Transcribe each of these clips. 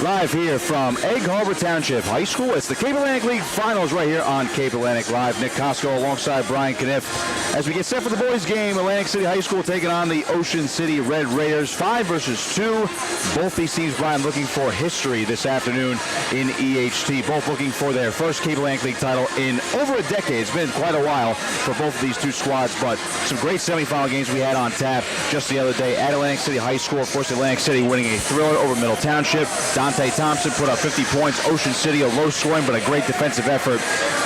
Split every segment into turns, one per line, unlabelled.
Live here from Egg Harbor Township High School. It's the Cape Atlantic League Finals right here on Cape Atlantic Live. Nick Costco alongside Brian Kniff. As we get set for the boys' game, Atlantic City High School taking on the Ocean City Red Raiders. 5 versus 2. Both these teams, Brian, looking for history this afternoon in EHT. Both looking for their first Cape Atlantic League title in over a decade. It's been quite a while for both of these two squads, but some great semifinal games we had on tap just the other day at Atlantic City High School. Of course, Atlantic City winning a thriller over Middle Township. Dante Thompson put up 50 points. Ocean City, a low scoring but a great defensive effort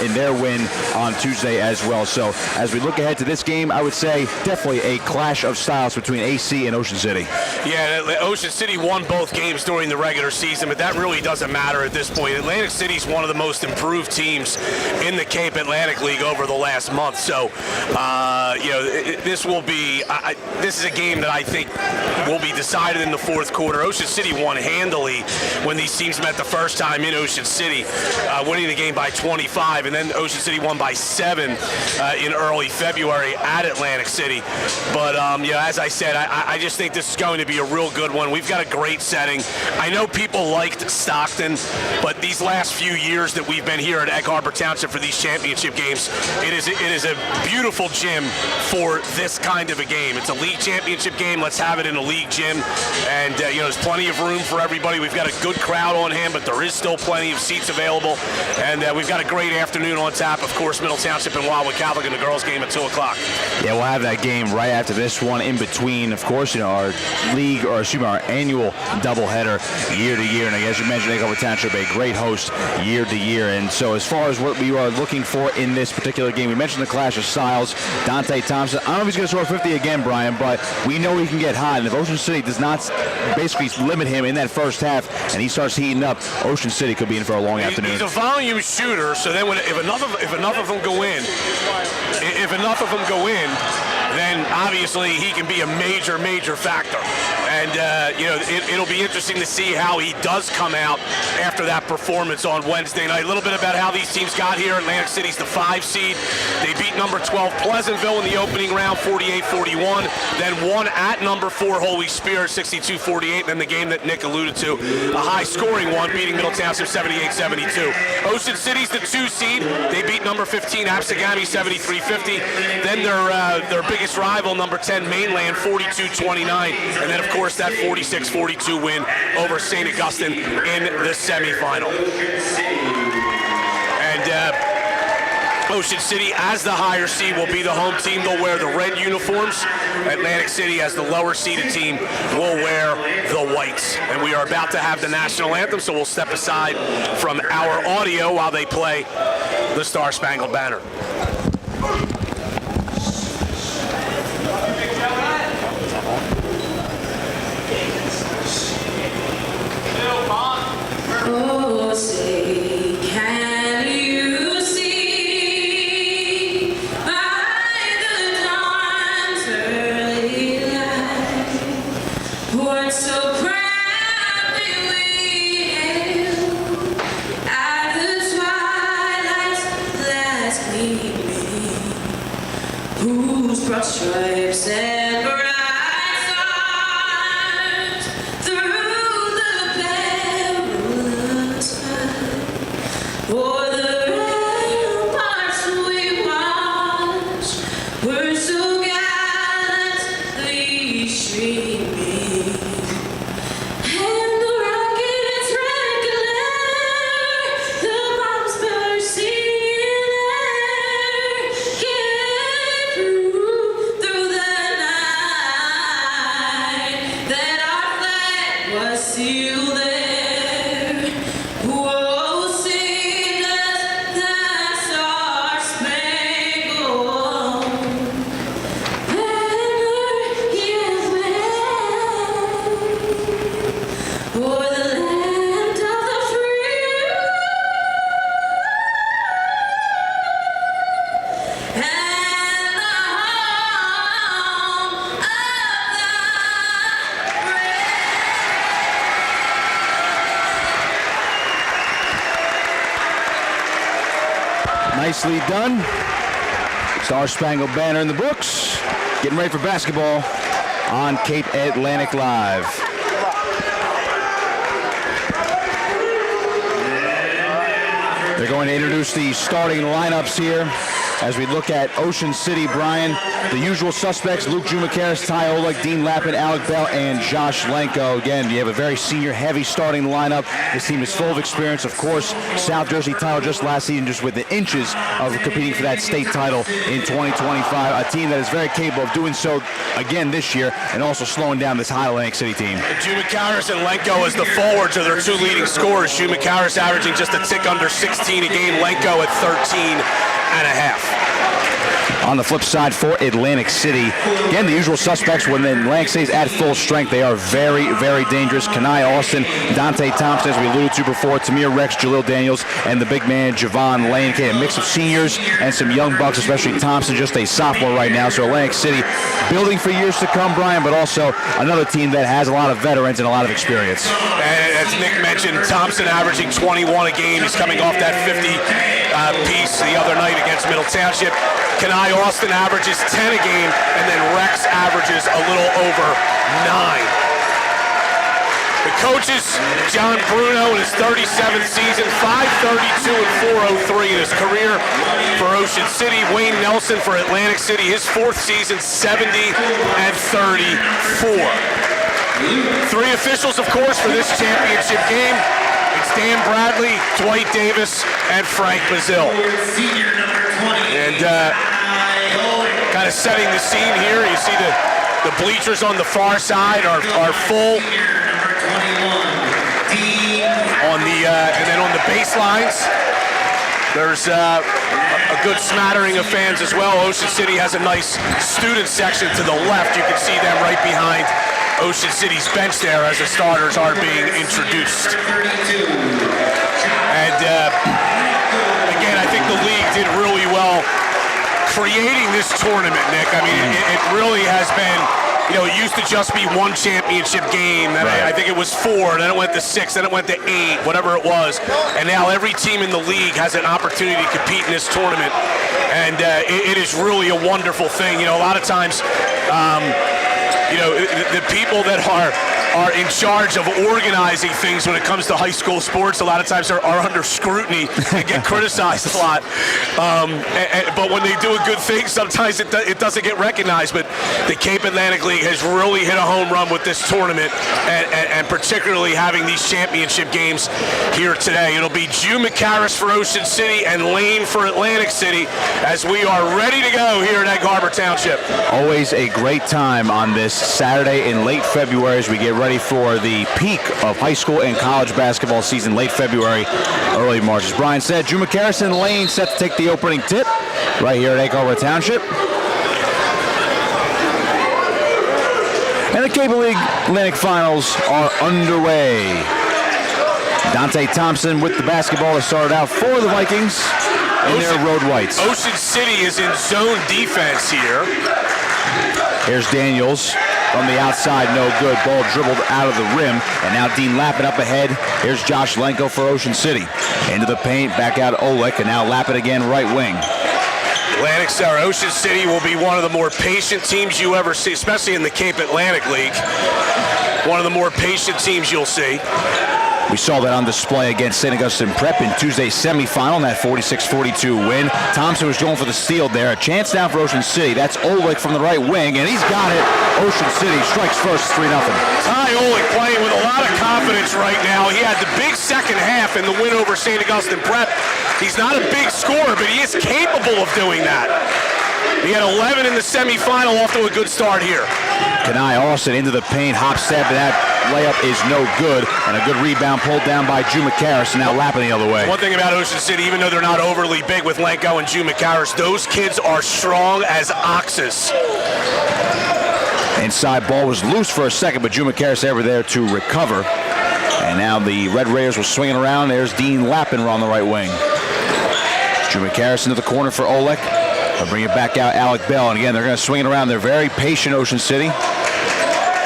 in their win on Tuesday as well. So as we look ahead to this game, I would say definitely a clash of styles between AC and Ocean City.
Yeah, Ocean City won both games during the regular season, but that really doesn't matter at this point. Atlantic City's one of the most improved teams in the Cape Atlantic League over the last month. So, this will be this is a game that I think will be decided in the fourth quarter. Ocean City won handily when these teams met the first time in Ocean City, winning the game by 25, and then Ocean City won by 7 in early February at Atlantic City. But as I said, I just think this is going to be a real good one. We've got a great setting. I know people liked Stockton, but these last few years that we've been here at Egg Harbor Township for these championship games, it is a beautiful gym for this kind of a game. It's a league championship game. Let's have it in a league gym, and there's plenty of room for everybody. We've got a good crowd on hand, but there is still plenty of seats available, and we've got a great afternoon on tap. Of course, Middle Township and Wildwood Catholic in the girls' game at 2 o'clock.
Yeah, we'll have that game right after this one in between, of course, our league, or excuse me, our annual doubleheader year to year. And as you mentioned, Egg Harbor Township, a great host year to year. And so as far as what we are looking for in this particular game, we mentioned the clash of styles. Dante Thompson, I don't know if he's going to score 50 again, Brian, but we know he can get hot. And if Ocean City does not basically limit him in that first half and he starts heating up, Ocean City could be in for a long afternoon.
He's a volume shooter, so then if enough of them go in, then obviously he can be a major factor. And it'll be interesting to see how he does come out after that performance on Wednesday night. A little bit about how these teams got here. Atlantic City's the 5 seed. They beat number 12 Pleasantville in the opening round, 48-41. Then won at number 4 Holy Spirit, 62-48. Then the game that Nick alluded to, a high-scoring one, beating Middle Township 78-72. Ocean City's the 2 seed. They beat number 15 Absegami 73-50. Then their biggest rival, number 10 Mainland, 42-29. And then, of course, that 46-42 win over St. Augustine in the semifinal. And Ocean City, as the higher seed, will be the home team. They'll wear the red uniforms. Atlantic City, as the lower seeded team, will wear the whites. And we are about to have the national anthem, so we'll step aside from our audio while they play the Star Spangled Banner.
Oh, say, can you see by the dawn's early light what so proudly we hailed at the twilight's last gleaming, whose broad stripes and bright stars through for the ramparts we watched were so gallantly streaming, and the rockets' red glare, the bombs bursting in air, gave proof through the night that our flag was still there.
Nicely done. Star Spangled Banner in the books. Getting ready for basketball on Cape Atlantic Live. They're going to introduce the starting lineups here as we look at Ocean City, Brian. The usual suspects: Luke Jumacaris, Ty Oleg, Dean Lappin, Alec Bell, and Josh Lenko. Again, you have a very senior-heavy starting lineup. This team is full of experience. Of course, South Jersey title just last season, just with the inches of competing for that state title in 2025. A team that is very capable of doing so again this year and also slowing down this high Atlantic City team.
Jumacaris and Lenko as the forwards are their two leading scorers. Jumacaris averaging just a tick under 16 a game. Lenko at 13.5.
On the flip side for Atlantic City, again, the usual suspects. When Atlantic City is at full strength, they are very, very dangerous. Kanai Austin, Dante Thompson, as we alluded to before, Tamir Rex, Jalil Daniels, and the big man, Javon Lane. Okay, a mix of seniors and some young bucks, especially Thompson, just a sophomore right now. So Atlantic City building for years to come, Brian, but also another team that has a lot of veterans and a lot of experience.
And as Nick mentioned, Thompson averaging 21 a game. He's coming off that 50 piece the other night against Middle Township. Kanai Austin averages 10 a game, and then Rex averages a little over 9. The coaches, John Bruno in his 37th season, 532 and 403 in his career for Ocean City. Wayne Nelson for Atlantic City, his 4th season, 70 and 34. 3 officials, of course, for this championship game. It's Dan Bradley, Dwight Davis, and Frank Bazil. And kind of setting the scene here, you see the bleachers on the far side are full. On the and then on the baselines, there's a good smattering of fans as well. Ocean City has a nice student section to the left. You can see them right behind Ocean City's bench there as the starters are being introduced. And again, I think the league did really well creating this tournament, Nick. I mean, it really has been, you know, it used to just be one championship game, and I think it was 4, then it went to 6, then it went to 8, whatever it was. And now every team in the league has an opportunity to compete in this tournament. And it is really a wonderful thing. You know, a lot of times, you know, the people that are in charge of organizing things when it comes to high school sports a lot of times are under scrutiny and get criticized a lot. But when they do a good thing, sometimes it doesn't get recognized. But the Cape Atlantic League has really hit a home run with this tournament, and particularly having these championship games here today. It'll be Jumacaris for Ocean City and Lane for Atlantic City as we are ready to go here at Egg Harbor Township.
Always a great time on this Saturday in late February as we get ready for the peak of high school and college basketball season, late February, early March. As Brian said, Jumacaris and Lane set to take the opening tip right here at Egg Harbor Township. And the Cape League Atlantic Finals are underway. Dante Thompson with the basketball has started out for the Vikings in their road whites.
Ocean City is in zone defense here.
Here's Daniels from the outside, no good. Ball dribbled out of the rim, and now Dean Lappin up ahead. Here's Josh Lenko for Ocean City. Into the paint, back out Oleg, and now Lappin again, right wing.
Ocean City will be one of the more patient teams you ever see, especially in the Cape Atlantic League. One of the more patient teams you'll see.
We saw that on display against St. Augustine Prep in Tuesday's semifinal, in that 46-42 win. Thompson was going for the steal there. A chance now for Ocean City. That's Oleg from the right wing, and he's got it. Ocean City strikes first, 3-0.
Ty Oleg playing with a lot of confidence right now. He had the big second half in the win over St. Augustine Prep. He's not a big scorer, but he is capable of doing that. He had 11 in the semifinal, off to a good start here.
Kanai Austin into the paint, hop step, and that layup is no good. And a good rebound pulled down by Jumacaris, and now Lappin the other way.
One thing about Ocean City, even though they're not overly big with Lenko and Jumacaris, those kids are strong as oxes.
Inside ball was loose for a second, but Jumacaris ever there to recover. And now the Red Raiders were swinging around. There's Dean Lappin on the right wing. Jumacaris into the corner for Oleg. They'll bring it back out, Alec Bell. And again, they're going to swing it around. They're very patient, Ocean City.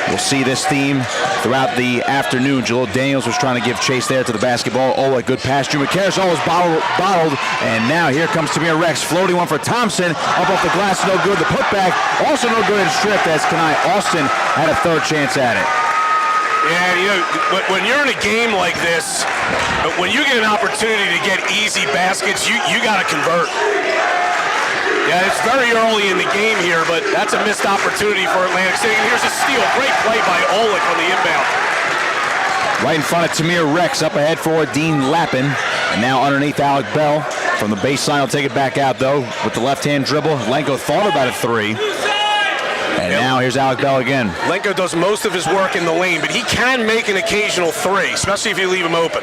We'll see this theme throughout the afternoon. Jalil Daniels was trying to give chase there to the basketball. Oh, a good pass. Jumacaris almost bottled. And now here comes Tamir Rex. Floating one for Thompson. Up off the glass, no good. The putback, also no good and stripped as Kanai Austin had a third chance at it.
Yeah, you know, when you're in a game like this, when you get an opportunity to get easy baskets, you got to convert. Yeah, it's very early in the game here, but that's a missed opportunity for Atlantic City. And here's a steal. Great play by Olick on the inbound.
Right in front of Tamir Rex, up ahead for Dean Lappin. And now underneath Alec Bell. From the baseline, he'll take it back out, though, with the left-hand dribble. Lenko thought about a three. And now here's Alec Bell again.
Lenko does most of his work in the lane, but he can make an occasional three, especially if you leave him open.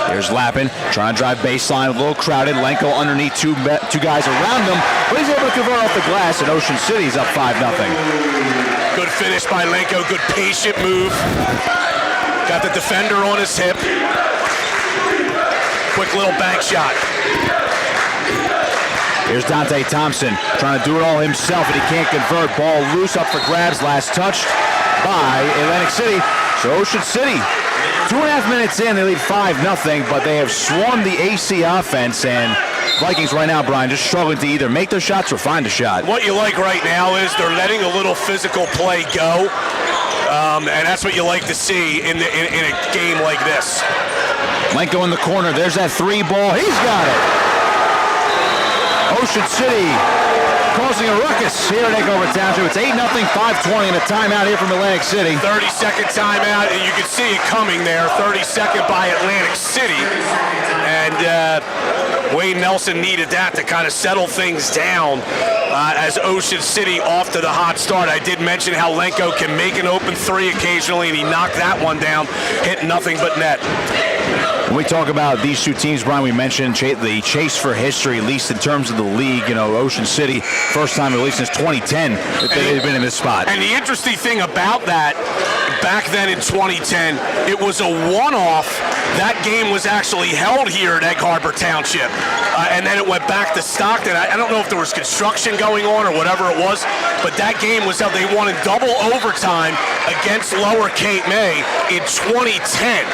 Here's Lappin, trying to drive baseline, a little crowded. Lenko underneath two guys around him, but he's able to convert off the glass, and Ocean City's up 5-0.
Good finish by Lenko, good patient move. Got the defender on his hip. Quick little bank shot.
Here's Dante Thompson trying to do it all himself, and he can't convert. Ball loose, up for grabs, last touched by Atlantic City. So Ocean City, 2.5 minutes in, they lead 5-0, but they have swarmed the AC offense, and Vikings right now, Brian, just struggling to either make their shots or find a shot.
What you like right now is they're letting a little physical play go, and that's what you like to see in a game like this.
Lenko in the corner, there's that three ball, he's got it! Ocean City causing a ruckus here at Andover Township. It's 8-0, 5:20, and a timeout here from Atlantic City.
30-second timeout, and you can see it coming there. 30-second by Atlantic City. And Wayne Nelson needed that to kind of settle things down as Ocean City off to the hot start. I did mention how Lenko can make an open three occasionally, and he knocked that one down, hit nothing but net.
When we talk about these two teams, Brian, we mentioned the chase for history, at least in terms of the league. You know, Ocean City, first time at least since 2010 that they've been in this spot.
And the interesting thing about that, back then in 2010, it was a one-off. That game was actually held here at Egg Harbor Township. And then it went back to Stockton. I don't know if there was construction going on or whatever it was, but that game was held. They won in double overtime against Lower Cape May in 2010.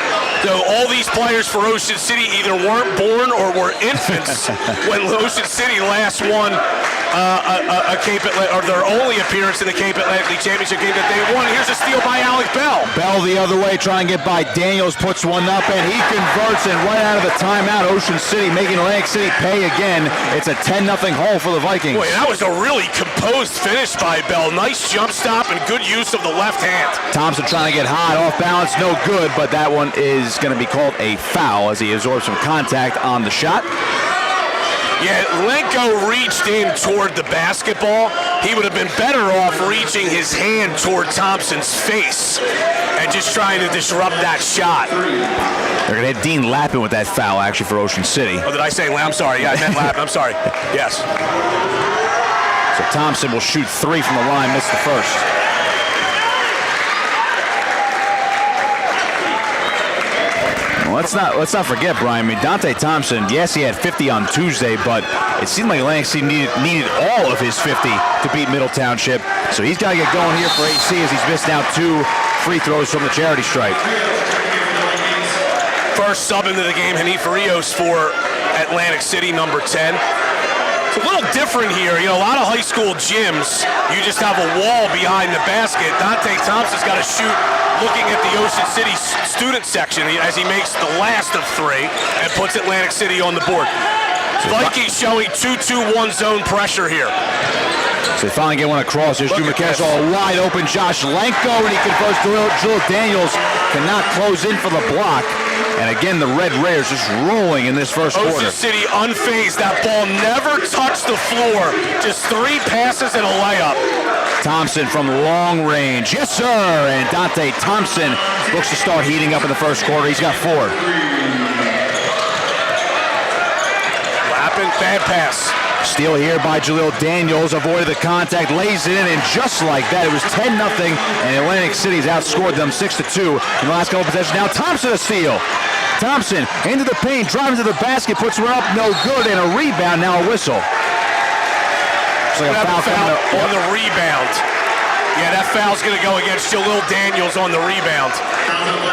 So all these players for Ocean City either weren't born or were infants when Ocean City last won a Cape Atlantic, or their only appearance in the Cape Atlantic League Championship game that they won. Here's a steal by Alec Bell.
Bell the other way, trying to get by Daniels, puts one up, and he converts, and right out of the timeout, Ocean City making Atlantic City pay again. It's a 10-0 hole for the Vikings.
Boy, that was a really composed finish by Bell. Nice jump stop and good use of the left hand. Thompson
trying to get hot, off balance, no good, but that one is going to be called a foul as he absorbs some contact on the shot.
Yeah, Lenko reached in toward the basketball. He would have been better off reaching his hand toward Thompson's face and just trying to disrupt that shot.
They're going to hit Dean Lappin with that foul, actually, for Ocean City.
Oh, did I say I'm sorry. Yeah, I meant Lappin. I'm sorry. Yes.
So Thompson will shoot three from the line, missed the first. Let's not forget, Brian. I mean, Dante Thompson, yes, he had 50 on Tuesday, but it seemed like Atlantic City needed all of his 50 to beat Middle Township. So he's got to get going here for AC as he's missed now 2 free throws from the charity stripe.
First sub into the game, Hanif Rios for Atlantic City, number 10. It's a little different here. You know, a lot of high school gyms, you just have a wall behind the basket. Dante Thompson's got to shoot looking at the Ocean City student section as he makes the last of 3 and puts Atlantic City on the board. Vikings showing 2-2-1 zone pressure here.
So they finally get one across. Here's Drew McCaskill, a wide open Josh Lenko, and he converts. Jill Daniels cannot close in for the block. And again, the Red Raiders just rolling in this first quarter.
Ocean City unfazed. That ball never touched the floor. Just 3 passes and a layup.
Thompson from long range. Yes, sir. And Dante Thompson looks to start heating up in the first quarter. He's got 4.
Lappin, bad pass.
Steal here by Jaleel Daniels. Avoided the contact, lays it in, and just like that, it was 10-0, and Atlantic City's outscored them 6-2 in the last couple of possessions. Now Thompson a steal. Thompson into the paint, driving to the basket, puts one up, no good, and a rebound, now a whistle. Looks like a foul
on the rebound. Yeah, that foul's going to go against Jaleel Daniels on the rebound.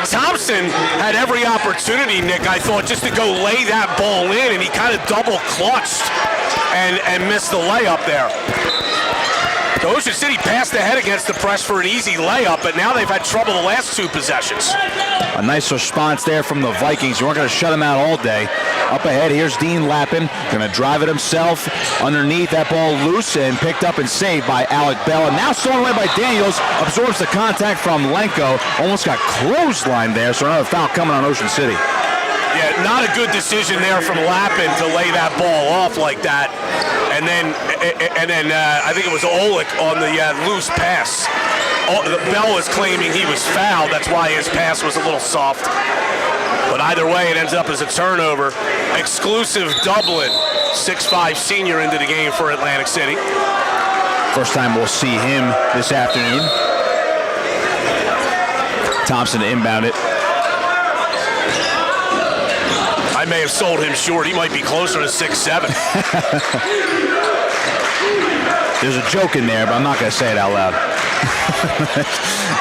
Thompson had every opportunity, Nick, I thought, just to go lay that ball in, and he kind of double clutched and missed the layup there. Ocean City passed ahead against the press for an easy layup, but now they've had trouble the last 2 possessions.
A nice response there from the Vikings. You weren't going to shut them out all day. Up ahead, here's Dean Lappin. Going to drive it himself. Underneath, that ball loose and picked up and saved by Alec Bell. And now stolen away by Daniels. Absorbs the contact from Lenko. Almost got clotheslined there, so another foul coming on Ocean City.
Yeah, not a good decision there from Lappin to lay that ball off like that. And then I think it was Olick on the loose pass. Bell was claiming he was fouled. That's why his pass was a little soft. But either way, it ends up as a turnover. Exclusive Dublin, 6'5" senior into the game for Atlantic City.
First time we'll see him this afternoon. Thompson to inbound it.
I may have sold him short. He might be closer to 6'7".
There's a joke in there, but I'm not going to say it out loud.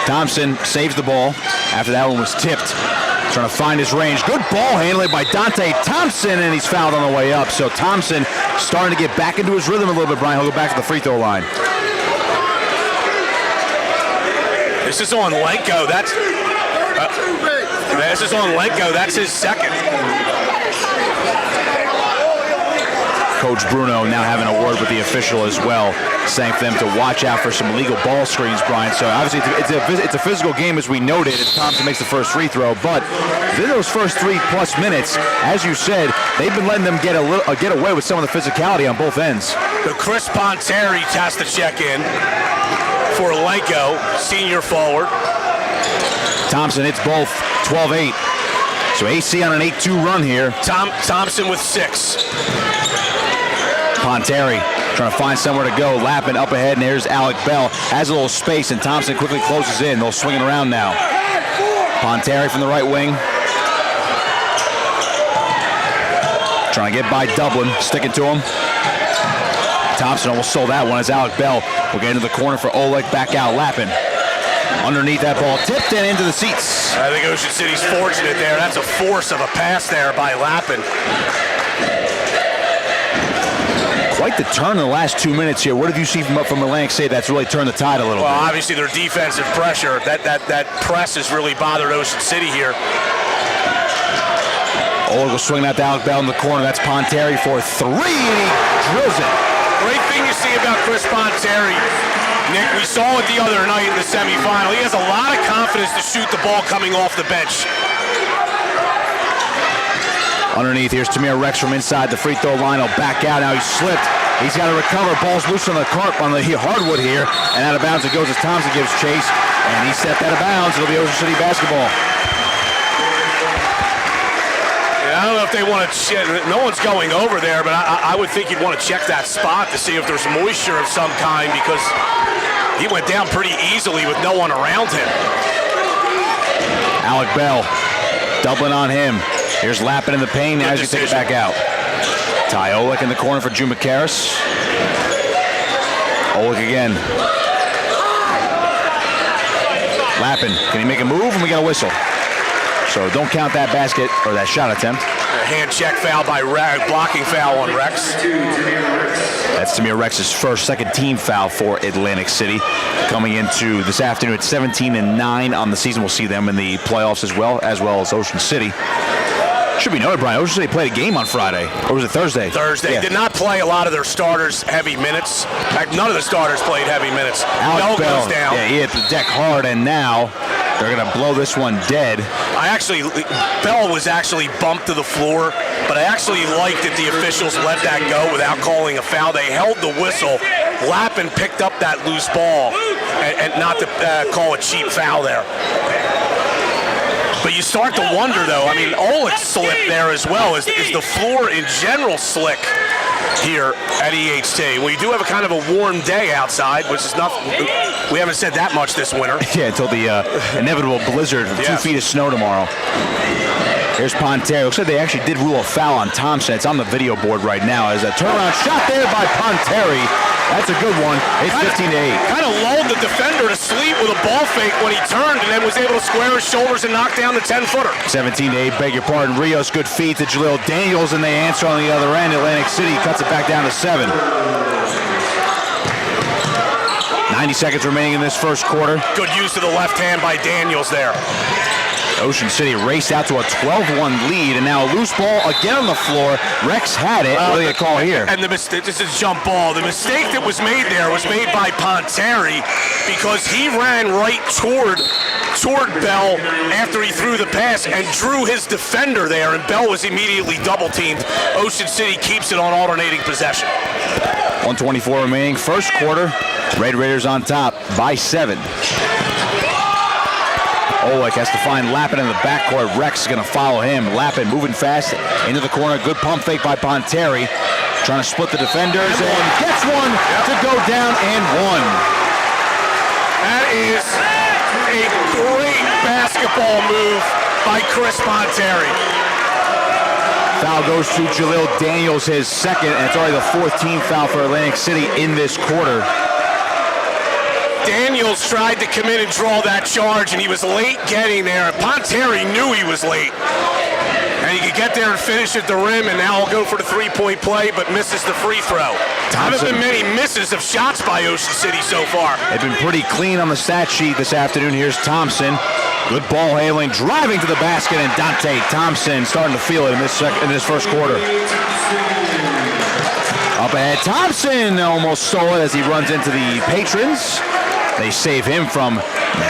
Thompson saves the ball after that one was tipped. Trying to find his range. Good ball handling by Dante Thompson, and he's fouled on the way up. So Thompson starting to get back into his rhythm a little bit, Brian. He'll go back to the free throw line.
This is on Lenko. This is on Lenko. That's his second.
Coach Bruno now having a word with the official as well, saying for them to watch out for some illegal ball screens, Brian. So obviously it's a physical game, as we noted. It's Thompson makes the first free throw, but in those first 3+ minutes, as you said, they've been letting them get away with some of the physicality on both ends.
So Chris Ponteri has to check in for Lenko, senior forward.
Thompson hits both, 12-8. So AC on an 8-2 run here.
Thompson with 6.
Ponteri trying to find somewhere to go. Lappin up ahead, and there's Alec Bell. Has a little space, and Thompson quickly closes in. They'll swing it around now. Ponteri from the right wing. Trying to get by Dublin, sticking to him. Thompson almost sold that one as Alec Bell will get into the corner for Oleg. Back out, Lappin. Underneath that ball, tipped and into the seats.
I think Ocean City's fortunate there. That's a force of a pass there by Lappin.
Quite the turn in the last 2 minutes here. What have you seen from Atlantic City that's really turned the tide a little bit?
Well, obviously their defensive pressure. That press has really bothered Ocean City here.
Oleg will swing that to Alec Bell in the corner. That's Ponteri for 3, and he drills it.
Great thing you see about Chris Ponteri, Nick, we saw it the other night in the semifinal. He has a lot of confidence to shoot the ball coming off the bench.
Underneath, here's Tamir Rex from inside the free throw line. He'll back out. Now he's slipped. He's got to recover. Ball's loose on the hardwood here. And out of bounds it goes as Thompson gives chase. And he stepped out of bounds. It'll be Ocean City basketball.
I don't know if they want to check. No one's going over there, but I would think you'd want to check that spot to see if there's moisture of some kind, because he went down pretty easily with no one around him.
Alec Bell doubling on him. Here's Lappin in the paint. Now he's going to take it back out. Ty Oleg in the corner for Drew McCarris. Oleg again. Lappin, can he make a move? And we got a whistle. So don't count that basket or that shot attempt.
A hand check foul by Rex, blocking foul on Rex.
That's Tamir Rex's second team foul for Atlantic City. Coming into this afternoon at 17-9 on the season. We'll see them in the playoffs as well as Ocean City. Should be noted, Brian, Ocean City played a game on Friday. Or was it Thursday?
Thursday.
Yeah.
Did not play a lot of their starters heavy minutes. In fact, none of the starters played heavy minutes.
Alec Bell
goes down.
Yeah, he hit the deck hard, and now they're going to blow this one dead.
Bell was actually bumped to the floor, but I actually liked that the officials let that go without calling a foul. They held the whistle. Lappin picked up that loose ball and not to call a cheap foul there. But you start to wonder, though. I mean, Oleg slipped there as well. Is the floor in general slick here at EHT? We do have a kind of a warm day outside, which is nothing. We haven't said that much this winter.
Yeah, until the inevitable blizzard of 2 feet of snow tomorrow. Here's Ponteri. Looks like they actually did rule a foul on Thompson. It's on the video board right now. As a turnaround shot there by Ponteri. That's a good one. It's 15-8.
Kind of lulled the defender to sleep with a ball fake when he turned, and then was able to square his shoulders and knock down the 10-footer.
17-8, beg your pardon. Rios, good feed to Jaleel Daniels, and they answer on the other end. Atlantic City cuts it back down to 7. 90 seconds remaining in this first quarter.
Good use of the left hand by Daniels there.
Ocean City raced out to a 12-1 lead, and now a loose ball again on the floor. Rex had it. What are they going to call here?
And the mistake, this is jump ball. The mistake that was made there was made by Ponteri because he ran right toward Bell after he threw the pass and drew his defender there, and Bell was immediately double-teamed. Ocean City keeps it on alternating possession.
1:24 remaining, first quarter. Red Raiders on top by 7. Oleg has to find Lappin in the backcourt. Rex is going to follow him. Lappin moving fast into the corner. Good pump fake by Ponteri. Trying to split the defenders and gets one to go down and one.
That is a great basketball move by Chris Ponteri.
Foul goes to Jalil Daniels, his second, and it's already the 14th foul for Atlantic City in this quarter.
Daniels tried to come in and draw that charge, and he was late getting there. Ponteri knew he was late. And he could get there and finish at the rim, and now he'll go for the three-point play, but misses the free throw. Haven't been many misses of shots by Ocean City so far.
They've been pretty clean on the stat sheet this afternoon. Here's Thompson. Good ball handling, driving to the basket, and Dante Thompson starting to feel it in this first quarter. Up ahead, Thompson almost stole it as he runs into the patrons. They save him from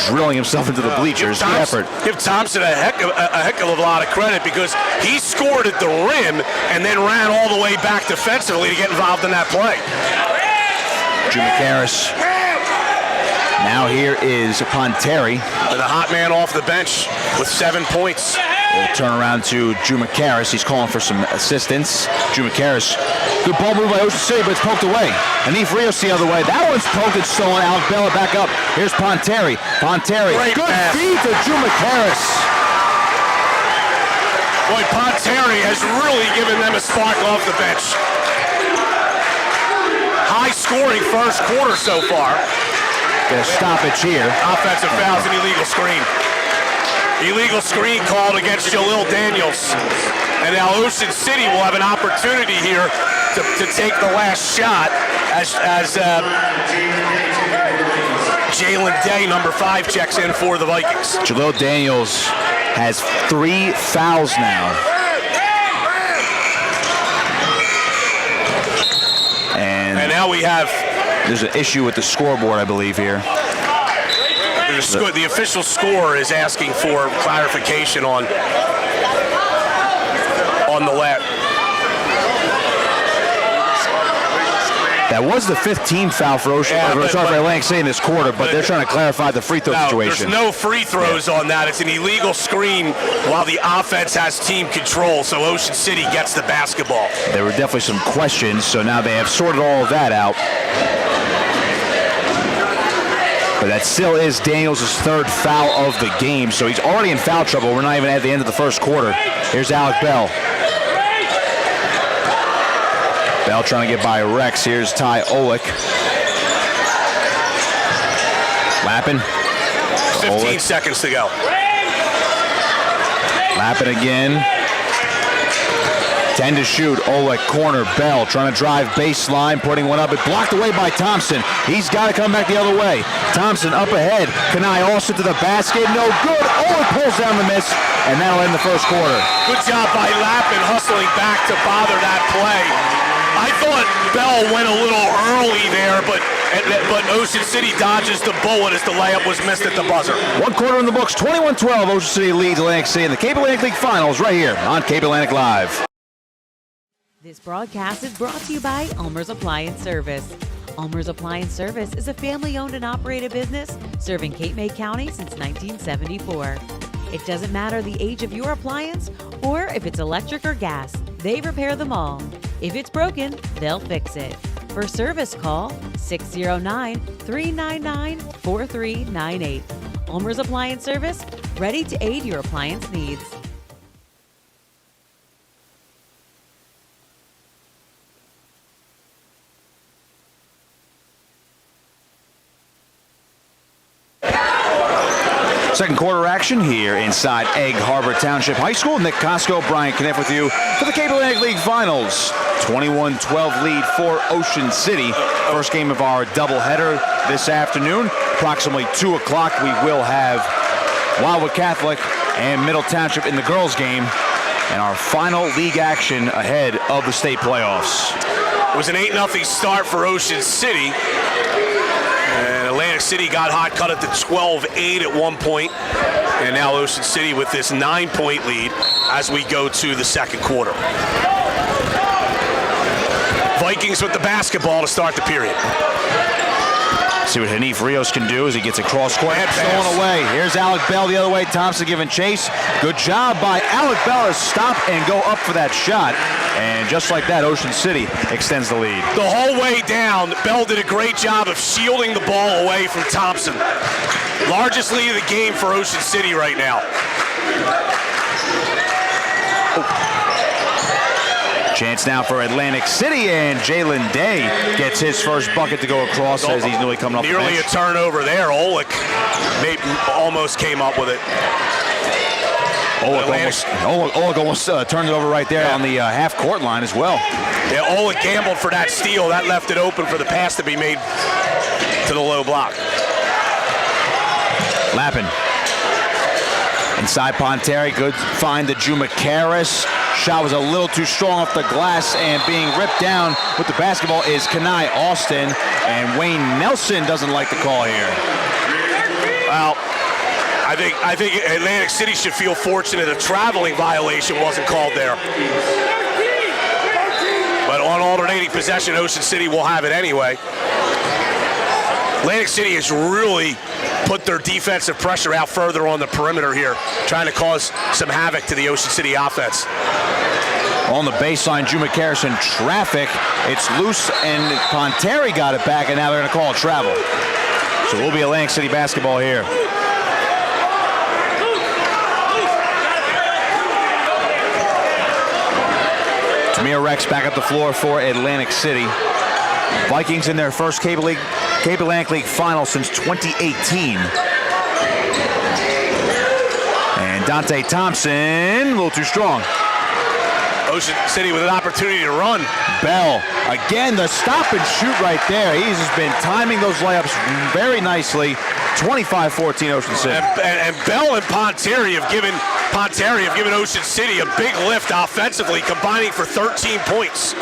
drilling himself into the bleachers. Good effort.
Give Thompson a heck of a lot of credit because he scored at the rim and then ran all the way back defensively to get involved in that play.
Drew McCarris. Now here is Ponteri.
The hot man off the bench with 7 points.
We'll turn around to Drew McCarris. He's calling for some assistance. Drew McCarris. Good ball move by Ocean City, but it's poked away. Anif Rios the other way. That one's poked and stolen. Alec Bella back up. Here's Ponteri. Ponteri.
Great
Good
pass.
feed to Drew McCarris.
Boy, Ponteri has really given them a spark off the bench. High scoring first quarter so far.
Get a stoppage here.
Offensive foul's an illegal screen. Illegal screen called against Jalil Daniels. And now Ocean City will have an opportunity here to take the last shot as Jalen Day, number 5, checks in for the Vikings.
Jalil Daniels has 3 fouls now. And
now we have...
There's an issue with the scoreboard, I believe, here.
The official score is asking for clarification on the lap.
That was the 15th foul for Atlantic City in this quarter, but they're trying to clarify the free throw situation.
There's no free throws on that. It's an illegal screen while the offense has team control, so Ocean City gets the basketball.
There were definitely some questions, so now they have sorted all of that out. But that still is Daniels' 3rd foul of the game, so he's already in foul trouble. We're not even at the end of the first quarter. Here's Alec Bell. Bell trying to get by Rex. Here's Ty Olick. Lappin.
15 seconds to go.
Lappin again. 10 to shoot. Oleg corner. Bell trying to drive baseline, putting one up. It blocked away by Thompson. He's got to come back the other way. Thompson up ahead. Kanai also to the basket. No good. Oleg pulls down the miss, and that'll end the first quarter.
Good job by Lappin hustling back to bother that play. I thought Bell went a little early there, but Ocean City dodges the bullet as the layup was missed at the buzzer.
1 quarter in the books. 21-12. Ocean City leads Atlantic City in the Cape Atlantic League Finals right here on Cape Atlantic Live.
This broadcast is brought to you by ULMER'S Appliance Service. ULMER'S Appliance Service is a family-owned and operated business serving Cape May County since 1974. It doesn't matter the age of your appliance or if it's electric or gas, they repair them all. If it's broken, they'll fix it. For service, call 609-399-4398. ULMER'S Appliance Service, ready to aid your appliance needs.
Second quarter action here inside Egg Harbor Township High School. Nick Costco, Brian Kniff with you for the Cape Atlantic League Finals. 21-12 lead for Ocean City. First game of our doubleheader this afternoon. Approximately 2 o'clock, we will have Wildwood Catholic and Middle Township in the girls' game, and our final league action ahead of the state playoffs.
It was an 8-0 start for Ocean City. And Atlantic City got hot, cut it to 12-8 at one point. And now Ocean City with this 9-point lead as we go to the second quarter. Vikings with the basketball to start the period.
See what Hanif Rios can do as he gets across court. Stolen away. Here's Alec Bell the other way. Thompson giving chase. Good job by Alec Bell to stop and go up for that shot. And just like that, Ocean City extends the lead.
The whole way down, Bell did a great job of shielding the ball away from Thompson. Largest lead of the game for Ocean City right now.
Chance now for Atlantic City, and Jalen Day gets his first bucket to go across as he's newly coming up.
Nearly a turnover there. Oleg almost came up with it.
Oleg almost turned it over right there on the half-court line as well.
Yeah, Oleg gambled for that steal. That left it open for the pass to be made to the low block.
Lappin. Inside Ponteri, good find to Juma Karras. Shot was a little too strong off the glass, and being ripped down with the basketball is Kenai Austin, and Wayne Nelson doesn't like the call here.
Well, I think Atlantic City should feel fortunate a traveling violation wasn't called there. But on alternating possession, Ocean City will have it anyway. Atlantic City has really put their defensive pressure out further on the perimeter here, trying to cause some havoc to the Ocean City offense.
On the baseline, Juma Karras in traffic. It's loose, and Ponteri got it back, and now they're going to call it travel. So it will be Atlantic City basketball here. Tamir Rex back up the floor for Atlantic City. Vikings in their first Cape Atlantic League final since 2018. And Dante Thompson, a little too strong.
Ocean City with an opportunity to run.
Bell, again, the stop and shoot right there. He's just been timing those layups very nicely. 25-14 Ocean City.
And Bell and Ponteri have given Ocean City a big lift offensively, combining for 13 points.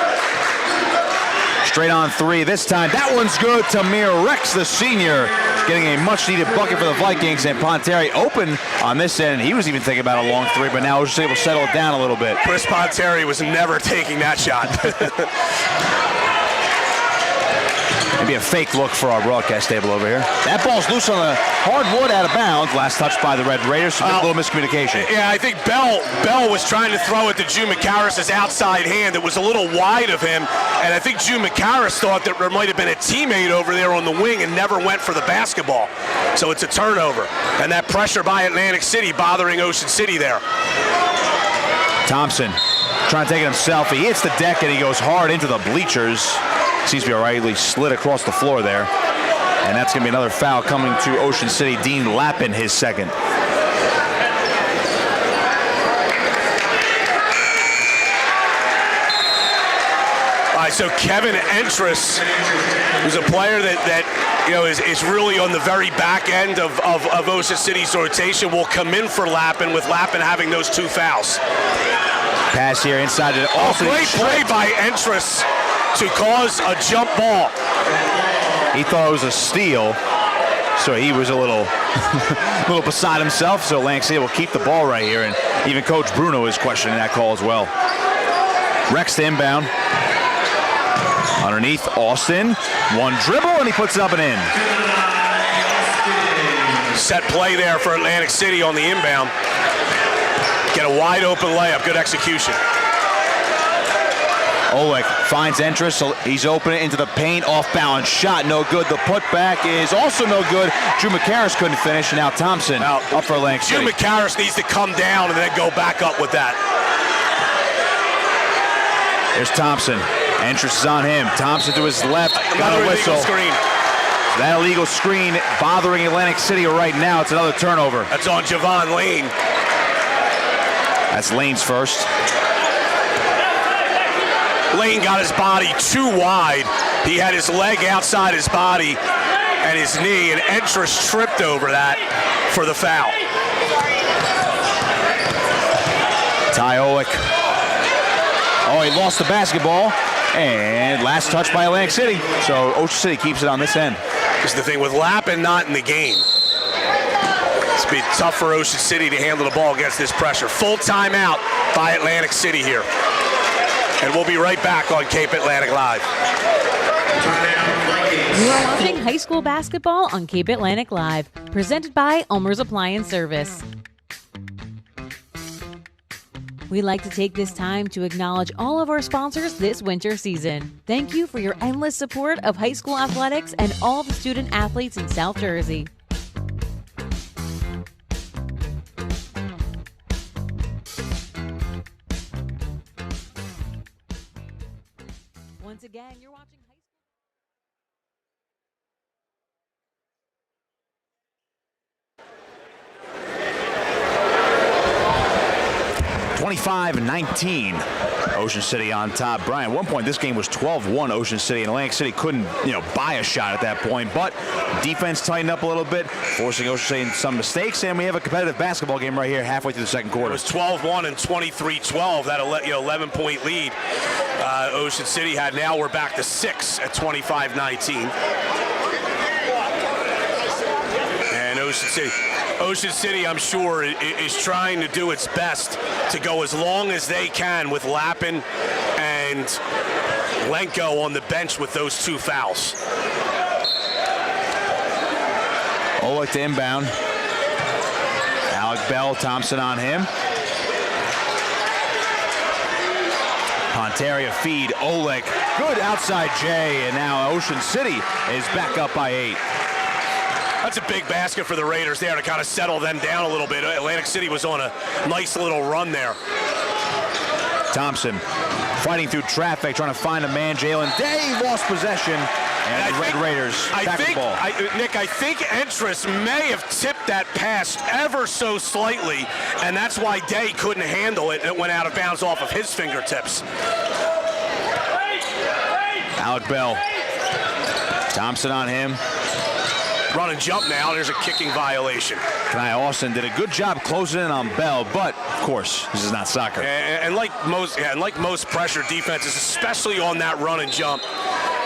Straight on three this time. That one's good. Tamir Rex, the senior, getting a much-needed bucket for the Vikings, and Ponteri open on this end. He was even thinking about a long three, but now was just able to settle it down a little bit.
Chris Ponteri was never taking that shot.
Maybe a fake look for our broadcast table over here. That ball's loose on the hardwood, out of bounds. Last touch by the Red Raiders, so a little miscommunication.
Yeah, I think Bell was trying to throw it to Juma Karras' outside hand. It was a little wide of him, and I think Juma Karras thought that there might have been a teammate over there on the wing and never went for the basketball. So it's a turnover, and that pressure by Atlantic City bothering Ocean City there.
Thompson trying to take it himself. He hits the deck, and he goes hard into the bleachers. Seems to be all right. He slid across the floor there. And that's going to be another foul coming to Ocean City. Dean Lappin, his second.
All right, so Kevin Entris, who's a player that you know is really on the very back end of Ocean City's rotation, will come in for Lappin, with Lappin having those two fouls.
Pass here inside to Austin.
Great play by Entris to cause a jump ball.
He thought it was a steal, so he was a little beside himself. So Atlantic City will keep the ball right here, and even Coach Bruno is questioning that call as well. Rex to inbound. Underneath, Austin. One dribble, and he puts it up and in.
Set play there for Atlantic City on the inbound. Get a wide open layup. Good execution.
Oleg finds Entris, so he's opening into the paint, off balance shot, no good. The putback is also no good. Juma Karras couldn't finish, and now Thompson up for Atlantic City.
Juma Karras needs to come down and then go back up with that.
There's Thompson. Entris is on him. Thompson to his left, got a whistle.
Screen.
That illegal screen bothering Atlantic City right now. It's another turnover.
That's on Javon Lane.
That's Lane's first.
Lane got his body too wide. He had his leg outside his body and his knee, and Entrus tripped over that for the foul.
Ty Olick. Oh, he lost the basketball. And last touch by Atlantic City. So Ocean City keeps it on this end.
This is the thing with Lappin not in the game. It's been tough for Ocean City to handle the ball against this pressure. Full timeout by Atlantic City here. And we'll be right back on Cape Atlantic Live.
You are watching high school basketball on Cape Atlantic Live, presented by ULME'S Appliance Service. We'd like to take this time to acknowledge all of our sponsors this winter season. Thank you for your endless support of high school athletics and all the student athletes in South Jersey. Once again, you're watching high school.
25-19. Ocean City on top. Brian, at one point this game was 12-1 Ocean City, and Atlantic City couldn't, buy a shot at that point. But defense tightened up a little bit, forcing Ocean City into some mistakes, and we have a competitive basketball game right here halfway through the second quarter.
It was 12-1 and 23-12. That 11-point lead Ocean City had. Now we're back to 6 at 25-19. And Ocean City, I'm sure, is trying to do its best to go as long as they can with Lappin and Lenko on the bench with those 2 fouls.
Olick to inbound. Alec Bell, Thompson on him. Ponteria feed, Olick. Good outside J, and now Ocean City is back up by 8.
That's a big basket for the Raiders there to kind of settle them down a little bit. Atlantic City was on a nice little run there.
Thompson fighting through traffic, trying to find a man. Jalen Day lost possession, and the Red Raiders back the ball.
Nick, I think Entrus may have tipped that pass ever so slightly, and that's why Day couldn't handle it, and it went out of bounds off of his fingertips.
Alec Bell. Thompson on him.
Run and jump now. There's a kicking violation.
Kanai Austin did a good job closing in on Bell, but of course, this is not soccer.
And like most pressure defenses, especially on that run and jump,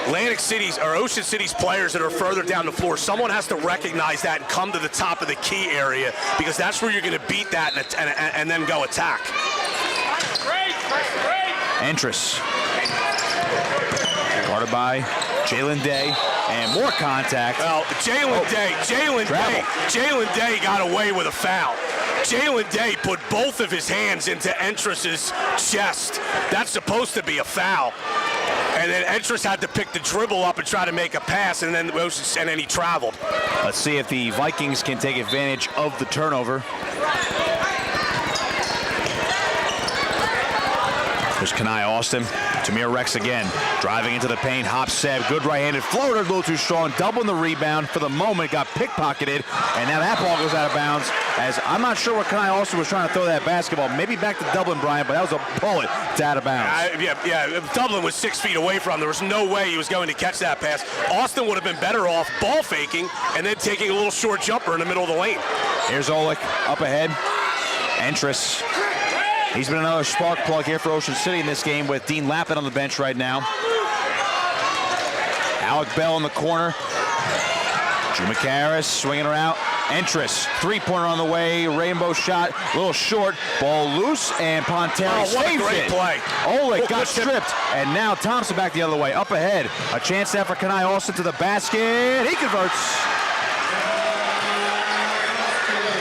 Atlantic City's or Ocean City's players that are further down the floor, someone has to recognize that and come to the top of the key area, because that's where you're going to beat that and then go attack.
Entrus. Guarded by Jalen Day. And more contact.
Well, Jalen Day got away with a foul. Jalen Day put both of his hands into Entrus's chest. That's supposed to be a foul. And then Entrus had to pick the dribble up and try to make a pass, and then he traveled.
Let's see if the Vikings can take advantage of the turnover. There's Kanai Austin. Tamir Rex again, driving into the paint. Hop Seb, good right-handed floater, a little too strong, doubling the rebound for the moment, got pickpocketed, and now that ball goes out of bounds, as I'm not sure what Kanai Austin was trying to throw that basketball. Maybe back to Dublin, Brian, but that was a bullet to out of bounds.
Yeah, Dublin was 6 feet away from him. There was no way he was going to catch that pass. Austin would have been better off ball faking and then taking a little short jumper in the middle of the lane.
Here's Olick, up ahead. Entrus. He's been another spark plug here for Ocean City in this game with Dean Lappin on the bench right now. Alec Bell in the corner. Drew McCarris swinging her out. Entrus, three-pointer on the way. Rainbow shot, a little short. Ball loose, and Ponteri saves it.
Play.
Olick got stripped, and now Thompson back the other way. Up ahead. A chance there for Kanai Austin to the basket. He converts.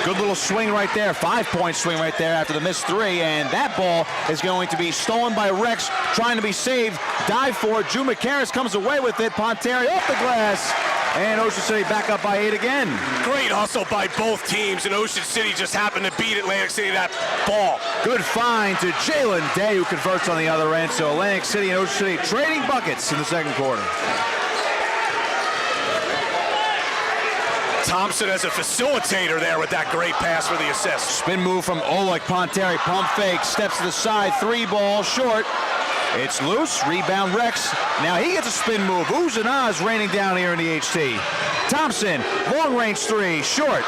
Good little swing right there, 5-point swing right there after the missed 3, and that ball is going to be stolen by Rex, trying to be saved. Dive for it. Drew McCarris comes away with it. Ponteri off the glass, and Ocean City back up by 8 again.
Great hustle by both teams, and Ocean City just happened to beat Atlantic City that ball.
Good find to Jalen Day, who converts on the other end. So Atlantic City and Ocean City trading buckets in the second quarter.
Thompson as a facilitator there with that great pass for the assist.
Spin move from Olick. Ponteri pump fake, steps to the side, 3 ball short. It's loose, rebound Rex. Now he gets a spin move. Oohs and ahs raining down here in the HT. Thompson, long range three, short.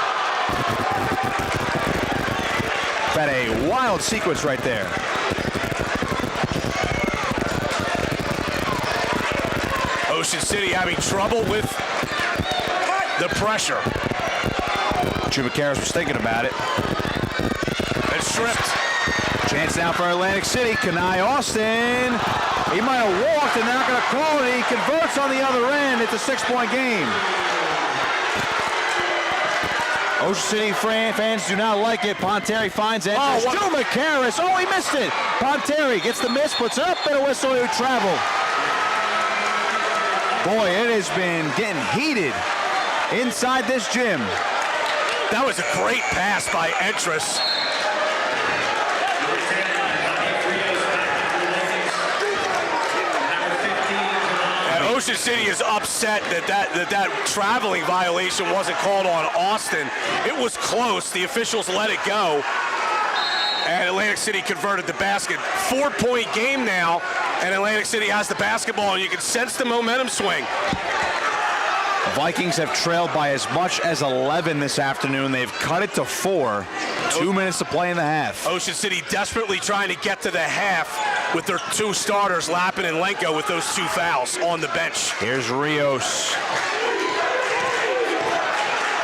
Had a wild sequence right there.
Ocean City having trouble with the pressure.
Chumacaris was thinking about it.
And stripped.
Chance now for Atlantic City. Kenai Austin. He might have walked and they're not going to call it. He converts on the other end. It's a 6-point game. Ocean City fans do not like it. Ponteri finds it. Chumacaris. Oh, he missed it. Ponteri gets the miss, puts up, and a whistle to travel. Boy, it has been getting heated inside this gym.
That was a great pass by Entris. Ocean City is upset that traveling violation wasn't called on Austin. It was close. The officials let it go. And Atlantic City converted the basket. 4-point game now, and Atlantic City has the basketball, and you can sense the momentum swing.
Vikings have trailed by as much as 11 this afternoon. They've cut it to 4. 2 minutes to play in the half.
Ocean City desperately trying to get to the half with their 2 starters, Lappin and Lenko, with those 2 fouls on the bench.
Here's Rios.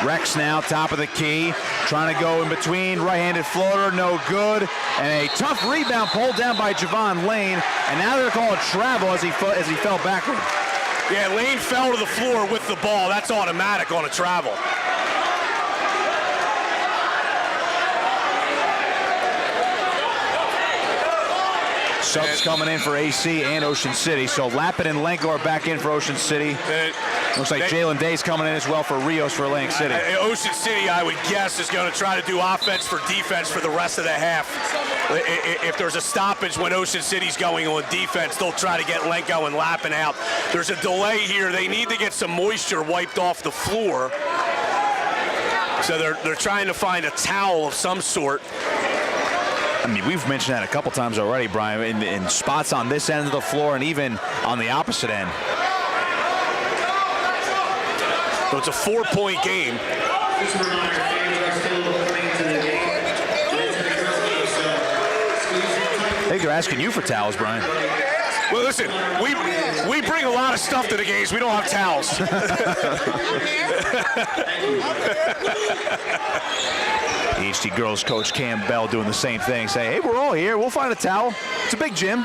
Rex now, top of the key, trying to go in between, right-handed floater, no good, and a tough rebound pulled down by Javon Lane, and now they're calling travel as he fell backward.
Yeah, Lane fell to the floor with the ball. That's automatic on a travel.
Subs coming in for AC and Ocean City. So Lappin and Lenko are back in for Ocean City. Looks like Jalen Day's coming in as well for Rios for Atlantic City.
Ocean City, I would guess, is going to try to do offense for defense for the rest of the half. If there's a stoppage when Ocean City's going on defense, they'll try to get Lenko and Lappin out. There's a delay here. They need to get some moisture wiped off the floor. So they're trying to find a towel of some sort.
I mean, we've mentioned that a couple times already, Brian, in spots on this end of the floor and even on the opposite end.
So it's a 4-point game.
I think they're asking you for towels, Brian.
Well, listen, we bring a lot of stuff to the games. We don't have towels.
The HT girls coach Cam Bell doing the same thing. Say, hey, we're all here. We'll find a towel. It's a big gym.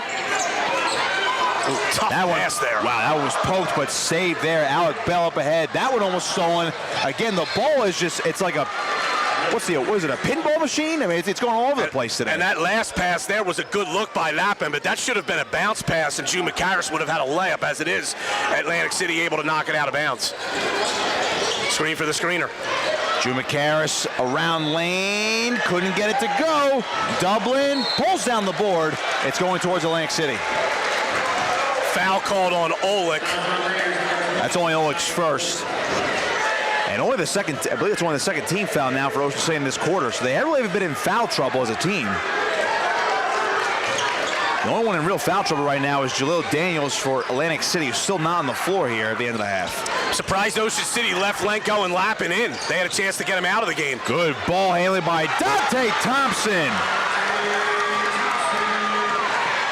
Tough pass there.
Wow, that one was poked but saved there. Alec Bell up ahead. That one almost stolen. Again, the ball is just, it's like a, what is it, a pinball machine? I mean, it's going all over the place today.
And that last pass there was a good look by Lappin, but that should have been a bounce pass, and Chumacaris would have had a layup. As it is, Atlantic City able to knock it out of bounds. Screen for the screener.
Chumacaris around lane, couldn't get it to go. Dublin pulls down the board. It's going towards Atlantic City.
Foul called on Olick.
That's only Olick's first. And only the second, I believe it's only the second team foul now for Ocean City in this quarter. So they really haven't been in foul trouble as a team. The only one in real foul trouble right now is Jalil Daniels for Atlantic City, who's still not on the floor here at the end of the half.
Surprised Ocean City left Lenko and Lappin in. They had a chance to get him out of the game.
Good ball handling by Dante Thompson.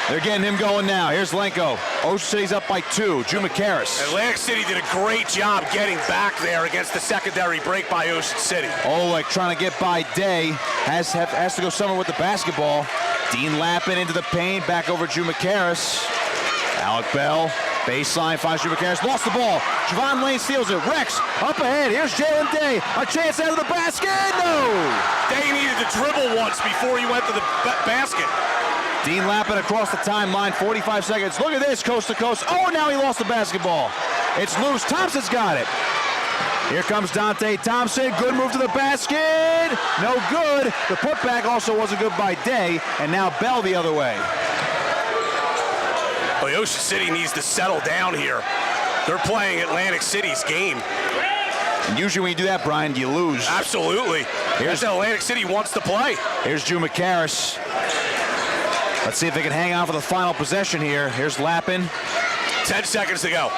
They're getting him going now. Here's Lenko. Ocean City's up by 2. Chumacaris.
Atlantic City did a great job getting back there against the secondary break by Ocean City.
Olick trying to get by Day. Has to go somewhere with the basketball. Dean Lappin into the paint. Back over Chumacaris. Alec Bell. Baseline finds Chumacaris. Lost the ball. Javon Lane steals it. Rex up ahead. Here's Jalen Day. A chance out of the basket. No!
Day needed to dribble once before he went to the basket.
Dean Lappin across the timeline, 45 seconds. Look at this, coast to coast. Oh, now he lost the basketball. It's loose. Thompson's got it. Here comes Dante Thompson. Good move to the basket. No good. The putback also wasn't good by Day. And now Bell the other way.
Well, Ocean City needs to settle down here. They're playing Atlantic City's game.
And usually when you do that, Brian, you lose.
Absolutely. Here's how Atlantic City wants to play.
Here's Chumacaris. Let's see if they can hang on for the final possession here. Here's Lappin.
10 seconds to go.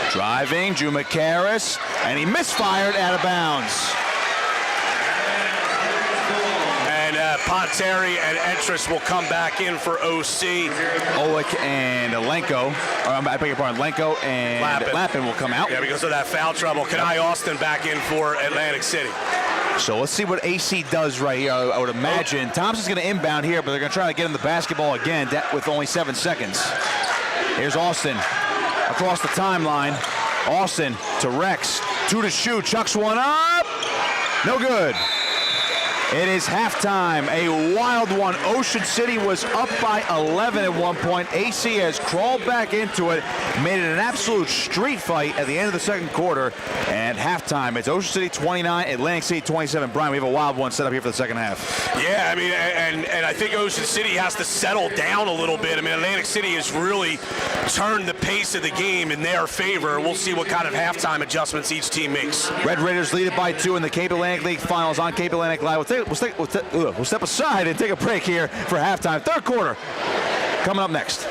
Driving, Drew McCarris, and he misfired out of bounds.
And Ponteri and Entris will come back in for OC.
Olick and Lenko, I beg your pardon, Lenko and Lappin will come out.
Yeah, because of that foul trouble. Kanai Austin back in for Atlantic City.
So let's see what AC does right here. I would imagine Thompson's going to inbound here, but they're going to try to get him the basketball again with only 7 seconds. Here's Austin across the timeline. Austin to Rex, 2 to shoot, chucks one up. No good. It is halftime, a wild one. Ocean City was up by 11 at one point. AC has crawled back into it, made it an absolute street fight at the end of the second quarter. And halftime, it's Ocean City 29, Atlantic City 27. Brian, we have a wild one set up here for the second half.
Yeah, I mean, and I think Ocean City has to settle down a little bit. I mean, Atlantic City has really turned the pace of the game in their favor. We'll see what kind of halftime adjustments each team makes.
Red Raiders lead it by 2 in the Cape Atlantic League Finals on Cape Atlantic Live. We'll step aside and take a break here for halftime. Third quarter coming up next.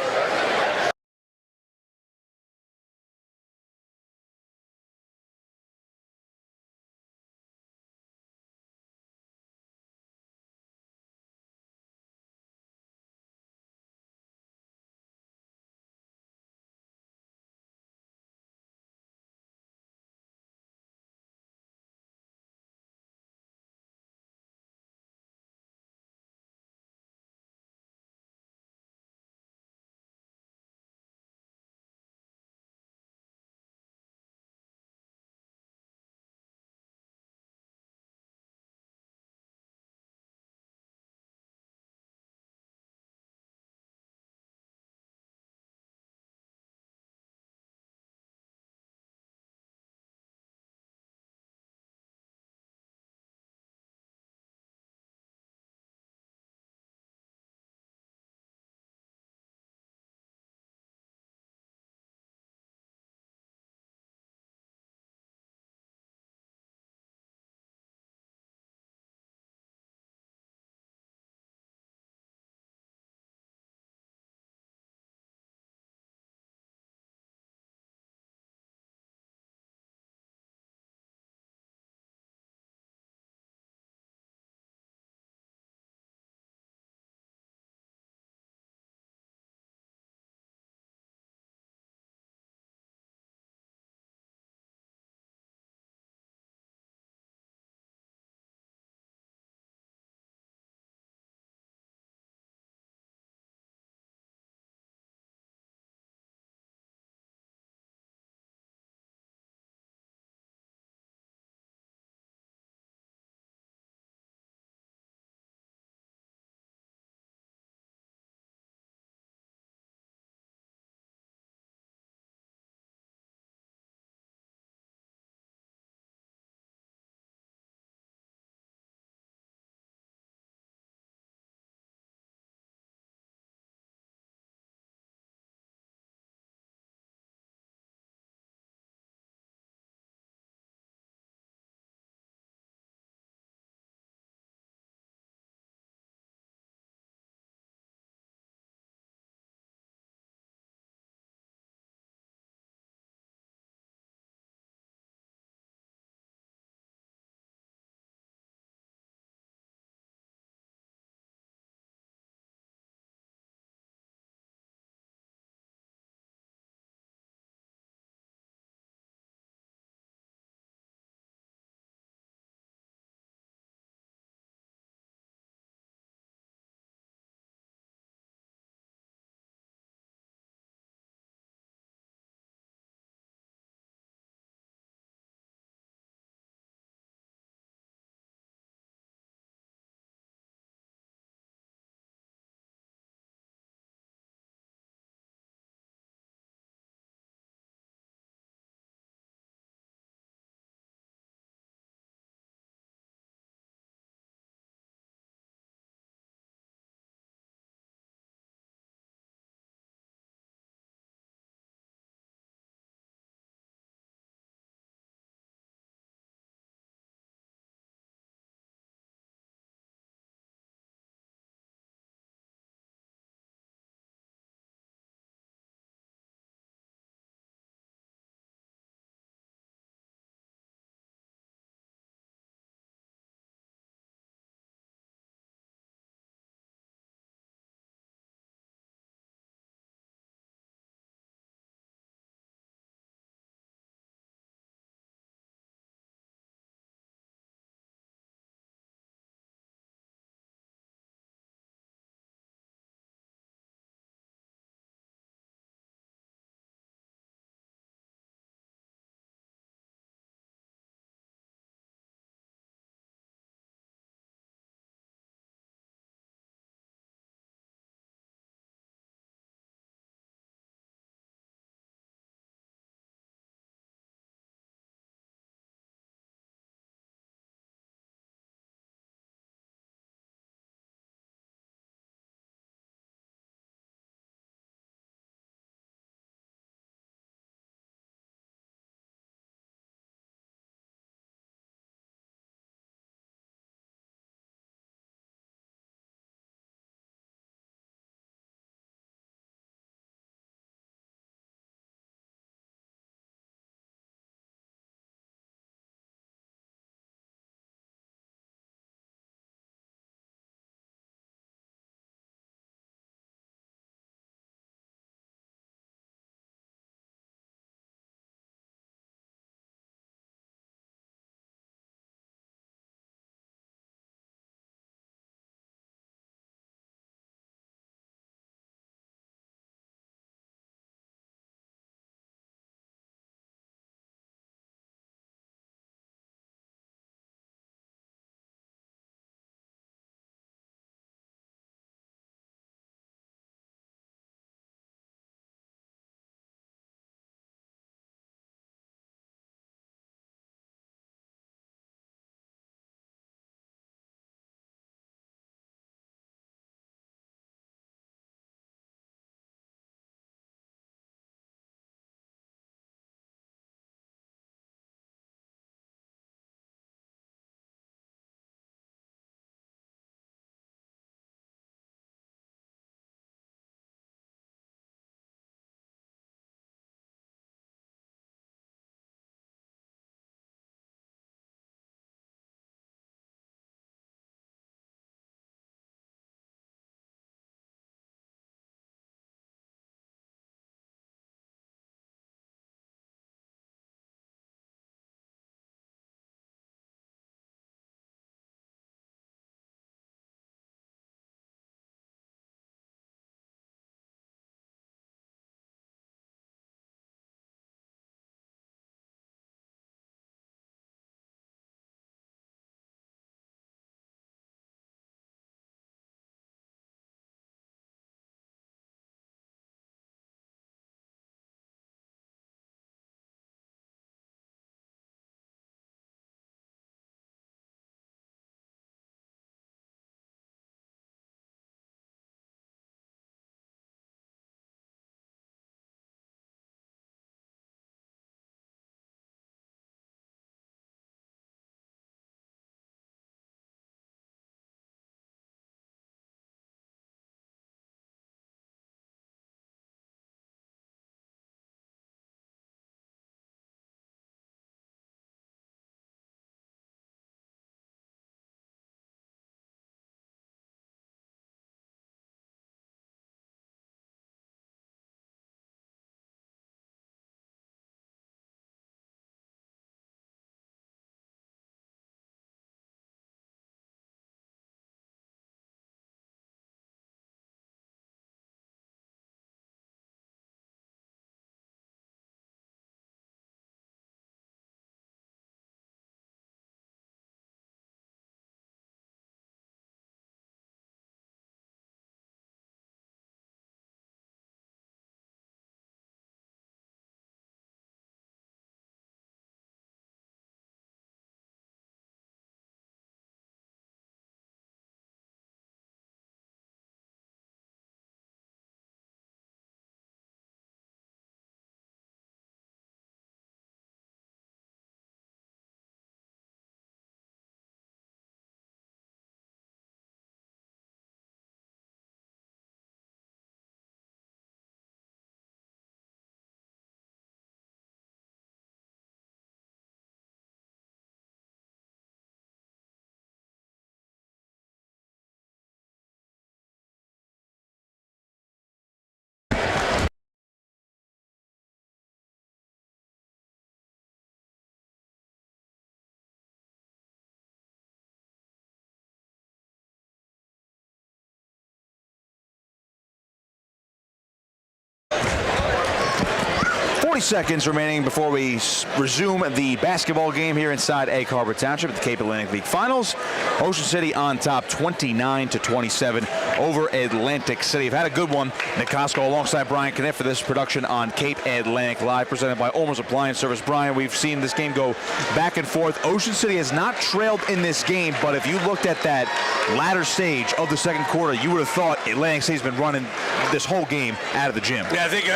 40 seconds remaining before we resume the basketball game here inside Egg Harbor Township at the Cape Atlantic League Finals. Ocean City on top 29-27 over Atlantic City. We've had a good one. Nick Costco alongside Brian Kniff for this production on Cape Atlantic Live, presented by ULME'S Appliance Service. Brian, we've seen this game go back and forth. Ocean City has not trailed in this game, but if you looked at that latter stage of the second quarter, you would have thought Atlantic City's been running this whole game out of the gym.
Yeah, I think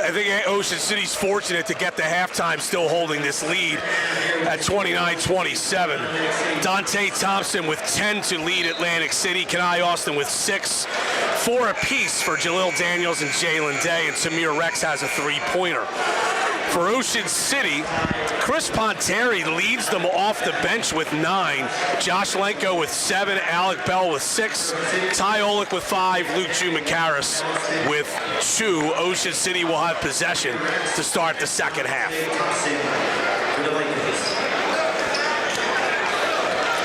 Ocean City's fortunate to get to halftime still holding this lead at 29-27. Dante Thompson with 10 to lead Atlantic City. Kenai Austin with 6. 4 apiece for Jalil Daniels and Jalen Day, and Tamir Rex has a 3-pointer. For Ocean City, Chris Ponteri leads them off the bench with 9. Josh Lenko with 7. Alec Bell with 6. Ty Olick with 5. Luke Jumakaris with 2. Ocean City will have possession to start the second half.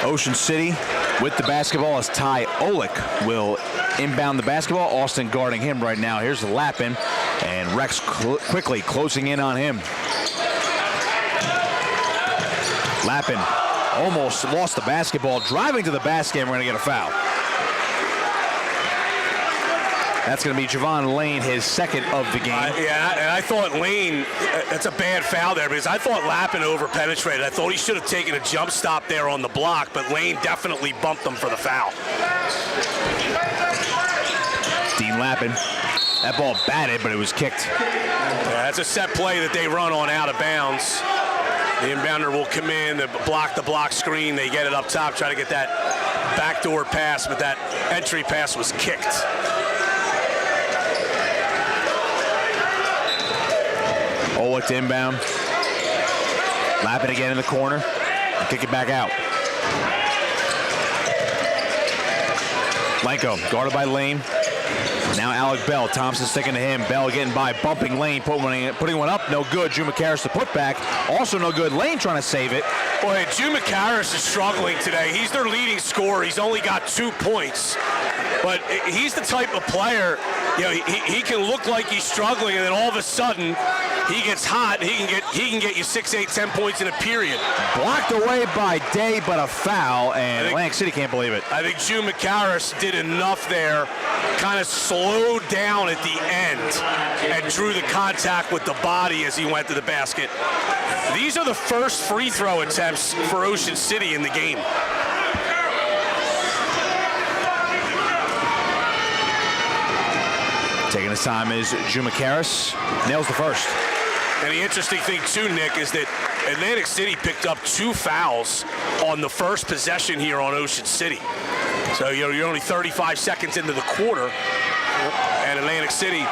Ocean City with the basketball as Ty Olick will inbound the basketball. Austin guarding him right now. Here's Lappin, and Rex quickly closing in on him. Lappin almost lost the basketball, driving to the basket, and we're going to get a foul. That's going to be Javon Lane, his second of the game.
And I thought Lane, that's a bad foul there, because I thought Lappin over-penetrated. I thought he should have taken a jump stop there on the block, but Lane definitely bumped him for the foul.
Dean Lappin, that ball batted, but it was kicked.
Yeah, that's a set play that they run on out of bounds. The inbounder will come in, they block the block screen, they get it up top, try to get that backdoor pass, but that entry pass was kicked.
Olick to inbound. Lappin again in the corner. Kick it back out. Lenko guarded by Lane. Now Alec Bell. Thompson sticking to him. Bell getting by, bumping Lane, putting one up. No good. Jumakaris to put back. Also no good. Lane trying to save it.
Boy, Jumakaris is struggling today. He's their leading scorer. He's only got 2 points. But he's the type of player, you know, he can look like he's struggling, and then all of a sudden he gets hot. He can get you 6, 8, 10 points in a period.
Blocked away by Day, but a foul, and Atlantic City can't believe it.
I think Jumakaris did enough there, kind of slowed down at the end and drew the contact with the body as he went to the basket. These are the first free throw attempts for Ocean City in the game.
Taking his time is Jumakaris. Nails the first.
And the interesting thing, too, Nick, is that Atlantic City picked up 2 fouls on the first possession here on Ocean City. So, you know, you're only 35 seconds into the quarter, and Atlantic City,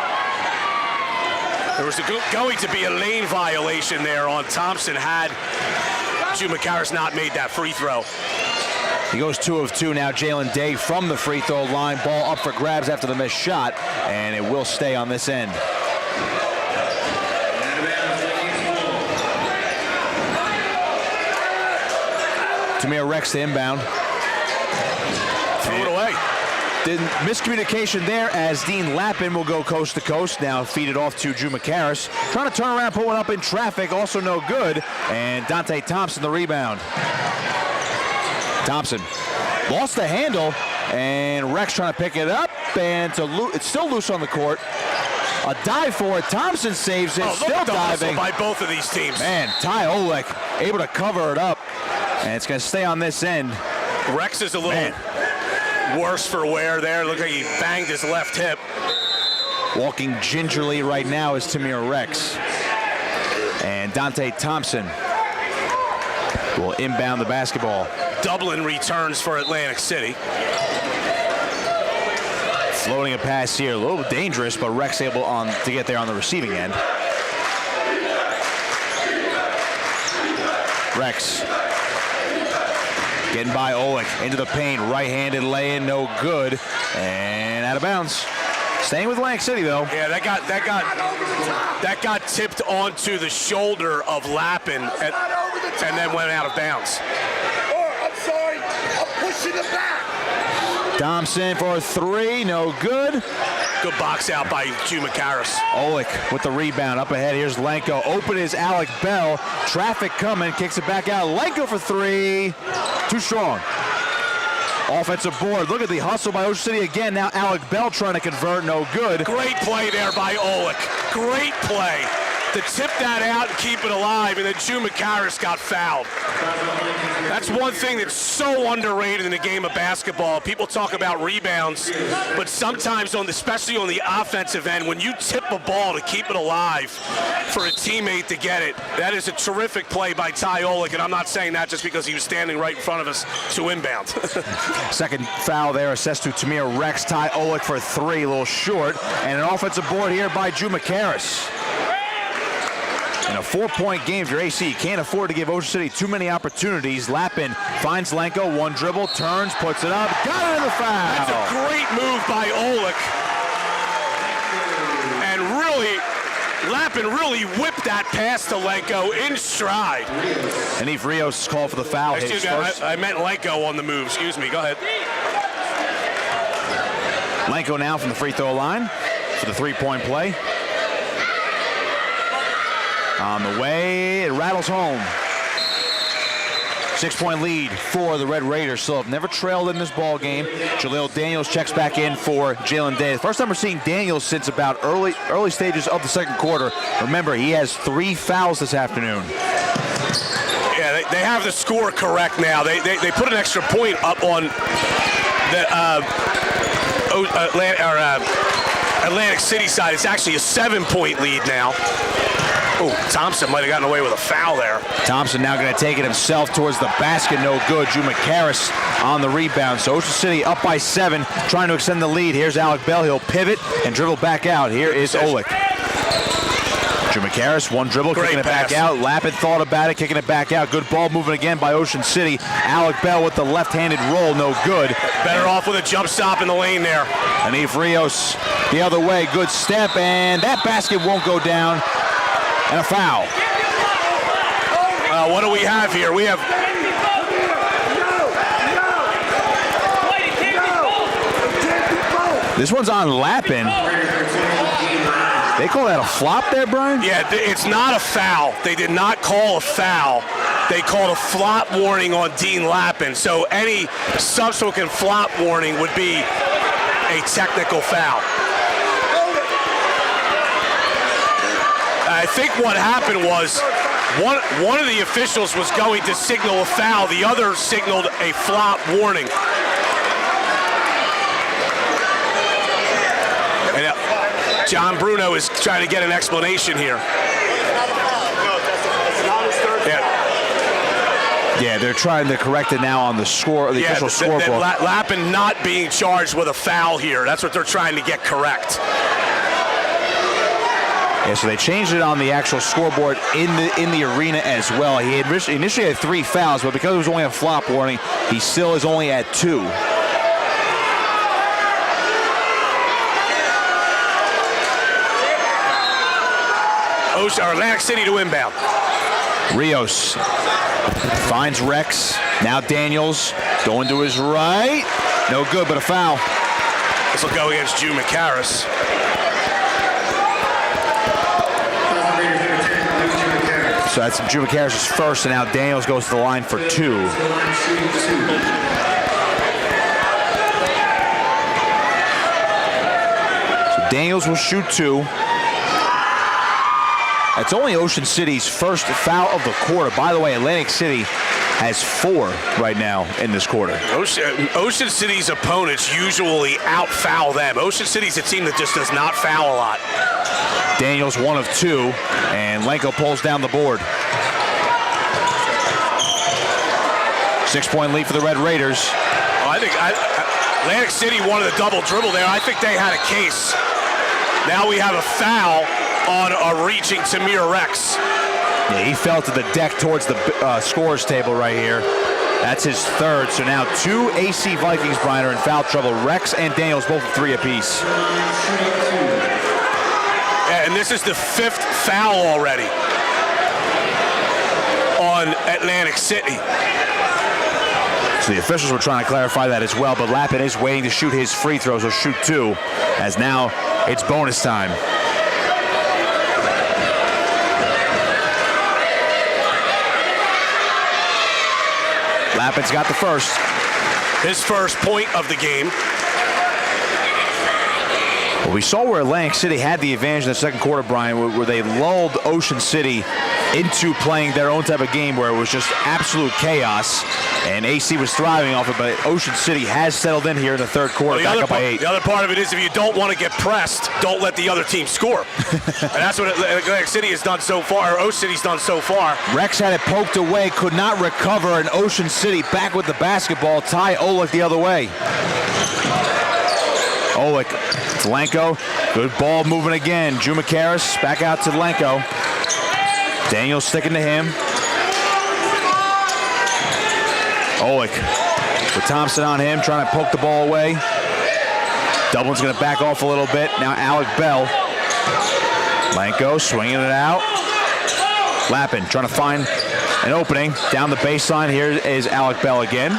there was going to be a lane violation there on Thompson had Jumakaris not made that free throw.
He goes 2 of 2 now. Jalen Day from the free throw line. Ball up for grabs after the missed shot, and it will stay on this end. Tamir Rex to inbound.
Threw it away.
Miscommunication there as Dean Lappin will go coast to coast. Now feed it off to Jumakaris. Trying to turn around, put one up in traffic. Also no good. And Dante Thompson the rebound. Thompson lost the handle, and Rex trying to pick it up, and it's still loose on the court. A dive for it. Thompson saves it. Still diving
by both of these teams.
Man, Ty Olick able to cover it up, and it's going to stay on this end.
Rex is a little worse for wear there. Looked like he banged his left hip.
Walking gingerly right now is Tamir Rex. And Dante Thompson will inbound the basketball.
Dublin returns for Atlantic City.
Floating a pass here, a little dangerous, but Rex able to get there on the receiving end. Rex getting by Olick into the paint, right-handed lay-in, no good, and out of bounds. Staying with Atlantic City though.
Yeah, that got tipped onto the shoulder of Lappin and then went out of bounds.
Thompson for 3, no good.
Good box out by Jumakaris.
Olick with the rebound. Up ahead, here's Lenko. Open is Alec Bell. Traffic coming, kicks it back out. Lenko for three. Too strong. Offensive board. Look at the hustle by Ocean City again. Now Alec Bell trying to convert. No good.
Great play there by Olick. Great play to tip that out and keep it alive, and then Jumakaris got fouled. That's one thing that's so underrated in the game of basketball. People talk about rebounds, but sometimes, especially on the offensive end, when you tip a ball to keep it alive for a teammate to get it, that is a terrific play by Ty Olick, and I'm not saying that just because he was standing right in front of us to inbound.
Second foul there assessed to Tamir Rex. Ty Olick for three, a little short, and an offensive board here by Jumakaris. In a 4-point game for AC, you can't afford to give Ocean City too many opportunities. Lappin finds Lenko, one dribble, turns, puts it up, got it in the foul.
That's a great move by Olick. And really, Lappin really whipped that pass to Lenko in stride.
Anif Rios called for the foul.
Excuse me, I meant Lenko on the move. Excuse me, go ahead.
Lenko now from the free throw line for the three-point play. On the way, it rattles home. 6-point lead for the Red Raiders. Still have never trailed in this ball game. Jaleel Daniels checks back in for Jalen Day. First time we're seeing Daniels since about early stages of the second quarter. Remember, he has 3 fouls this afternoon.
Yeah, they have the score correct now. They put an extra point up on the Atlantic City side. It's actually a 7-point lead now. Oh, Thompson might have gotten away with a foul there.
Thompson now going to take it himself towards the basket. No good. Jumakaris on the rebound. So Ocean City up by 7, trying to extend the lead. Here's Alec Bell. He'll pivot and dribble back out. Here is Olick. Jumakaris, one dribble, kicking it back out. Lappin thought about it, kicking it back out. Good ball moving again by Ocean City. Alec Bell with the left-handed roll. No good.
Better off with a jump stop in the lane there.
Anif Rios the other way. Good step, and that basket won't go down. And a foul.
What do we have here? We have...
This one's on Lappin. They call that a flop there, Brian?
Yeah, it's not a foul. They did not call a foul. They called a flop warning on Dean Lappin. So any subsequent flop warning would be a technical foul. I think what happened was one of the officials was going to signal a foul. The other signaled a flop warning. And John Bruno is trying to get an explanation here.
Yeah, they're trying to correct it now on the score, the official scoreboard.
Lappin not being charged with a foul here. That's what they're trying to get correct.
Yeah, so they changed it on the actual scoreboard in the arena as well. He had initially had 3 fouls, but because it was only a flop warning, he still is only at 2.
Atlantic City to inbound.
Rios finds Rex. Now Daniels going to his right. No good, but a foul.
This will go against Jumakaris.
So that's Jumakaris' first, and now Daniels goes to the line for 2. So Daniels will shoot 2. That's only Ocean City's first foul of the quarter. By the way, Atlantic City has 4 right now in this quarter.
Ocean City's opponents usually out-foul them. Ocean City's a team that just does not foul a lot.
Daniels 1 of 2, and Lenko pulls down the board. 6-point lead for the Red Raiders.
I think Atlantic City wanted a double dribble there. I think they had a case. Now we have a foul on a reaching Tamir Rex.
Yeah, he fell to the deck towards the scorer's table right here. That's his 3rd. So now 2 AC Vikings, Brian, are in foul trouble. Rex and Daniels both with 3 apiece.
And this is the 5th foul already on Atlantic City.
So the officials were trying to clarify that as well, but Lappin is waiting to shoot his free throws. He'll shoot 2, as now it's bonus time. Lappin's got the first.
His first point of the game.
Well, we saw where Atlantic City had the advantage in the second quarter, Brian, where they lulled Ocean City into playing their own type of game where it was just absolute chaos, and AC was thriving off it, but Ocean City has settled in here in the third quarter, back up by 8.
The other part of it is if you don't want to get pressed, don't let the other team score. And that's what Atlantic City has done so far, or Ocean City's done so far.
Rex had it poked away, could not recover, and Ocean City back with the basketball. Ty Olick the other way. Olick to Lenko. Good ball movement again. Drew McCarris back out to Lenko. Daniels sticking to him. Olick with Thompson on him, trying to poke the ball away. Dublin's going to back off a little bit. Now Alec Bell. Lenko swinging it out. Lappin trying to find an opening down the baseline. Here is Alec Bell again.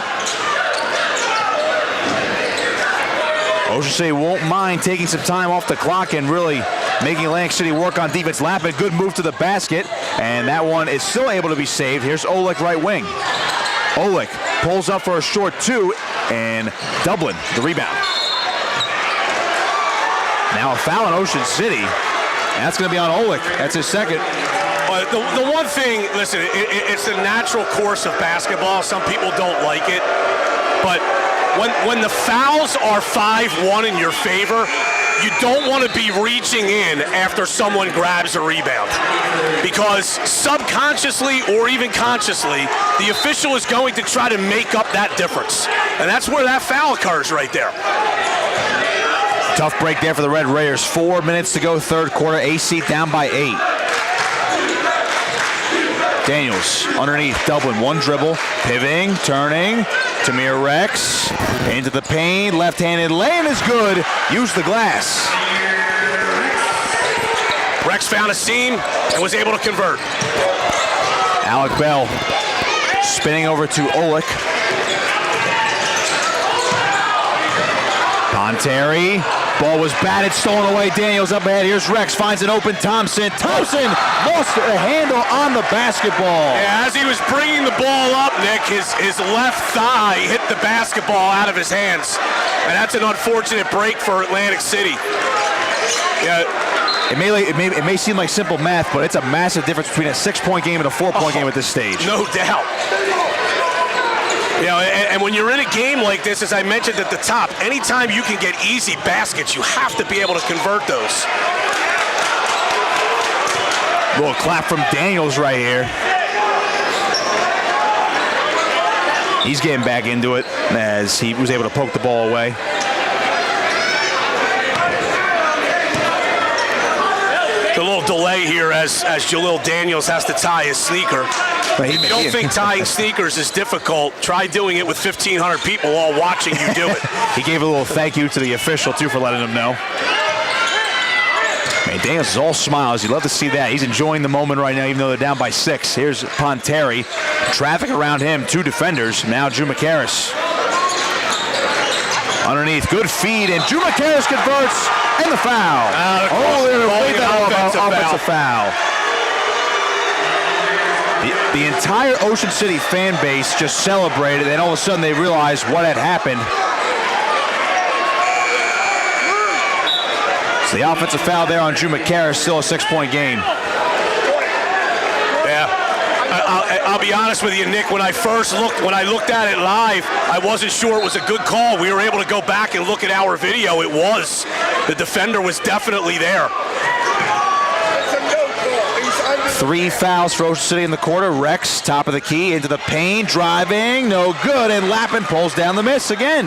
Ocean City won't mind taking some time off the clock and really making Atlantic City work on defense. Lappin, good move to the basket, and that one is still able to be saved. Here's Olick, right wing. Olick pulls up for a short 2, and Dublin the rebound. Now a foul on Ocean City, and that's going to be on Olick. That's his second.
The one thing, listen, it's the natural course of basketball. Some people don't like it, but when the fouls are 5-1 in your favor, you don't want to be reaching in after someone grabs a rebound, because subconsciously or even consciously, the official is going to try to make up that difference, and that's where that foul occurs right there.
Tough break there for the Red Raiders. 4 minutes to go, third quarter. AC down by 8. Daniels underneath, Dublin, one dribble, pivoting, turning. Tamir Rex into the paint, left-handed lane is good. Use the glass.
Rex found a seam and was able to convert.
Alec Bell spinning over to Olick. Ponteri. Ball was batted, stolen away. Daniels up ahead. Here's Rex, finds an open Thompson. Thompson lost a handle on the basketball.
Yeah, as he was bringing the ball up, Nick, his left thigh hit the basketball out of his hands. And that's an unfortunate break for Atlantic City. Yeah.
It may seem like simple math, but it's a massive difference between a 6-point game and a 4-point game at this stage.
No doubt. You know, and when you're in a game like this, as I mentioned at the top, anytime you can get easy baskets, you have to be able to convert those.
Little clap from Daniels right here. He's getting back into it as he was able to poke the ball away.
A little delay here as Jalil Daniels has to tie his sneaker. If you don't think tying sneakers is difficult, try doing it with 1,500 people all watching you do it.
He gave a little thank you to the official, too, for letting him know. Man, Daniels is all smiles. You love to see that. He's enjoying the moment right now, even though they're down by 6. Here's Ponteri. Traffic around him, 2 defenders. Now Drew McCarris. Underneath, good feed, and Drew McCarris converts, and the foul. Offensive foul. The entire Ocean City fan base just celebrated, and all of a sudden they realized what had happened. So the offensive foul there on Drew McCarris, still a 6-point game.
Yeah. I'll be honest with you, Nick, when I looked at it live, I wasn't sure it was a good call. We were able to go back and look at our video. It was. The defender was definitely there.
3 fouls for Ocean City in the quarter. Rex, top of the key, into the paint, driving, no good, and Lappin pulls down the miss again.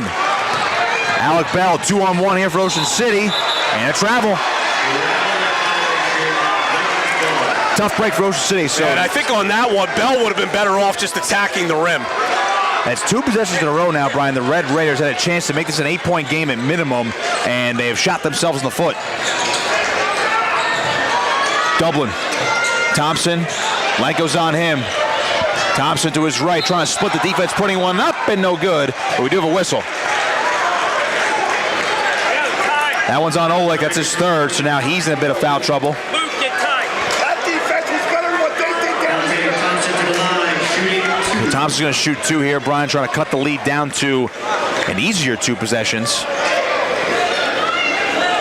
Alec Bell, 2-on-1 here for Ocean City, and a travel. Tough break for Ocean City. So,
and I think on that one, Bell would have been better off just attacking the rim.
That's 2 possessions in a row now, Brian. The Red Raiders had a chance to make this an 8-point game at minimum, and they have shot themselves in the foot. Dublin. Thompson, Lanko's on him. Thompson to his right, trying to split the defense, putting one up, and no good. But we do have a whistle. That one's on Oleg. That's his third, so now he's in a bit of foul trouble. Thompson's going to shoot two here. Brian trying to cut the lead down to an easier 2 possessions.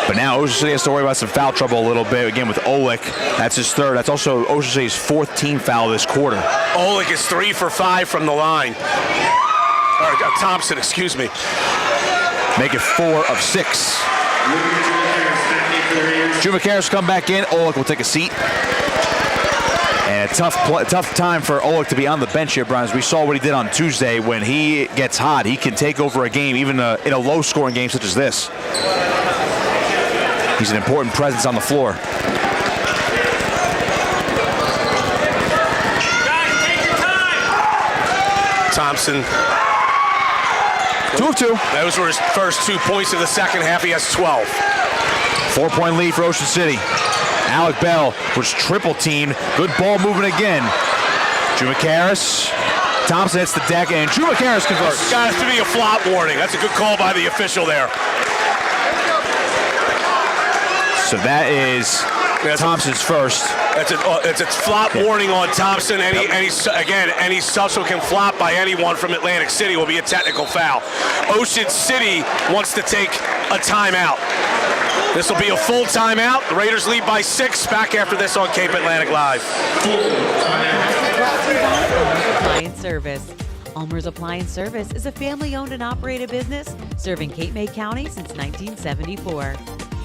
But now Ocean City has to worry about some foul trouble a little bit. Again, with Oleg, that's his third. That's also Ocean City's 4th team foul this quarter.
Oleg is 3 for 5 from the line. Or, Thompson, excuse me.
Make it 4 of 6. Drew McCarris come back in. Oleg will take a seat. And a tough time for Oleg to be on the bench here, Brian. As we saw what he did on Tuesday. When he gets hot, he can take over a game, even in a low-scoring game such as this. He's an important presence on the floor.
Guys, take your time. Thompson.
2 of 2.
Those were his first 2 points of the second half. He has 12.
4-point lead for Ocean City. Alec Bell was triple teamed. Good ball movement again. Drew McCarris. Thompson hits the deck, and Drew McCarris converts.
Got to be a flop warning. That's a good call by the official there.
So that is Thompson's first.
It's a flop warning on Thompson. Any subsequent can flop by anyone from Atlantic City will be a technical foul. Ocean City wants to take a timeout. This will be a full timeout. The Raiders lead by 6. Back after this on Cape Atlantic Live.
Appliance Service. ULMER'S Appliance Service is a family-owned and operated business serving Cape May County since 1974.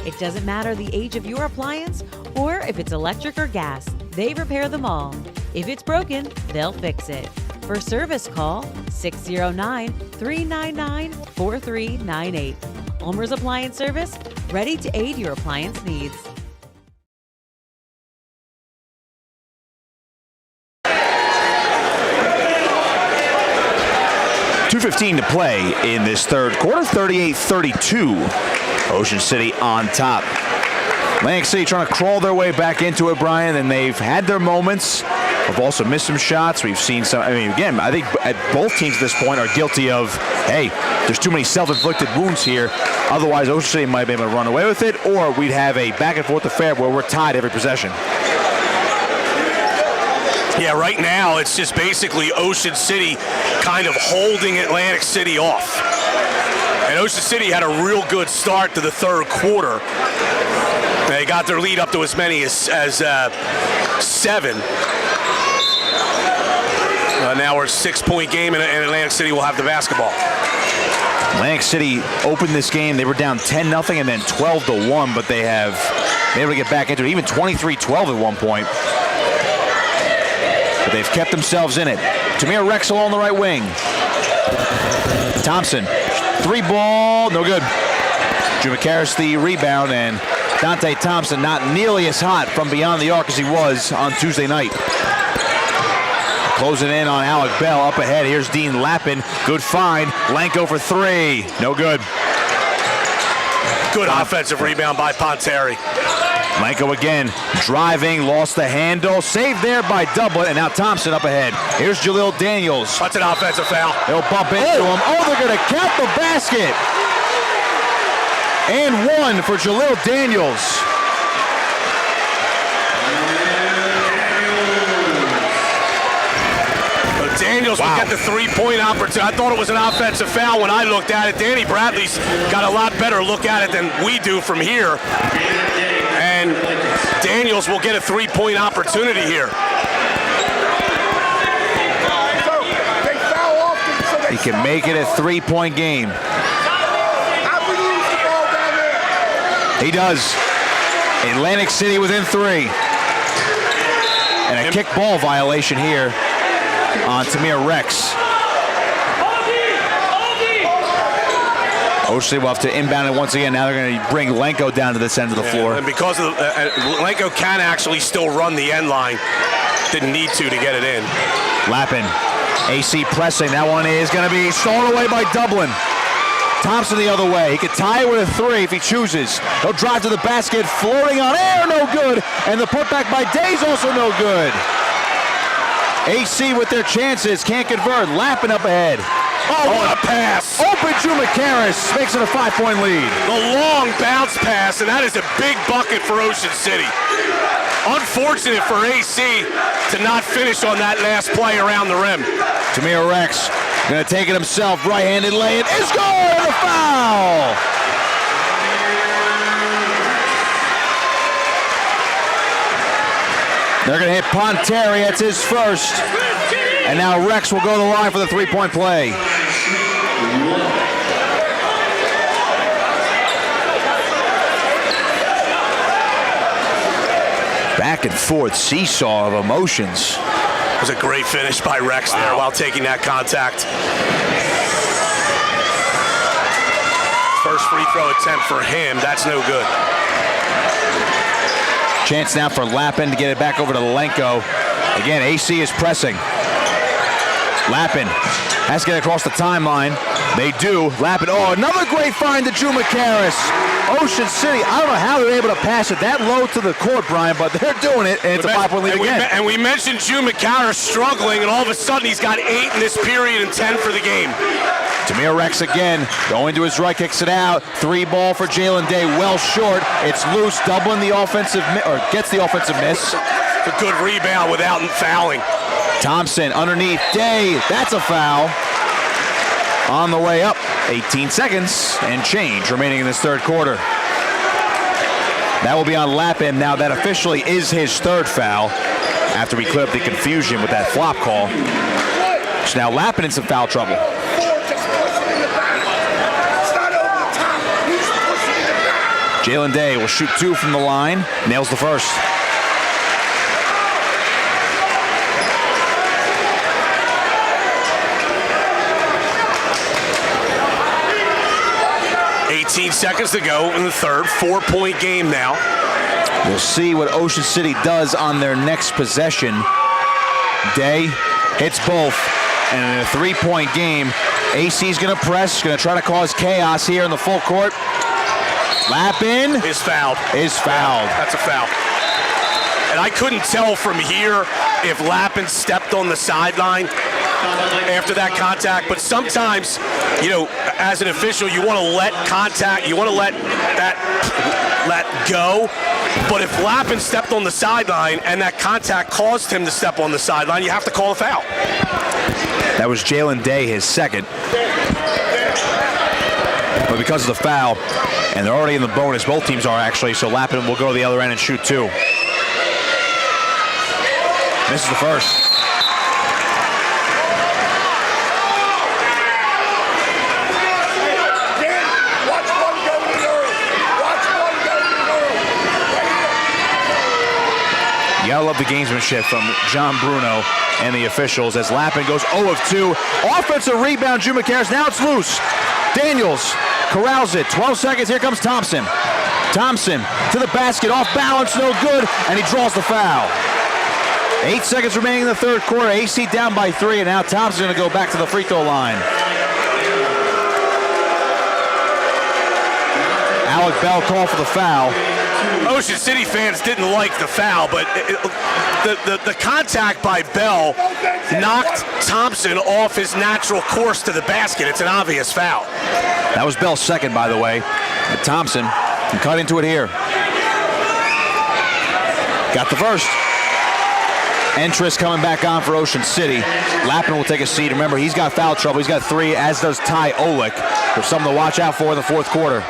It doesn't matter the age of your appliance or if it's electric or gas, they repair them all. If it's broken, they'll fix it. For service, call 609-399-4398. ULMER'S Appliance Service, ready to aid your appliance needs.
.2:15 to play in this third quarter. 38-32. Ocean City on top. Atlantic City trying to crawl their way back into it, Brian, and they've had their moments. Have also missed some shots. We've seen some. I mean, again, I think both teams at this point are guilty of, hey, there's too many self-inflicted wounds here. Otherwise, Ocean City might be able to run away with it, or we'd have a back-and-forth affair where we're tied every possession.
Yeah, right now it's just basically Ocean City kind of holding Atlantic City off. And Ocean City had a real good start to the third quarter. They got their lead up to as many as 7. Now we're a 6-point game, and Atlantic City will have the basketball.
Atlantic City opened this game. They were down 10-0 and then 12-1, but they have been able to get back into it, even 23-12 at one point. But they've kept themselves in it. Tamir Rexel on the right wing. Thompson, 3-ball, no good. Drew McCarris the rebound, and Dante Thompson not nearly as hot from beyond the arc as he was on Tuesday night. Closing in on Alec Bell up ahead. Here's Dean Lappin. Good find. Lanko for 3. No good.
Good offensive rebound by Ponteri.
Lanko again driving, lost the handle. Saved there by Dublin, and now Thompson up ahead. Here's Jalil Daniels.
That's an offensive foul.
They'll bump into him. Oh, they're going to count the basket. And 1 for Jalil Daniels.
Daniels will get the 3-point opportunity. I thought it was an offensive foul when I looked at it. Danny Bradley's got a lot better look at it than we do from here. And Daniels will get a 3-point opportunity here.
He can make it a 3-point game. He does. Atlantic City within 3. And a kick ball violation here on Tamir Rex. Ocean City will have to inbound it once again. Now they're going to bring Lanko down to this end of the floor.
And because of Lanko can actually still run the end line. Didn't need to get it in.
Lappin, AC pressing. That one is going to be stolen away by Dublin. Thompson the other way. He could tie it with a 3 if he chooses. He'll drive to the basket, floating on air, no good. And the putback by Day's also no good. AC with their chances, can't convert. Lappin up ahead.
Oh, what a pass!
Open Drew McCarris makes it a 5-point lead.
The long bounce pass, and that is a big bucket for Ocean City. Unfortunate for AC to not finish on that last play around the rim.
Tamir Rex gonna take it himself, right-handed lay it. It's good! A foul! They're gonna hit Ponteri, that's his first. And now Rex will go to the line for the three-point play. Back and forth seesaw of emotions.
It was a great finish by Rex there while taking that contact. First free throw attempt for him, that's no good.
Chance now for Lappin to get it back over to Lenko. Again, AC is pressing. Lappin has to get across the timeline. They do. Lappin, oh, another great find to Drew McCarris. Ocean City, I don't know how they're able to pass it that low to the court, Brian, but they're doing it, and it's a 5-point lead again.
And we mentioned Drew McCarris struggling, and all of a sudden he's got 8 in this period and 10 for the game.
Tamir Rex again, going to his right, kicks it out. 3 ball for Jalen Day, well short. It's loose, doubling the offensive, or gets the offensive miss.
A good rebound without fouling.
Thompson underneath Day, that's a foul. On the way up, 18 seconds and change remaining in this third quarter. That will be on Lappin. Now that officially is his third foul after we clear up the confusion with that flop call. So now Lappin in some foul trouble. Jalen Day will shoot 2 from the line, nails the first.
Seconds to go in the third, 4-point game now.
We'll see what Ocean City does on their next possession. Day hits both, and in a 3-point game, AC's gonna press, gonna try to cause chaos here in the full court. Lappin
is fouled.
That's
a foul. And I couldn't tell from here if Lappin stepped on the sideline after that contact, but sometimes, you know, as an official, you want to let contact, you want to let go. But if Lappin stepped on the sideline and that contact caused him to step on the sideline, you have to call a foul.
That was Jalen Day, his second. But because of the foul, and they're already in the bonus, both teams are actually, so Lappin will go to the other end and shoot 2. Misses the first. You gotta love the gamesmanship from John Bruno and the officials as Lappin goes 0 of 2. Offensive rebound, Drew McCarris. Now it's loose. Daniels corrals it. 12 seconds. Here comes Thompson. Thompson to the basket. Off balance. No good. And he draws the foul. 8 seconds remaining in the third quarter. AC down by 3. And now Thompson's going to go back to the free throw line. Alec Bell called for the foul.
Ocean City fans didn't like the foul, but the contact by Bell knocked Thompson off his natural course to the basket. It's an obvious foul.
That was Bell's second, by the way. But Thompson can cut into it here. Got the first. Entrance coming back on for Ocean City. Lappin will take a seat. Remember, he's got foul trouble. He's got 3, as does Ty Olick. There's something to watch out for in the fourth quarter.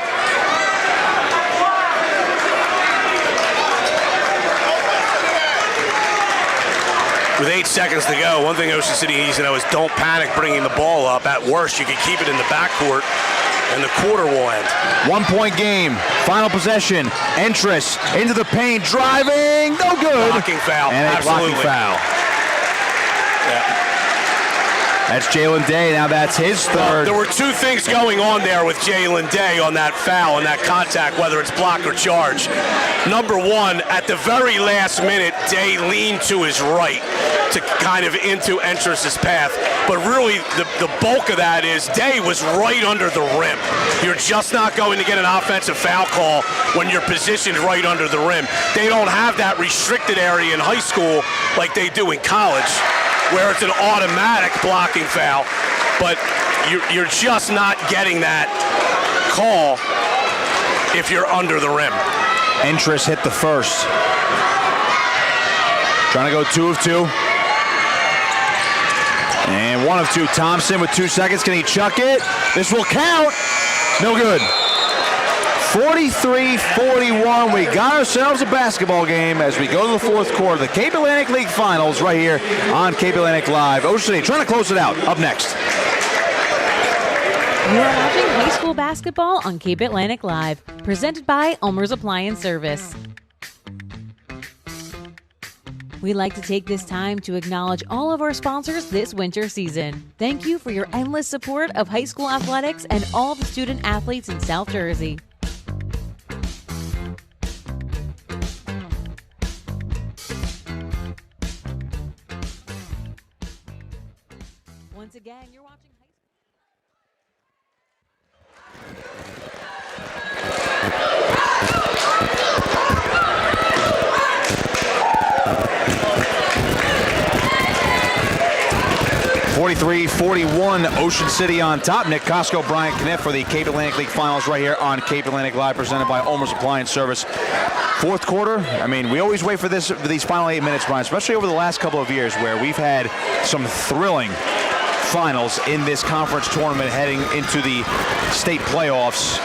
With 8 seconds to go, one thing Ocean City needs to know is don't panic bringing the ball up. At worst, you can keep it in the backcourt, and the quarter will end.
1-point game. Final possession. Entrance into the paint. Driving. No good.
Blocking foul.
And a blocking foul.
Yeah.
That's Jalen Day. Now that's his third.
There were 2 things going on there with Jalen Day on that foul and that contact, whether it's block or charge. Number 1, at the very last minute, Day leaned to his right to kind of into Entrance's path. But really, the bulk of that is Day was right under the rim. You're just not going to get an offensive foul call when you're positioned right under the rim. They don't have that restricted area in high school like they do in college. where it's an automatic blocking foul, but you're just not getting that call if you're under the rim.
Entrus hit the first. Trying to go 2 of 2. And 1 of 2. Thompson with 2 seconds. Can he chuck it? This will count. No good. 43-41. We got ourselves a basketball game as we go to the fourth quarter. The Cape Atlantic League Finals right here on Cape Atlantic Live. Ocean City trying to close it out. Up next.
You are watching high school basketball on Cape Atlantic Live, presented by ULME'S Appliance Service. We'd like to take this time to acknowledge all of our sponsors this winter season. Thank you for your endless support of high school athletics and all the student athletes in South Jersey. Once again, you're watching high school.
43-41, Ocean City on top. Nick Costco, Brian Kniff for the Cape Atlantic League Finals right here on Cape Atlantic Live, presented by ULME'S Appliance Service. Fourth quarter, I mean, we always wait for these final 8 minutes, Brian, especially over the last couple of years where we've had some thrilling finals in this conference tournament heading into the state playoffs.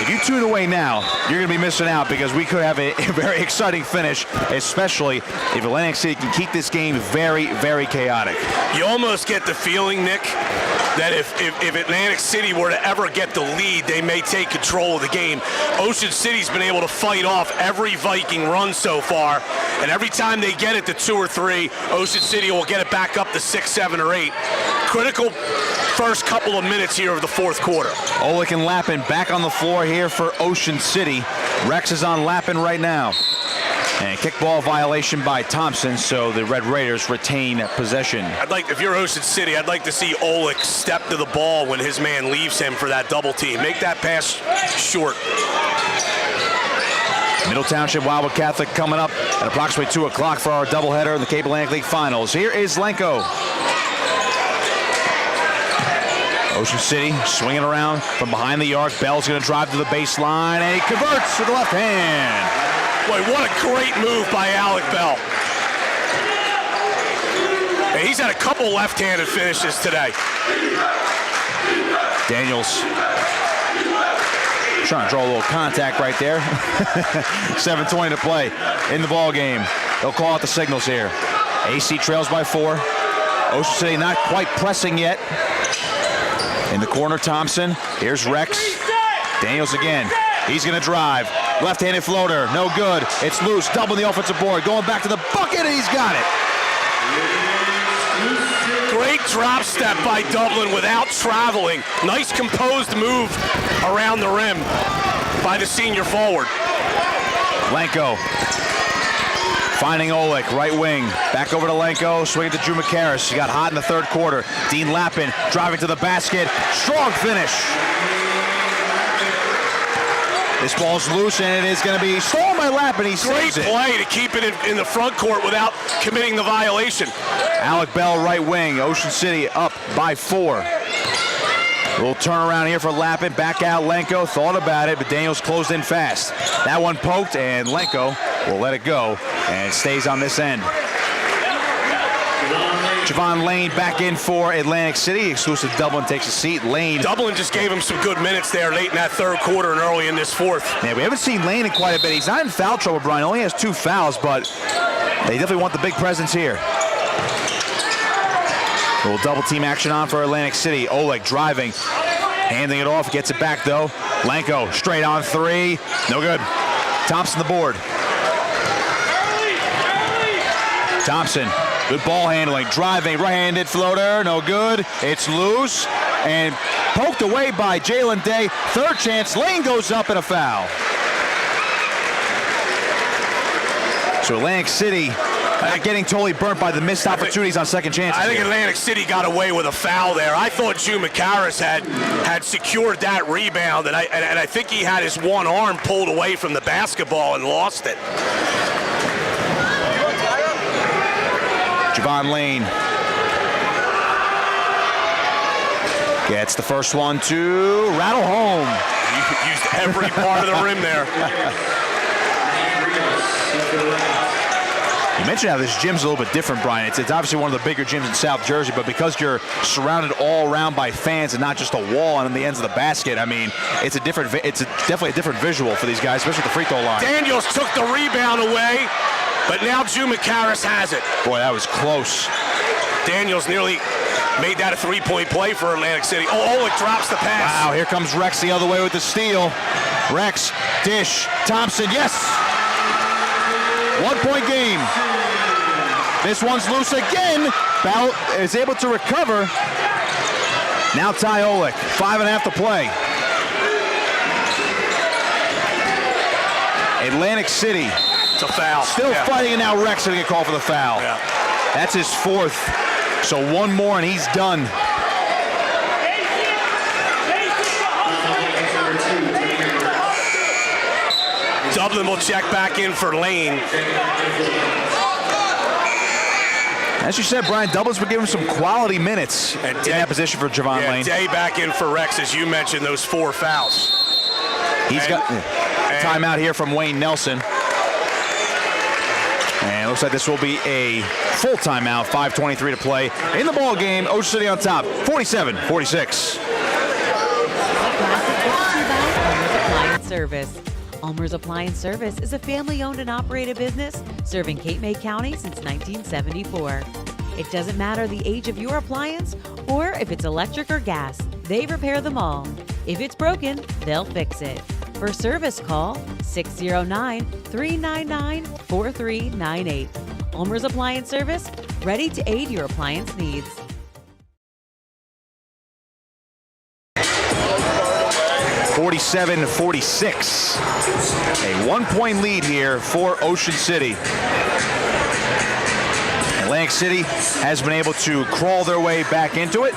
If you tune away now, you're going to be missing out because we could have a very exciting finish, especially if Atlantic City can keep this game very, very chaotic.
You almost get the feeling, Nick, that if Atlantic City were to ever get the lead, they may take control of the game. Ocean City's been able to fight off every Viking run so far, and every time they get it to 2 or 3, Ocean City will get it back up to 6, 7, or 8. Critical first couple of minutes here of the fourth quarter.
Olick and Lappin back on the floor here for Ocean City. Rex is on Lappin right now. And kickball violation by Thompson, so the Red Raiders retain possession.
If you're Ocean City, I'd like to see Olick step to the ball when his man leaves him for that double team. Make that pass short.
Middle Township Wildwood Catholic coming up at approximately 2 o'clock for our doubleheader in the Cape Atlantic League Finals. Here is Lenko. Ocean City swinging around from behind the arc. Bell's going to drive to the baseline, and he converts with the left hand.
Boy, what a great move by Alec Bell. And he's had a couple left-handed finishes today.
Daniels trying to draw a little contact right there. 7:20 to play in the ball game. They'll call out the signals here. AC trails by 4. Ocean City not quite pressing yet. In the corner, Thompson. Here's Rex. Daniels again. He's going to drive. Left-handed floater. No good. It's loose. Doubling the offensive board. Going back to the bucket, and he's got it.
Great drop step by Dublin without traveling. Nice composed move around the rim by the senior forward.
Lenko finding Olick, right wing. Back over to Lenko, swinging to Drew McCarris. He got hot in the third quarter. Dean Lappin driving to the basket. Strong finish. This ball's loose, and it is going to be stolen by Lappin. He saves it.
Great play to keep it in the front court without committing the violation.
Alec Bell, right wing. Ocean City up by 4. A little turnaround here for Lappin. Back out Lenko. Thought about it, but Daniels closed in fast. That one poked, and Lenko will let it go and stays on this end. Javon Lane back in for Atlantic City. Exclusive Dublin takes a seat. Lane.
Dublin just gave him some good minutes there late in that third quarter and early in this fourth.
Yeah, we haven't seen Lane in quite a bit. He's not in foul trouble, Brian. Only has 2 fouls, but they definitely want the big presence here. A little double team action on for Atlantic City. Oleg driving, handing it off, gets it back though. Lenko straight on 3. No good. Thompson the board. Thompson. Good ball handling, driving, right-handed floater, no good. It's loose and poked away by Jalen Day. Third chance, Lane goes up and a foul. So Atlantic City not getting totally burnt by the missed opportunities on second chances.
I think Atlantic City got away with a foul there. I thought Drew McCarris had secured that rebound, and I think he had his one arm pulled away from the basketball and lost it.
Javon Lane gets the first one to rattle home.
You used every part of the rim there.
You mentioned how this gym's a little bit different, Brian. It's obviously one of the bigger gyms in South Jersey, but because you're surrounded all around by fans and not just a wall on the ends of the basket, I mean, it's definitely a different visual for these guys, especially at the free throw line.
Daniels took the rebound away, but now Drew McCarris has it.
Boy, that was close.
Daniels nearly made that a three-point play for Atlantic City. Oh, Oleg drops the pass.
Wow, here comes Rex the other way with the steal. Rex, dish, Thompson, yes! 1 point game. This one's loose again. Bell is able to recover. Now Ty Oleg, 5.5 to play. Atlantic City.
It's a foul.
Still fighting, and now Rex going to get called for the foul.
Yeah.
That's his 4th. So one more and he's done.
Dublin will check back in for Lane.
As you said, Brian, Dublin's been giving some quality minutes in that position for Javon Lane.
Day back in for Rex, as you mentioned, those 4 fouls.
He's got a timeout here from Wayne Nelson. And it looks like this will be a full timeout, 5:23 to play. In the ball game, Ocean City on top, 47-46.
Appliance Service. Ulmer's Appliance Service is a family-owned and operated business serving Cape May County since 1974. It doesn't matter the age of your appliance or if it's electric or gas, they repair them all. If it's broken, they'll fix it. For service, call 609-399-4398. Ulmer's Appliance Service, ready to aid your appliance needs.
47-46. A 1 point lead here for Ocean City. Atlantic City has been able to crawl their way back into it.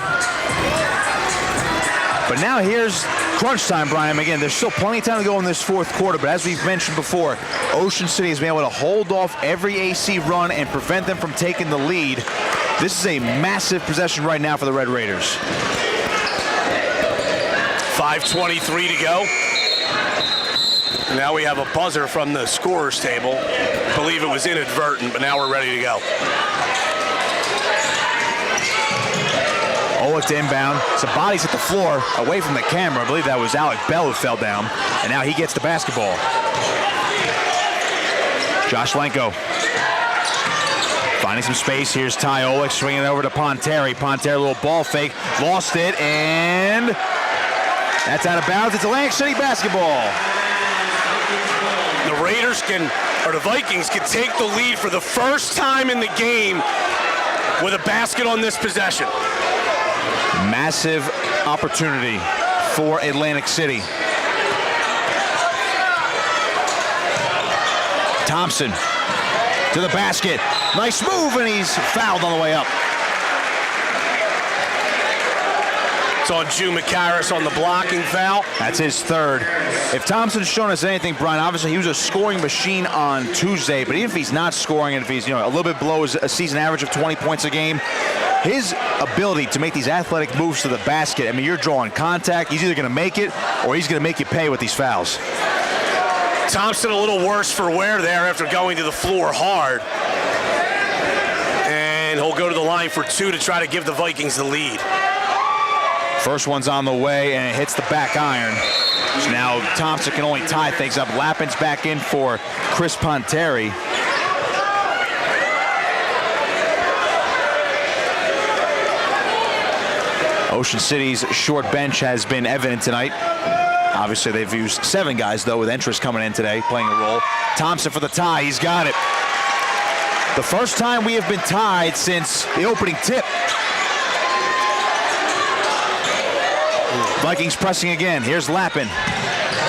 But now here's crunch time, Brian. Again, there's still plenty of time to go in this 4th quarter, but as we've mentioned before, Ocean City has been able to hold off every AC run and prevent them from taking the lead. This is a massive possession right now for the Red Raiders.
5:23 to go. Now we have a buzzer from the scorer's table. I believe it was inadvertent, but now we're ready to go.
Oleg to inbound. Some bodies hit the floor away from the camera. I believe that was Alec Bell who fell down. And now he gets the basketball. Josh Lenko finding some space. Here's Ty Oleg swinging it over to Ponteri. Ponteri, a little ball fake. Lost it, and that's out of bounds. It's Atlantic City basketball.
The the Vikings can take the lead for the first time in the game with a basket on this possession.
Massive opportunity for Atlantic City. Thompson to the basket. Nice move, and he's fouled on the way up.
It's on Drew McCarris on the blocking foul.
That's his third. If Thompson's shown us anything, Brian, obviously he was a scoring machine on Tuesday, but even if he's not scoring and if he's a little bit below a season average of 20 points a game, his ability to make these athletic moves to the basket, I mean, you're drawing contact. He's either going to make it or he's going to make you pay with these fouls.
Thompson a little worse for wear there after going to the floor hard. And he'll go to the line for two to try to give the Vikings the lead.
First one's on the way, and it hits the back iron. So now Thompson can only tie things up. Lappin's back in for Chris Ponteri. Ocean City's short bench has been evident tonight. Obviously, they've used 7 guys, though, with Entrance coming in today, playing a role. Thompson for the tie. He's got it. The first time we have been tied since the opening tip. Vikings pressing again. Here's Lappin.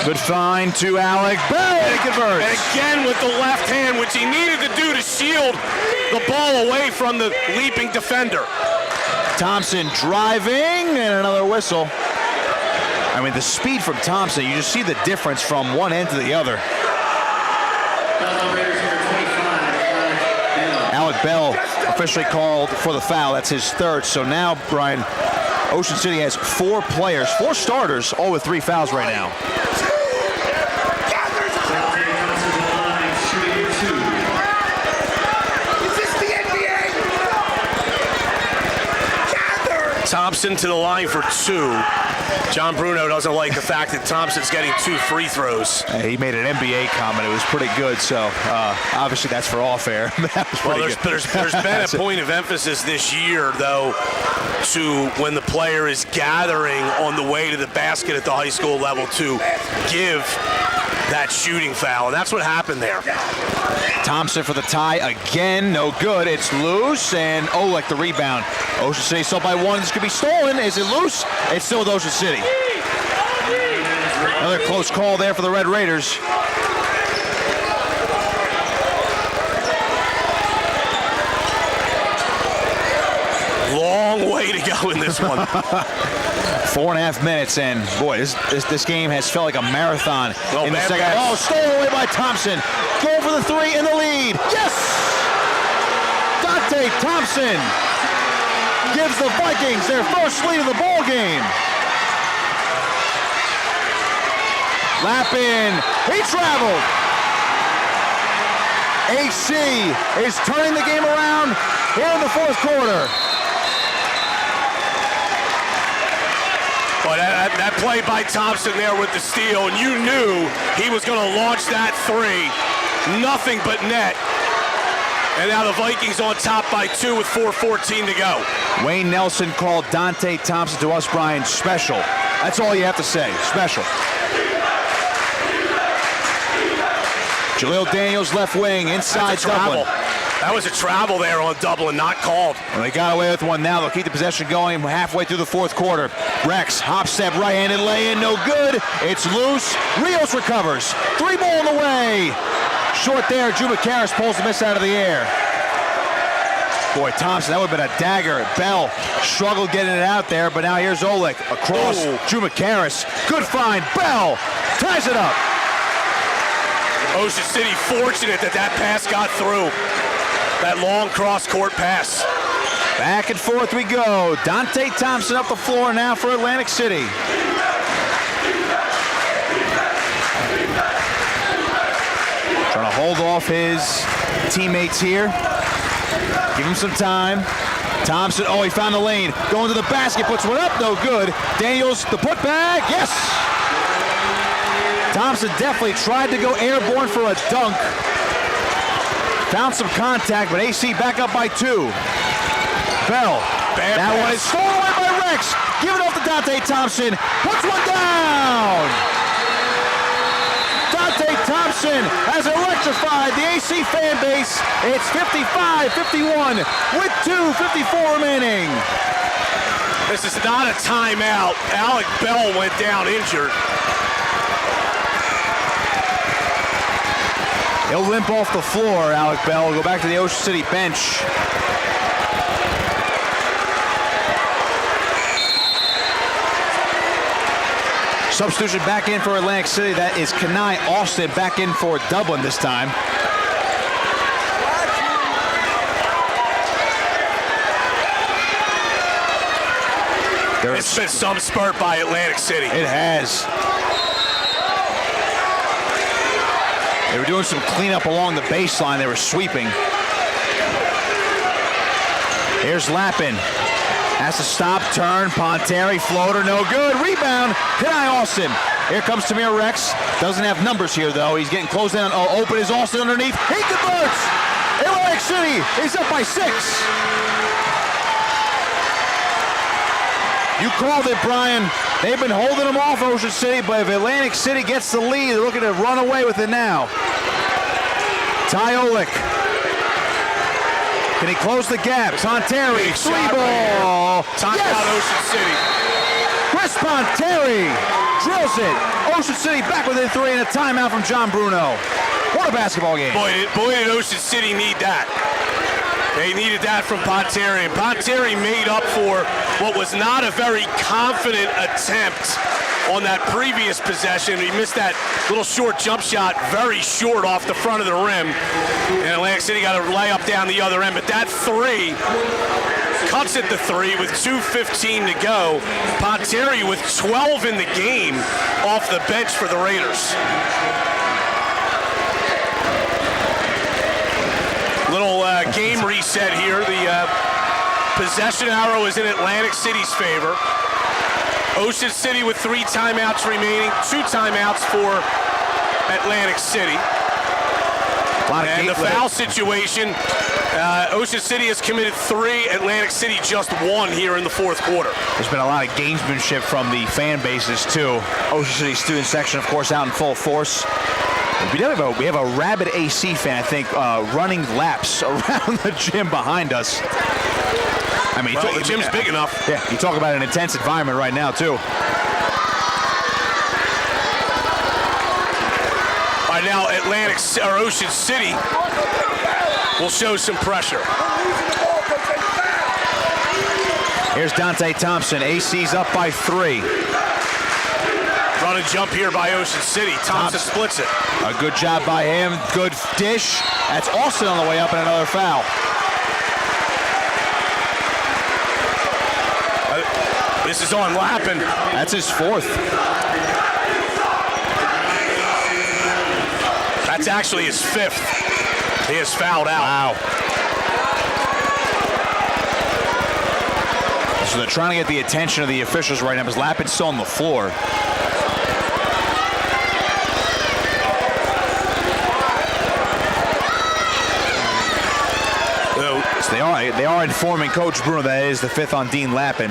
Good find to Alec Bell. And it converts.
And again with the left hand, which he needed to do to shield the ball away from the leaping defender.
Thompson driving, and another whistle. I mean, the speed from Thompson, you just see the difference from one end to the other. Alec Bell officially called for the foul. That's his third. So now, Brian, Ocean City has 4 players, 4 starters, all with 3 fouls right now.
Thompson to the line for 2. John Bruno doesn't like the fact that Thompson's getting 2 free throws.
He made an NBA comment. It was pretty good. So obviously that's for all fair.
There's been a point of emphasis this year, though, to when the player is gathering on the way to the basket at the high school level to give that shooting foul, and that's what happened there.
Thompson for the tie again, no good. It's loose, and Olek the rebound. Ocean City still by 1. This could be stolen. Is it loose? It's still with Ocean City. Another close call there for the Red Raiders.
Long way to go in this one.
4.5 minutes, and boy, this game has felt like a marathon in the second. Oh, stolen away by Thompson. Go for the 3 in the lead. Yes! Dante Thompson gives the Vikings their first lead of the ball game. Lappin, he traveled. AC is turning the game around here in the 4th quarter.
But that play by Thompson there with the steal, and you knew he was going to launch that 3. Nothing but net. And now the Vikings on top by 2 with 4:14 to go.
Wayne Nelson called Dante Thompson to us, Brian, special. That's all you have to say, special. Jaleel Daniels left wing, inside Dublin.
That was a travel there on Dublin, not called.
Well, they got away with one now. They'll keep the possession going halfway through the 4th quarter. Rex, hop step, right-handed lay-in, no good. It's loose. Rios recovers. 3 ball in the way. Short there. Drew McCarris pulls the miss out of the air. Boy, Thompson, that would have been a dagger. Bell struggled getting it out there, but now here's Olek across. Drew McCarris. Good find. Bell ties it up.
Ocean City fortunate that pass got through. That long cross-court pass.
Back and forth we go. Dante Thompson up the floor now for Atlantic City. Trying to hold off his teammates here. Give him some time. Thompson, oh, he found the lane. Going to the basket, puts one up, no good. Daniels, the putback, yes! Thompson definitely tried to go airborne for a dunk. Found some contact, but AC back up by 2. Bell. That one is stolen away by Rex. Give it off to Dante Thompson. Puts one down. Dante Thompson has electrified the AC fan base. It's 55-51 with 2:54 remaining.
This is not a timeout. Alec Bell went down injured.
He'll limp off the floor, Alec Bell. Will go back to the Ocean City bench. Substitution back in for Atlantic City. That is Kenai Austin back in for Dublin this time.
It's been some spurt by Atlantic City.
It has. They were doing some cleanup along the baseline. They were sweeping. Here's Lappin. Has to stop, turn, Ponteri, floater, no good. Rebound, Kenai Austin. Here comes Tamir Rex. Doesn't have numbers here, though. He's getting close down. Oh, open is Austin underneath. He converts! Atlantic City is up by 6. You called it, Brian. They've been holding them off, Ocean City, but if Atlantic City gets the lead, they're looking to run away with it now. Ty Olek. Can he close the gap? Ponteri, 3 ball.
Timeout, Ocean City.
Chris Ponteri drills it. Ocean City back within 3 and a timeout from John Bruno. What a basketball game.
Boy, did Ocean City need that. They needed that from Ponteri, and Ponteri made up for what was not a very confident attempt on that previous possession. He missed that little short jump shot, very short off the front of the rim. And Atlantic City got a layup down the other end. But that three cuts at the three with 2:15 to go. Ponteri with 12 in the game off the bench for the Raiders. Little game reset here. The possession arrow is in Atlantic City's favor. Ocean City with 3 timeouts remaining, 2 timeouts for Atlantic City. And the foul situation, Ocean City has committed 3, Atlantic City just 1 here in the fourth quarter.
There's been a lot of gamesmanship from the fan bases too. Ocean City student section, of course, out in full force. We have a rabid AC fan, I think, running laps around the gym behind us. I mean,
well, the gym's big enough.
Yeah, you talk about an intense environment right now, too.
All right, now Ocean City will show some pressure.
Here's Dante Thompson. AC's up by 3.
Run and jump here by Ocean City. Thompson splits it.
A good job by him. Good dish. That's Austin on the way up, and another foul.
This is on Lappin.
That's his 4th.
That's actually his 5th. He is fouled out.
Wow. So they're trying to get the attention of the officials right now because Lappin's still on the floor. So they are informing Coach Bruno that it is the 5th on Dean Lappin.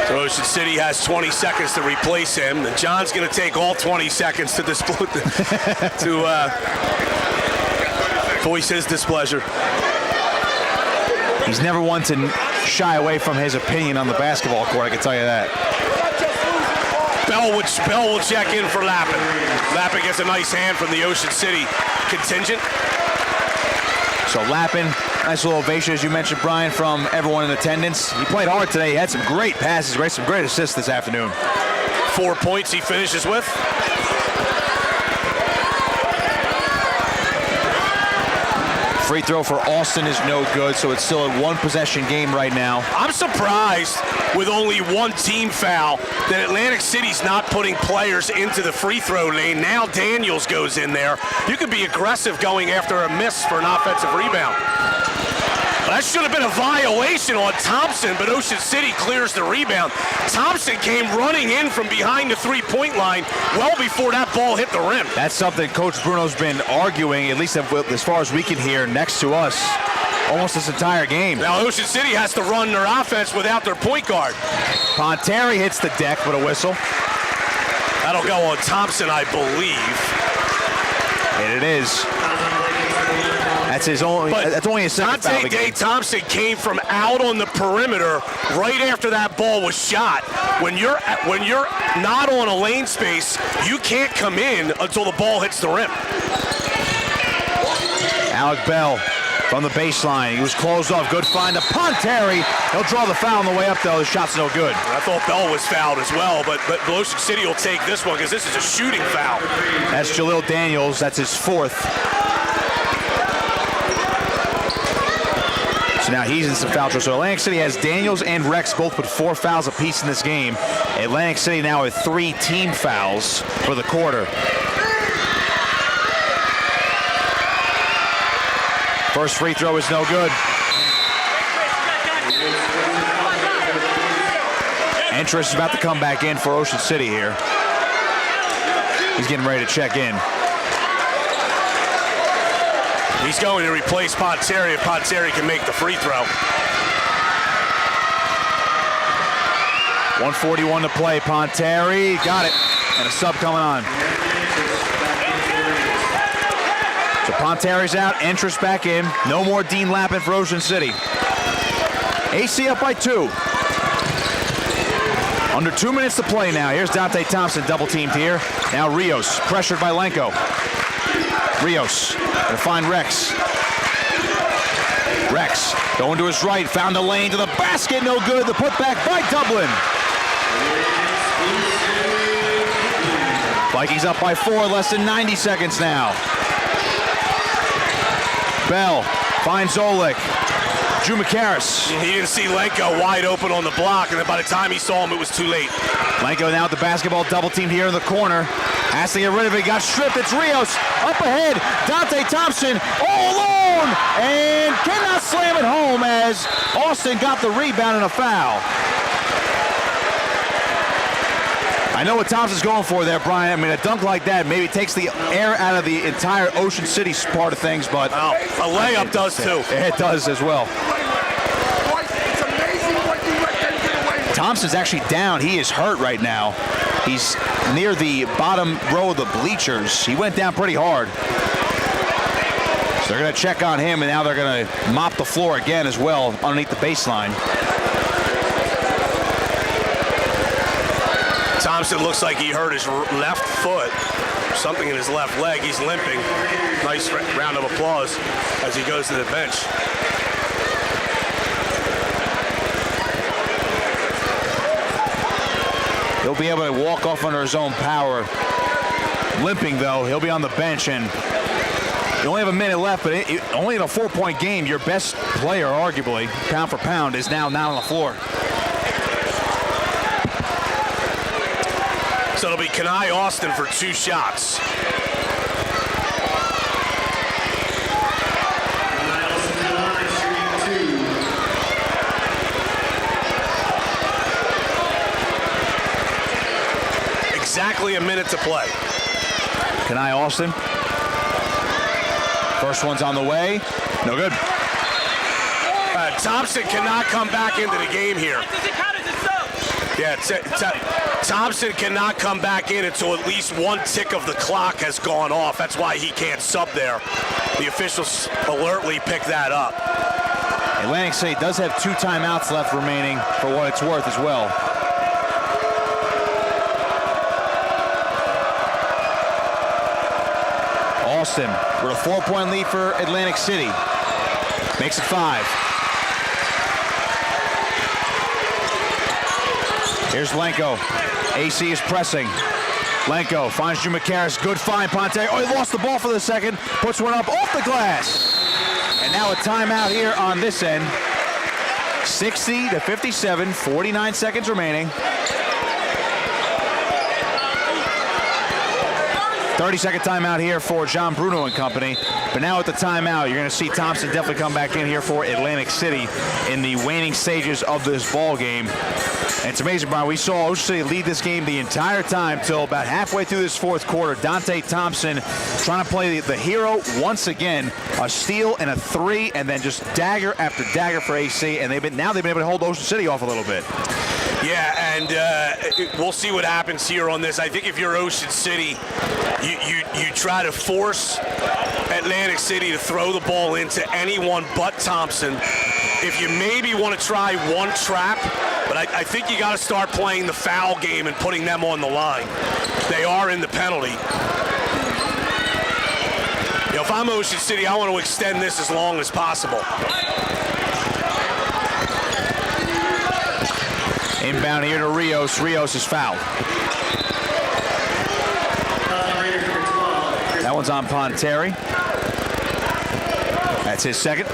So Ocean City has 20 seconds to replace him. And John's going to take all 20 seconds to voice his displeasure.
He's never one to shy away from his opinion on the basketball court, I can tell you that.
Bell will check in for Lappin. Lappin gets a nice hand from the Ocean City contingent.
So Lappin, nice little ovation, as you mentioned, Brian, from everyone in attendance. He played hard today. He had some great passes, some great assists this afternoon.
4 points he finishes with.
Free throw for Austin is no good, so it's still a 1-possession game right now.
I'm surprised with only 1 team foul that Atlantic City's not putting players into the free throw lane. Now Daniels goes in there. You could be aggressive going after a miss for an offensive rebound. That should have been a violation on Thompson, but Ocean City clears the rebound. Thompson came running in from behind the three-point line well before that ball hit the rim.
That's something Coach Bruno's been arguing, at least as far as we can hear, next to us almost this entire game.
Now Ocean City has to run their offense without their point guard.
Ponteri hits the deck with a whistle.
That'll go on Thompson, I believe.
And it is. That's only his second foul of the game.
Dante Thompson came from out on the perimeter right after that ball was shot. When you're not on a lane space, you can't come in until the ball hits the rim.
Alec Bell from the baseline. He was closed off. Good find to Ponteri. He'll draw the foul on the way up, though. The shot's no good.
I thought Bell was fouled as well, but Ocean City will take this one because this is a shooting foul.
That's Jalil Daniels. That's his 4th. So now he's in some foul trouble. So Atlantic City has Daniels and Rex both with 4 fouls apiece in this game. Atlantic City now with 3 team fouls for the quarter. First free throw is no good. Entrance is about to come back in for Ocean City here. He's getting ready to check in.
He's going to replace Ponteri if Ponteri can make the free throw.
1:41 to play. Ponteri got it. And a sub coming on. So Ponteri's out. Entrance back in. No more Dean Lappin for Ocean City. AC up by 2. Under 2 minutes to play now. Here's Dante Thompson double teamed here. Now Rios pressured by Lenko. Rios to find Rex. Rex going to his right, found a lane to the basket, no good. The putback by Dublin. Vikings up by 4, less than 90 seconds now. Bell finds Oleg. Drew McCarris.
He didn't see Lenko wide open on the block, and then by the time he saw him, it was too late.
Lenko now with the basketball double teamed here in the corner. Has to get rid of it. Got stripped. It's Rios up ahead. Dante Thompson all alone and cannot slam it home as Austin got the rebound and a foul. I know what Thompson's going for there, Brian. I mean, a dunk like that maybe takes the air out of the entire Ocean City part of things, but
a layup does too.
It does as well. Thompson's actually down. He is hurt right now. He's near the bottom row of the bleachers. He went down pretty hard. So they're going to check on him, and now they're going to mop the floor again as well underneath the baseline.
Thompson looks like he hurt his left foot, something in his left leg. He's limping. Nice round of applause as he goes to the bench.
He'll be able to walk off under his own power. Limping, though, he'll be on the bench, and you only have a minute left, but only in a 4-point game, your best player, arguably, pound for pound, is now not on the floor.
So it'll be Kenai Austin for 2 shots. Exactly a minute to play.
Kenai Austin. First one's on the way. No good.
Thompson cannot come back into the game here. Yeah, Thompson cannot come back in until at least one tick of the clock has gone off. That's why he can't sub there. The officials alertly pick that up.
Atlantic City does have 2 timeouts left remaining for what it's worth as well. Austin with a 4-point lead for Atlantic City. Makes it 5. Here's Lenko. AC is pressing. Lenko finds Drew McCarris. Good find, Ponte. Oh, he lost the ball for the second. Puts one up off the glass. And now a timeout here on this end. 60-57, 49 seconds remaining. 30-second timeout here for John Bruno and company. But now at the timeout, you're going to see Thompson definitely come back in here for Atlantic City in the waning stages of this ball game. And it's amazing, Brian. We saw Ocean City lead this game the entire time till about halfway through this 4th quarter. Dante Thompson trying to play the hero once again. A steal and a 3, and then just dagger after dagger for AC. And now they've been able to hold Ocean City off a little bit.
Yeah, and we'll see what happens here on this. I think if you're Ocean City, you try to force Atlantic City to throw the ball into anyone but Thompson. If you maybe want to try one trap, but I think you got to start playing the foul game and putting them on the line. They are in the penalty. You know, if I'm Ocean City, I want to extend this as long as possible.
Inbound here to Rios. Rios is fouled. That one's on Ponteri. That's his second.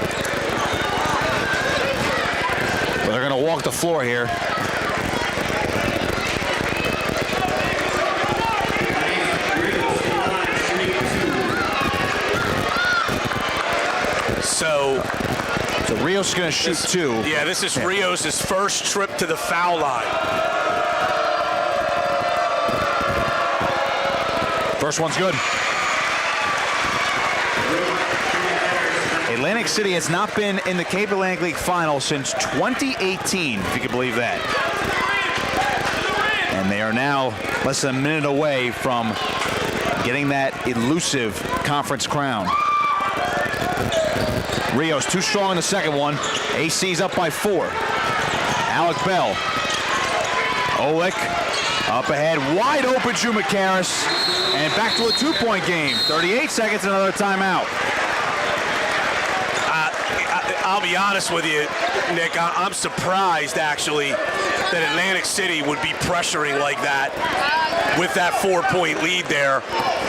But they're going to walk the floor here. So Rios is going to shoot 2.
Yeah, this is Rios' first trip to the foul line.
First one's good. Atlantic City has not been in the Cape Atlantic League Final since 2018, if you can believe that. And they are now less than a minute away from getting that elusive conference crown. Rios too strong in the second one. AC's up by 4. Alec Bell. Oleg up ahead, wide open Drew McCarris. And back to a 2-point game. 38 seconds, another timeout.
I'll be honest with you, Nick. I'm surprised, actually, that Atlantic City would be pressuring like that with that 4-point lead there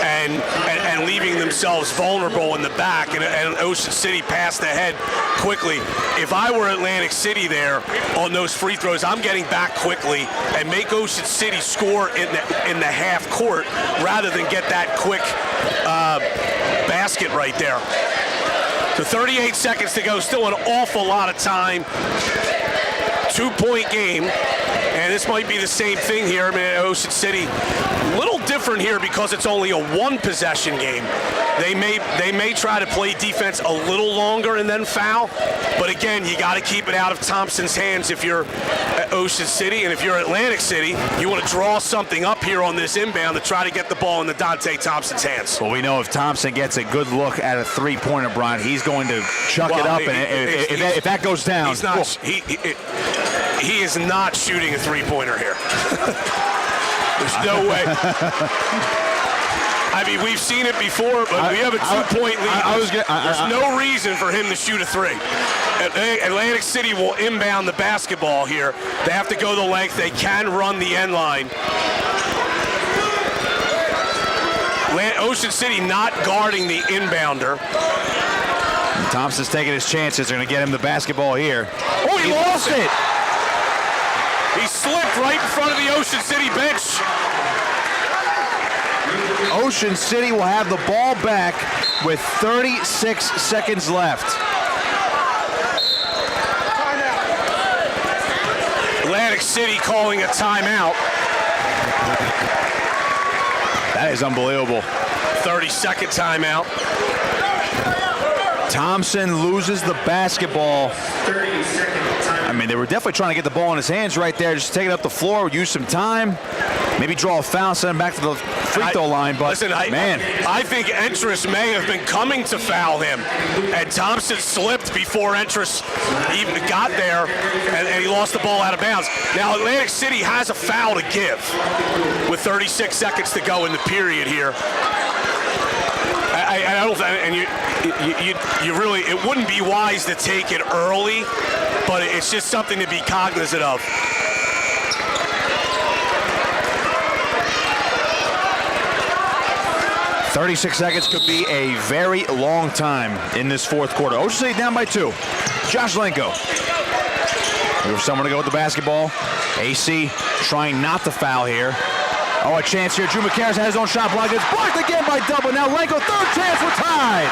and leaving themselves vulnerable in the back. And Ocean City passed ahead quickly. If I were Atlantic City there on those free throws, I'm getting back quickly and make Ocean City score in the half court rather than get that quick basket right there. So 38 seconds to go, still an awful lot of time. 2-point game, and this might be the same thing here. I mean, Ocean City, a little different here because it's only a 1-possession game. They may try to play defense a little longer and then foul, but again, you got to keep it out of Thompson's hands if you're at Ocean City, and if you're Atlantic City, you want to draw something up here on this inbound to try to get the ball into Dante Thompson's hands.
Well, we know if Thompson gets a good look at a three-pointer, Brian, he's going to chuck it up, and if that goes down,
he's not. He is not shooting a three-pointer here. There's no way. I mean, we've seen it before, but we have a 2-point lead. There's no reason for him to shoot a three. Atlantic City will inbound the basketball here. They have to go the length. They can run the end line. Ocean City not guarding the inbounder.
Thompson's taking his chances. They're going to get him the basketball here. Oh, he lost it.
He slipped right in front of the Ocean City bench.
Ocean City will have the ball back with 36 seconds left.
Atlantic City calling a timeout.
That is unbelievable.
30-second timeout.
Thompson loses the basketball.
30-second timeout.
I mean, they were definitely trying to get the ball in his hands right there. Just take it up the floor, use some time, maybe draw a foul, send him back to the free throw line. But
listen,
man,
I think Entrus may have been coming to foul him, and Thompson slipped before Entrus even got there, and he lost the ball out of bounds. Now Atlantic City has a foul to give with 36 seconds to go in the period here. I don't, and you really, it wouldn't be wise to take it early, but it's just something to be cognizant of.
.36 seconds could be a very long time in this fourth quarter. Ocean State down by 2. Josh Lenko. There's someone to go with the basketball. AC trying not to foul here. Oh, a chance here. Drew McCarris has his own shot block. It's blocked again by Double. Now Lenko, third chance, we're tied.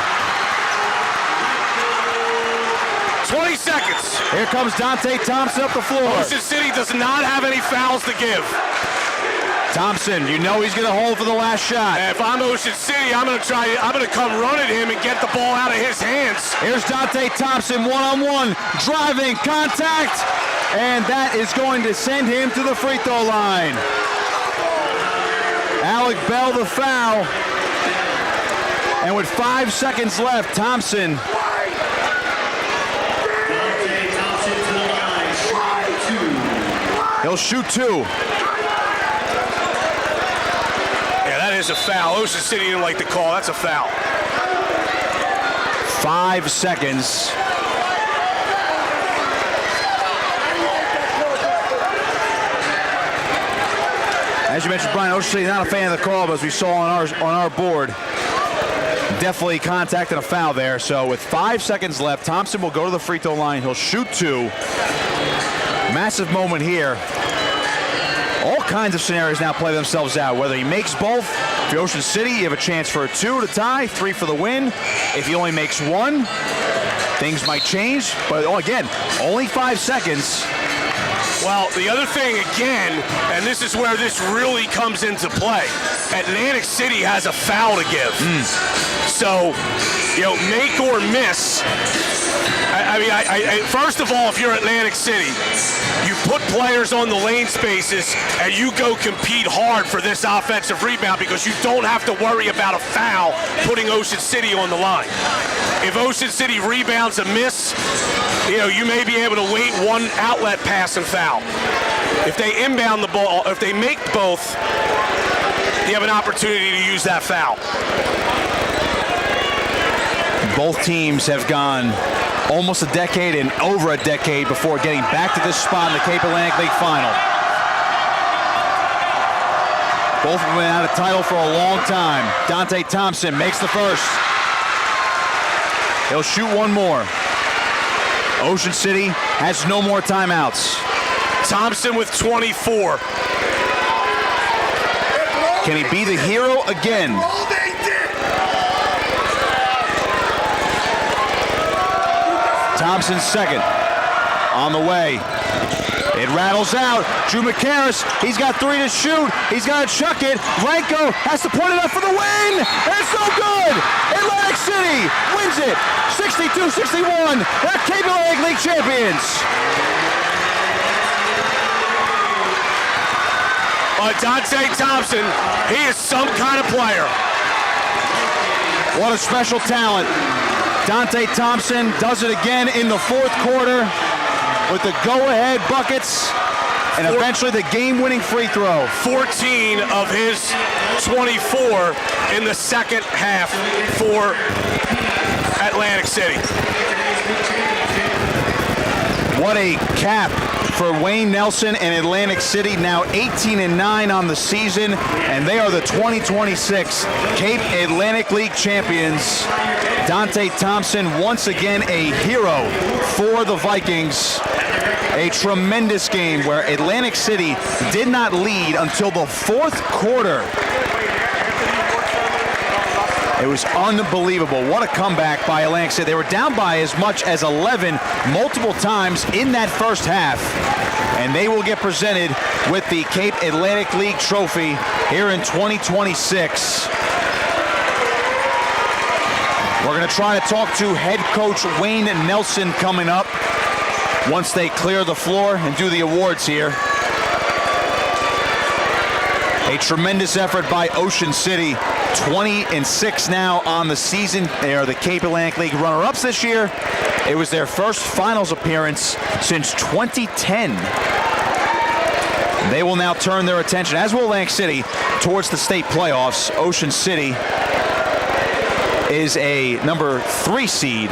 20 seconds.
Here comes Dante Thompson up the floor.
Ocean City does not have any fouls to give.
Thompson, you know he's going to hold for the last shot.
And if I'm Ocean City, I'm going to come run at him and get the ball out of his hands.
Here's Dante Thompson, one-on-one, driving, contact, and that is going to send him to the free throw line. Alec Bell the foul. And with 5 seconds left, Thompson.
Dante Thompson to the line, shot 2.
He'll shoot 2.
Yeah, that is a foul. Ocean City didn't like the call. That's a foul.
5 seconds. As you mentioned, Brian, Ocean City not a fan of the call, but as we saw on our board, definitely contact and a foul there. So with 5 seconds left, Thompson will go to the free throw line. He'll shoot 2. Massive moment here. All kinds of scenarios now play themselves out. Whether he makes both, if you're Ocean City, you have a chance for a 2 to tie, 3 for the win. If he only makes 1, things might change. But again, only 5 seconds.
Well, the other thing again, and this is where this really comes into play, Atlantic City has a foul to give. So, make or miss. First of all, if you're Atlantic City, you put players on the lane spaces and you go compete hard for this offensive rebound because you don't have to worry about a foul putting Ocean City on the line. If Ocean City rebounds a miss, you may be able to wait one outlet pass and foul. If they inbound the ball, if they make both, you have an opportunity to use that foul.
Both teams have gone almost a decade and over a decade before getting back to this spot in the Cape Atlantic League Final. Both of them been out of title for a long time. Dante Thompson makes the first. He'll shoot one more. Ocean City has no more timeouts.
Thompson with 24.
Can he be the hero again? Thompson's second. On the way. It rattles out. Drew McCarris, he's got three to shoot. He's got to chuck it. Ranko has to point it up for the win. It's so good. Atlantic City wins it. 62-61. They're Cape Atlantic League champions.
Dante Thompson, he is some kind of player.
What a special talent. Dante Thompson does it again in the fourth quarter with the go-ahead buckets and eventually the game-winning free throw.
14 of his 24 in the second half for Atlantic City.
What a cap for Wayne Nelson and Atlantic City, now 18-9 on the season, and they are the 2026 Cape Atlantic League champions. Dante Thompson, once again a hero for the Vikings. A tremendous game where Atlantic City did not lead until the fourth quarter. It was unbelievable. What a comeback by Atlantic City. They were down by as much as 11 multiple times in that first half. And they will get presented with the Cape Atlantic League trophy here in 2026. We're going to try to talk to head coach Wayne Nelson coming up once they clear the floor and do the awards here. A tremendous effort by Ocean City. 20-6 now on the season. They are the Cape Atlantic League runner-ups this year. It was their first finals appearance since 2010. They will now turn their attention, as will Atlantic City, towards the state playoffs. Ocean City is a number 3 seed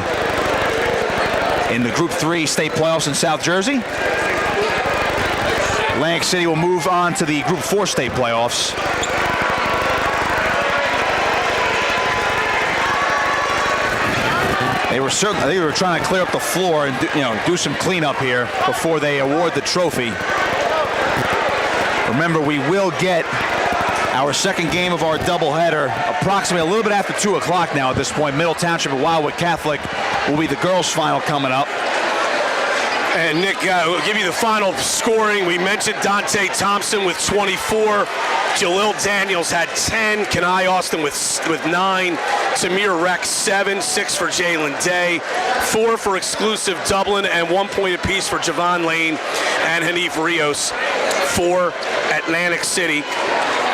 in the Group 3 state playoffs in South Jersey. Atlantic City will move on to the Group 4 state playoffs. They were trying to clear up the floor and do some cleanup here before they award the trophy. Remember, we will get our second game of our doubleheader approximately a little bit after 2 o'clock now at this point. Middle Township and Wildwood Catholic will be the girls' final coming up.
And Nick, we'll give you the final scoring. We mentioned Dante Thompson with 24. Jalil Daniels had 10. Kenai Austin with 9. Tamir Rex 7. 6 for Jalen Day. 4 for Exclusive Dublin, and 1 point apiece for Javon Lane and Hanif Rios for Atlantic City.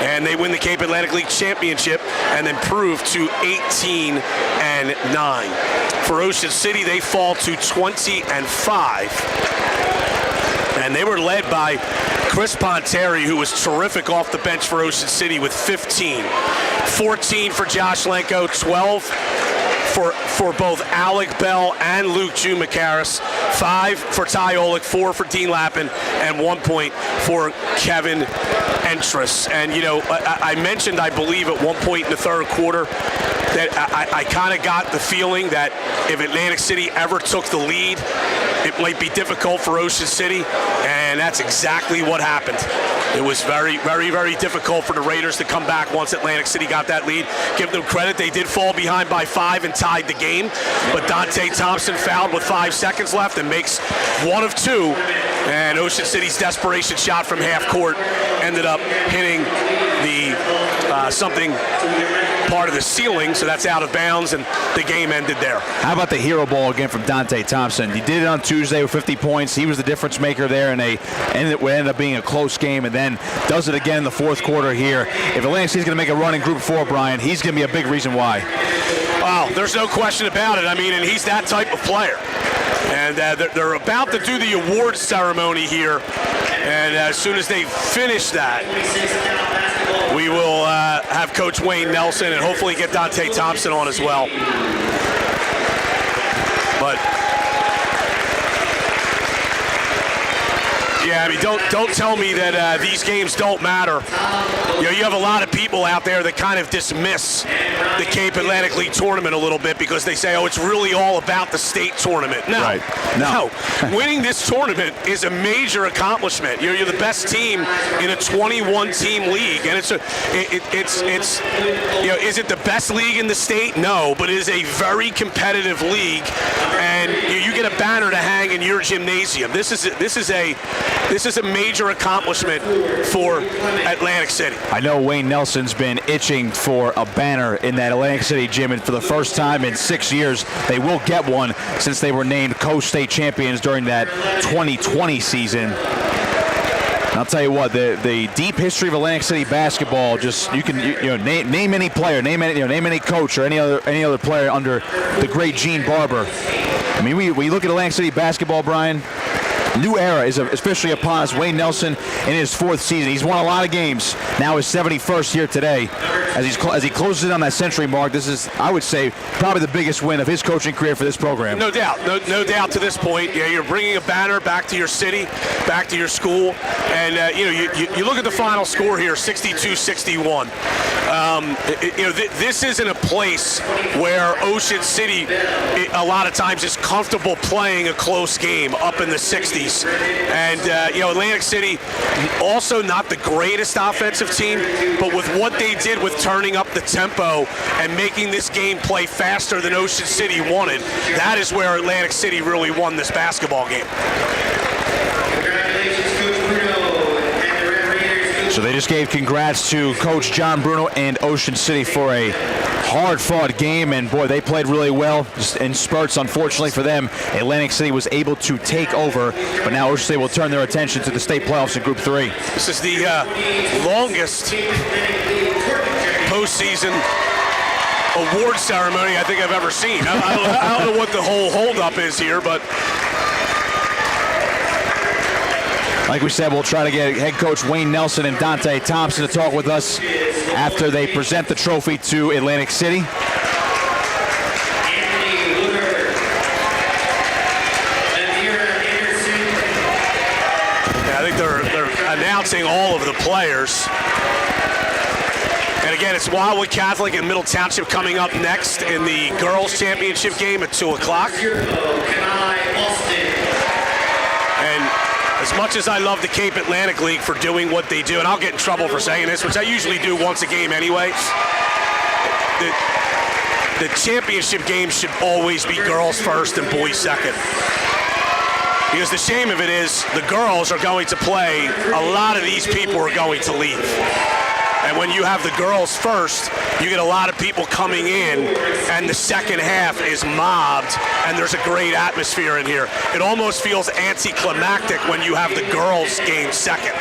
And they win the Cape Atlantic League Championship and improve to 18-9. For Ocean City, they fall to 20-5. And they were led by Chris Ponteri, who was terrific off the bench for Ocean City with 15. 14 for Josh Lenko, 12 for both Alec Bell and Luke Drew McCarris, 5 for Ty Olick, 4 for Dean Lappin, and 1 point for Kevin Entris. And, I mentioned, I believe, at one point in the third quarter that I kind of got the feeling that if Atlantic City ever took the lead, it might be difficult for Ocean City, and that's exactly what happened. It was very, very, very difficult for the Raiders to come back once Atlantic City got that lead. Give them credit, they did fall behind by 5 and tied the game, but Dante Thompson fouled with 5 seconds left and makes 1 of 2, and Ocean City's desperation shot from half court ended up hitting the something part of the ceiling, so that's out of bounds, and the game ended there.
How about the hero ball again from Dante Thompson? He did it on Tuesday with 50 points. He was the difference maker there, and it ended up being a close game, and then does it again in the fourth quarter here. If Atlantic City's going to make a run in Group 4, Brian, he's going to be a big reason why.
Wow, there's no question about it. I mean, and he's that type of player. And they're about to do the awards ceremony here, and as soon as they finish that, we will have Coach Wayne Nelson and hopefully get Dante Thompson on as well. But Yeah, I mean, don't tell me that these games don't matter. You know, you have a lot of people out there that kind of dismiss the Cape Atlantic League tournament a little bit because they say, oh, it's really all about the state tournament. No,
Right. No.
Winning this tournament is a major accomplishment. You're the best team in a 21-team league, and it's you know, is it the best league in the state? No, but it is a very competitive league, and you get a banner to hang in your gymnasium. This is a major accomplishment for Atlantic City.
I know Wayne Nelson's been itching for a banner in that Atlantic City gym, and for the first time in 6 years, they will get one since they were named co-state champions during that 2020 season. And I'll tell you what, the deep history of Atlantic City basketball, just you can name any player, name any coach or any other player under the great Gene Barber. I mean, we look at Atlantic City basketball, Brian. New era is officially upon us. Wayne Nelson in his 4th season. He's won a lot of games. Now his 71st here today. As he closes in on that century mark, this is, I would say, probably the biggest win of his coaching career for this program.
No doubt. No doubt to this point. Yeah, you're bringing a banner back to your city, back to your school. And, you look at the final score here, 62-61. This isn't a place where Ocean City a lot of times is comfortable playing a close game up in the 60s. And, Atlantic City, also not the greatest offensive team, but with what they did with turning up the tempo and making this game play faster than Ocean City wanted, that is where Atlantic City really won this basketball game.
So they just gave congrats to Coach John Bruno and Ocean City for a hard-fought game, and boy, they played really well in spurts. Unfortunately for them, Atlantic City was able to take over, but now Ocean City will turn their attention to the state playoffs in Group 3.
This is the longest postseason award ceremony I think I've ever seen. I don't know what the whole holdup is here, but
like we said, we'll try to get head coach Wayne Nelson and Dante Thompson to talk with us after they present the trophy to Atlantic City.
Yeah, I think they're announcing all of the players. And again, it's Wildwood Catholic and Middle Township coming up next in the girls' championship game at 2 o'clock. And as much as I love the Cape Atlantic League for doing what they do, and I'll get in trouble for saying this, which I usually do once a game anyway, the championship game should always be girls first and boys second. Because the shame of it is the girls are going to play, a lot of these people are going to leave. And when you have the girls first, you get a lot of people coming in, and the second half is mobbed, and there's a great atmosphere in here. It almost feels anticlimactic when you have the girls game second.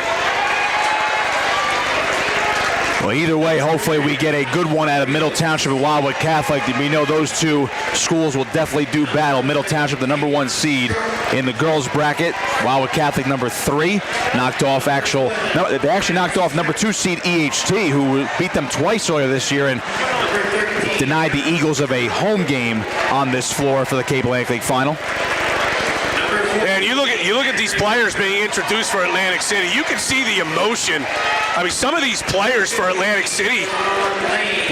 Well, either way, hopefully we get a good one out of Middle Township and Wildwood Catholic. We know those two schools will definitely do battle. Middle Township, the number 1 seed in the girls bracket. Wildwood Catholic, number 3, knocked off they actually knocked off number 2 seed EHT, who beat them twice earlier this year and denied the Eagles of a home game on this floor for the Cape Atlantic League final.
And you look at these players being introduced for Atlantic City, you can see the emotion. I mean, some of these players for Atlantic City,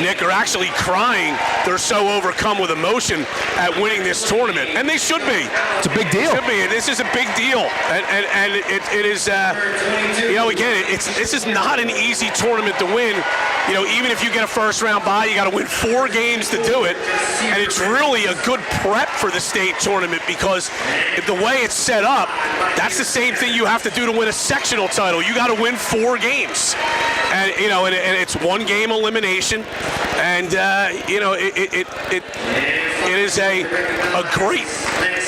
Nick, are actually crying. They're so overcome with emotion at winning this tournament, and they should be.
It's a big deal.
It should be. This is a big deal, and it is. Again, this is not an easy tournament to win. Even if you get a first-round bye, you got to win 4 games to do it, and it's really a good prep for the state tournament because the way it's set up, that's the same thing you have to do to win a sectional title. You got to win 4 games. And and it's 1 game elimination, and it is a great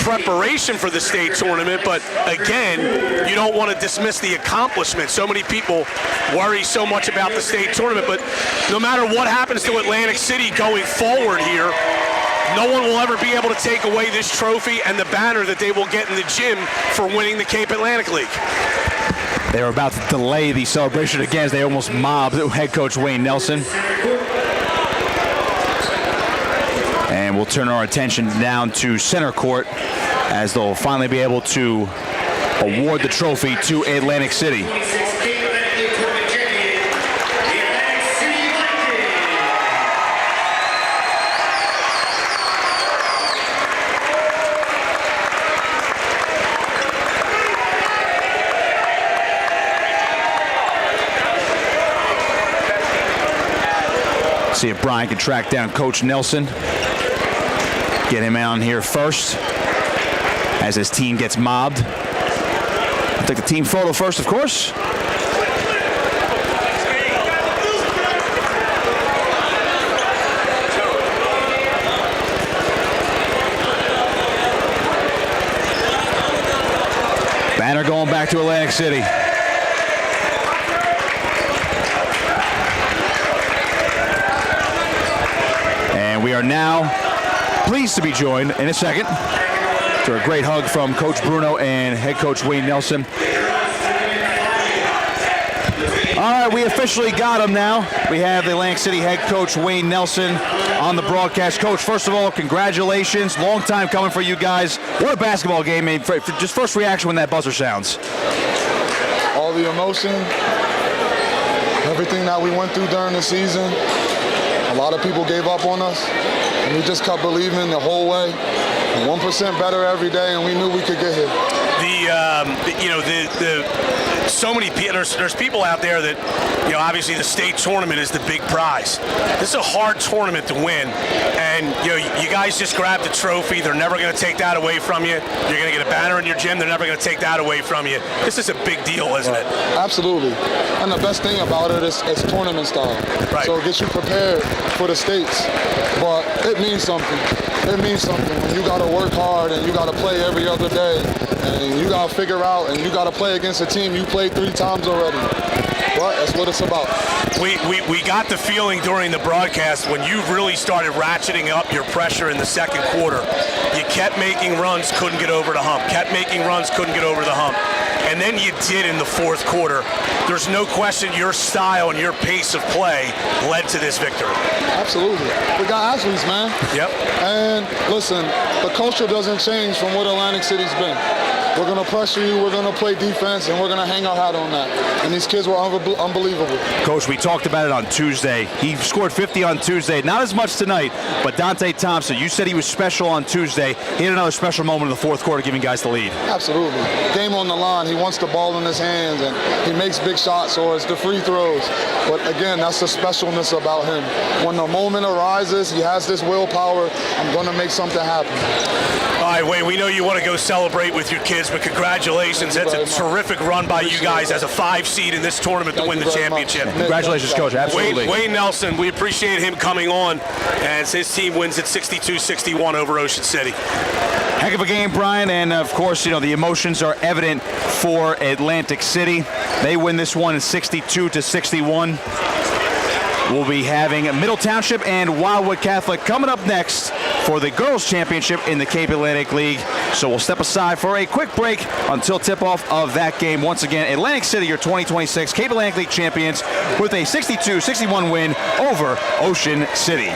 preparation for the state tournament. But again, you don't want to dismiss the accomplishment. So many people worry so much about the state tournament, but no matter what happens to Atlantic City going forward here, no one will ever be able to take away this trophy and the banner that they will get in the gym for winning the Cape Atlantic League.
They were about to delay the celebration again as they almost mobbed head coach Wayne Nelson. And we'll turn our attention down to center court as they'll finally be able to award the trophy to Atlantic City.
26 Cape Atlantic League tournament champion, the Atlantic City Lightning.
See if Brian can track down Coach Nelson. Get him out here first as his team gets mobbed. I'll take the team photo first, of course. Banner going back to Atlantic City. And we are now pleased to be joined in a second to a great hug from Coach Bruno and head coach Wayne Nelson. All right, we officially got him now. We have the Atlantic City head coach Wayne Nelson on the broadcast. Coach, first of all, congratulations. Long time coming for you guys. What a basketball game. Just first reaction when that buzzer sounds.
All the emotion, everything that we went through during the season. A lot of people gave up on us, and we just kept believing the whole way. 1% better every day, and we knew we could get here.
So many people. There's people out there that, obviously the state tournament is the big prize. This is a hard tournament to win, and you guys just grabbed the trophy. They're never going to take that away from you. You're going to get a banner in your gym. They're never going to take that away from you. This is a big deal, isn't it?
Absolutely. And the best thing about it is it's tournament style.
Right.
So it gets you prepared for the states. But it means something. It means something when you got to work hard and you got to play every other day and you got to figure out and you got to play against a team you played 3 times already. But that's what it's about.
We got the feeling during the broadcast when you really started ratcheting up your pressure in the second quarter. You kept making runs, couldn't get over the hump. Kept making runs, couldn't get over the hump. And then you did in the fourth quarter. There's no question your style and your pace of play led to this victory.
Absolutely. We got athletes, man.
Yep.
And listen, the culture doesn't change from what Atlantic City's been. We're going to pressure you, we're going to play defense, and we're going to hang our hat on that. And these kids were unbelievable.
Coach, we talked about it on Tuesday. He scored 50 on Tuesday. Not as much tonight, but Dante Thompson, you said he was special on Tuesday. He had another special moment in the fourth quarter giving guys the lead.
Absolutely. Game on the line. He wants the ball in his hands, and he makes big shots, or it's the free throws. But again, that's the specialness about him. When the moment arises, he has this willpower. I'm going to make something happen.
All right, Wayne, we know you want to go celebrate with your kids, but congratulations. That's a terrific run by you guys as a 5 seed in this tournament to win the championship.
Congratulations, Coach. Absolutely.
Wayne Nelson, we appreciate him coming on as his team wins at 62-61 over Ocean City.
Heck of a game, Brian, and of course, the emotions are evident for Atlantic City. They win this one 62-61. We'll be having Middle Township and Wildwood Catholic coming up next for the girls' championship in the Cape Atlantic League. So we'll step aside for a quick break until tip-off of that game. Once again, Atlantic City, your 2026 Cape Atlantic League champions, with a 62-61 win over Ocean City.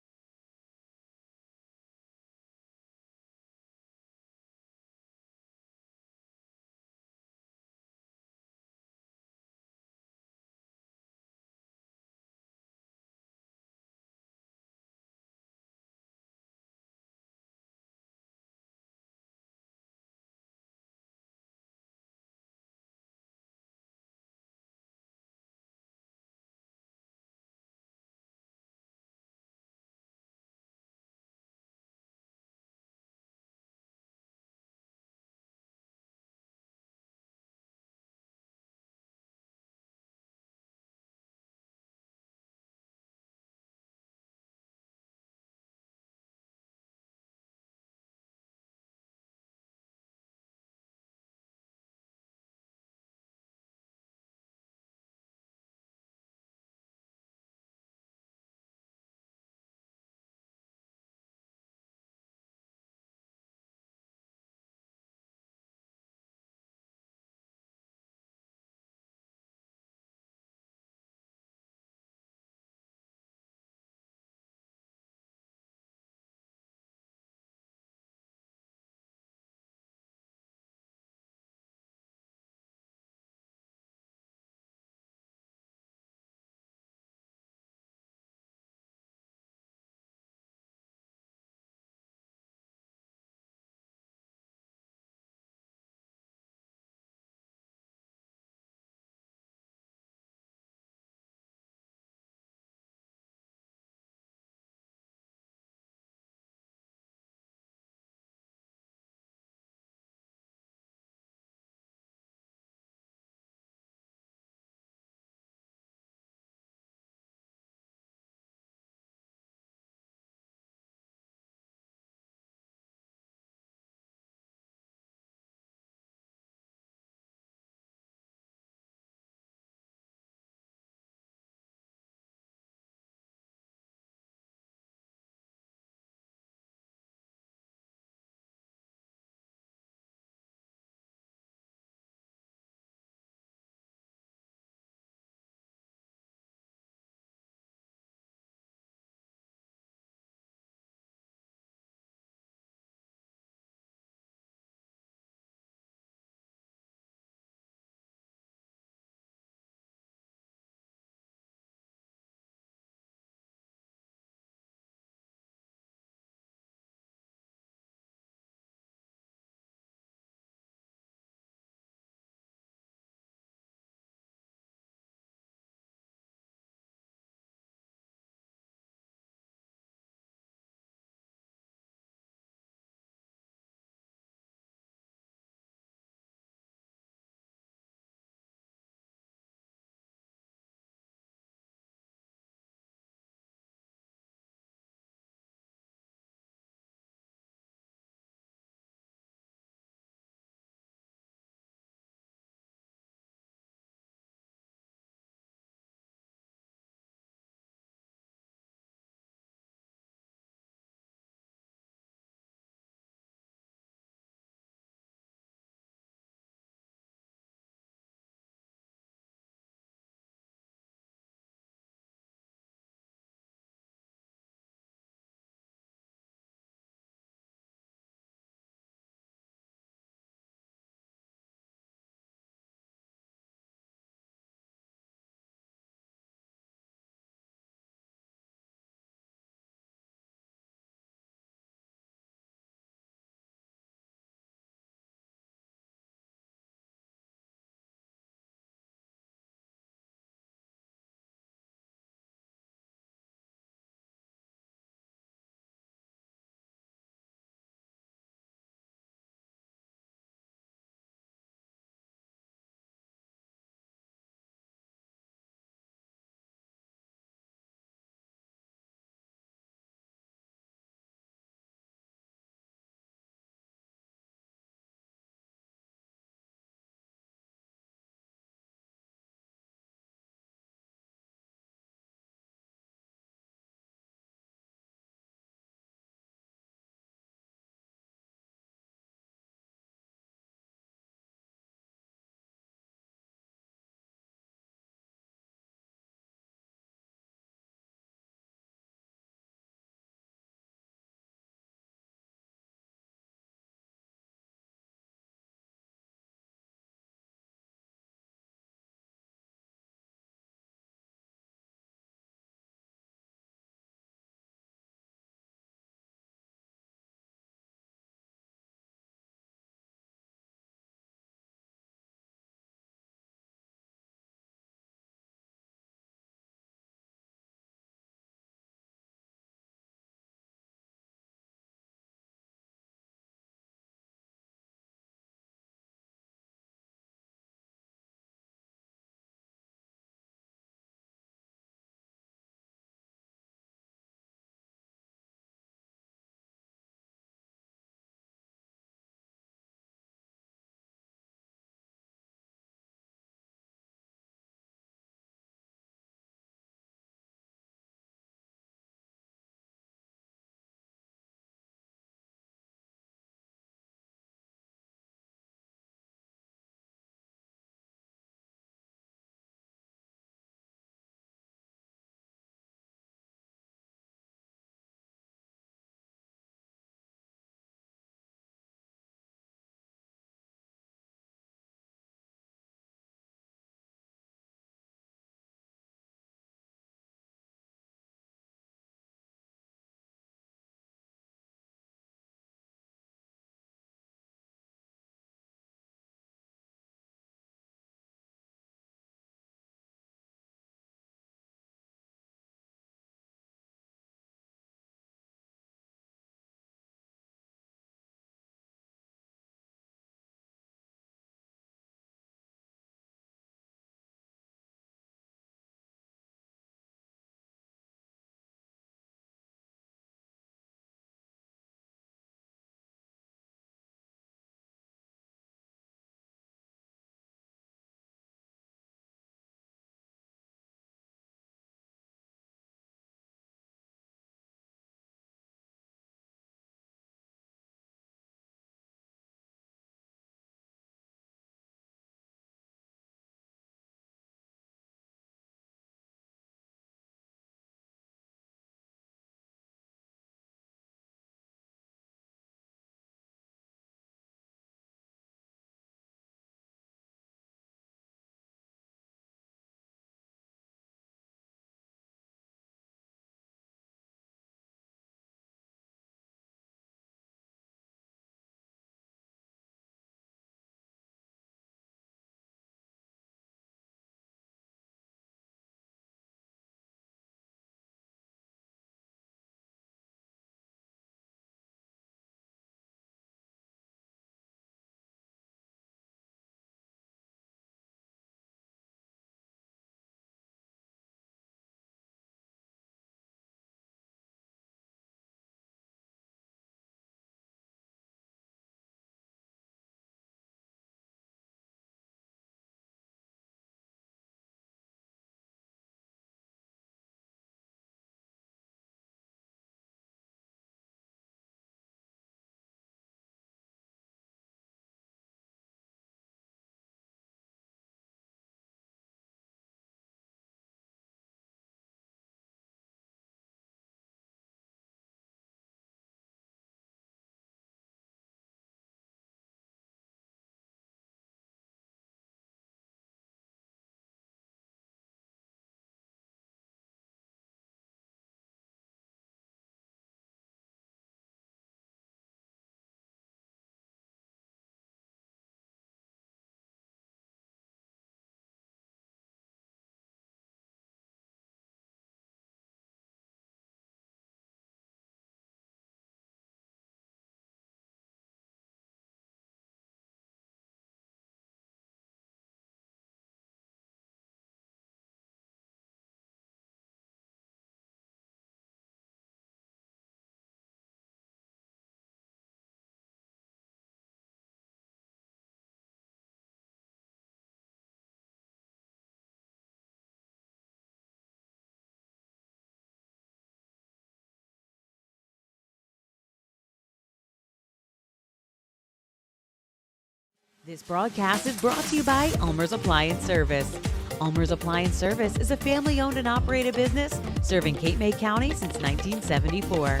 This broadcast is brought to you by ULMER'S Appliance Service. ULMER'S Appliance Service is a family-owned and operated business serving Cape May County since 1974.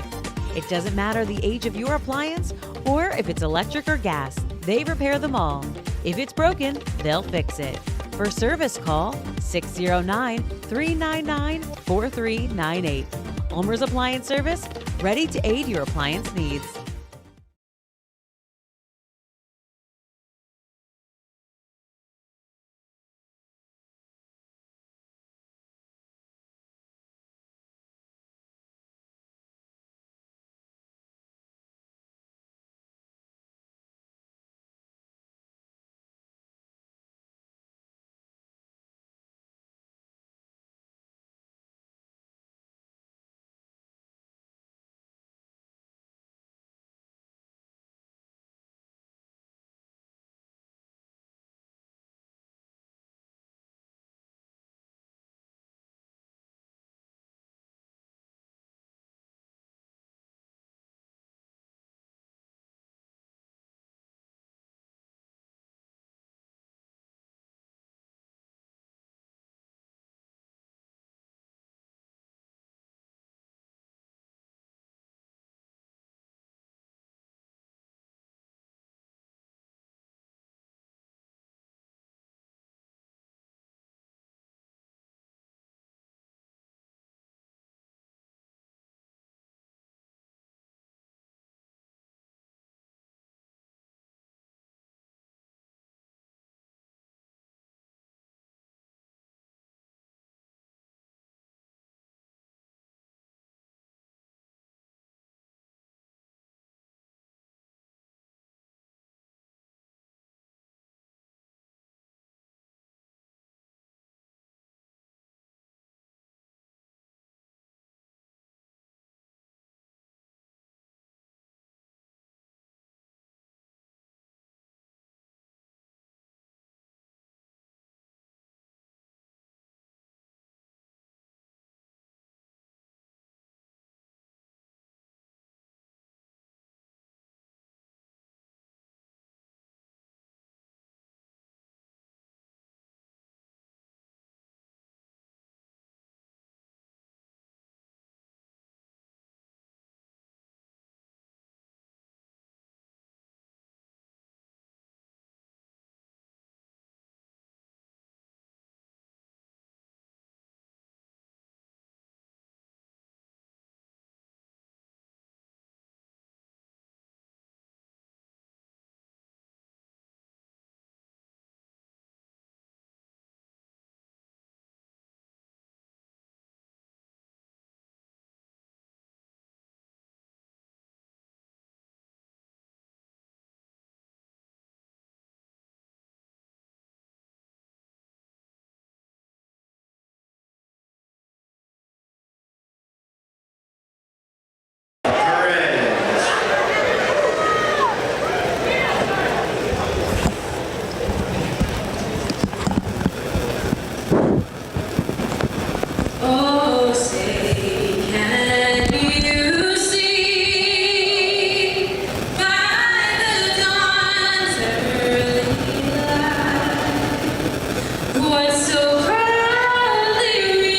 It doesn't matter the age of your appliance or if it's electric or gas, they repair them all. If it's broken, they'll fix it. For service, call 609-399-4398. ULMER'S Appliance Service, ready to aid your appliance needs.
Oh, say, can you see by the dawn's early light what so proudly we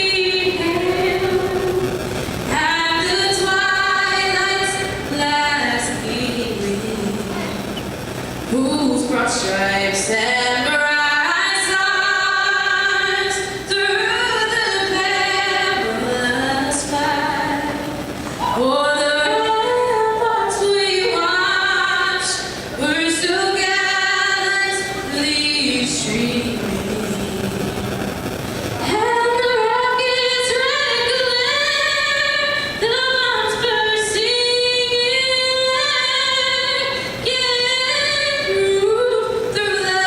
hailed at the twilight's last gleaming, whose broad stripes and bright stars through the perilous fight o'er the ramparts we watched were so gallantly streaming, and the rocket's red glare, the bombs bursting in air, yet moved through the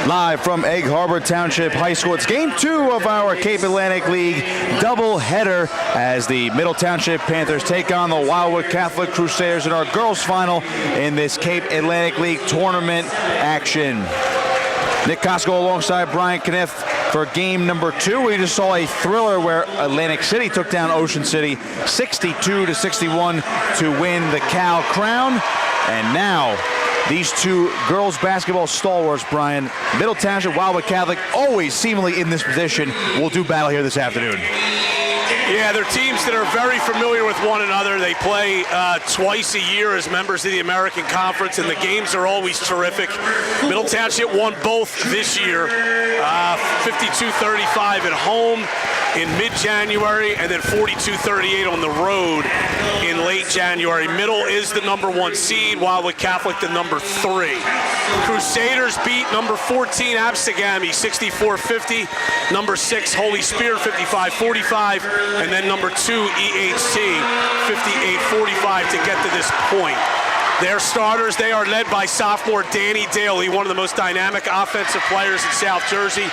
Live from Egg Harbor Township High School. It's game 2 of our Cape Atlantic League doubleheader as the Middle Township Panthers take on the Wildwood Catholic Crusaders in our girls final in this Cape Atlantic League tournament action. Nick Costco alongside Brian Kniff for game number 2. We just saw a thriller where Atlantic City took down Ocean City 62-61 to win the Cal Crown. And now these two girls basketball stalwarts, Brian, Middle Township, Wildwood Catholic, always seemingly in this position, will do battle here this afternoon.
Yeah, they're teams that are very familiar with one another. They play twice a year as members of the American Conference, and the games are always terrific. Middle Township won both this year, 52-35 at home in mid-January, and then 42-38 on the road in late January. Middle is the number 1 seed, Wildwood Catholic the number 3. Crusaders beat number 14 Absegami 64-50, number 6 Holy Spirit 55-45, and then number 2 EHT 58-45 to get to this point. Their starters, they are led by sophomore Danny Daly, one of the most dynamic offensive players in South Jersey.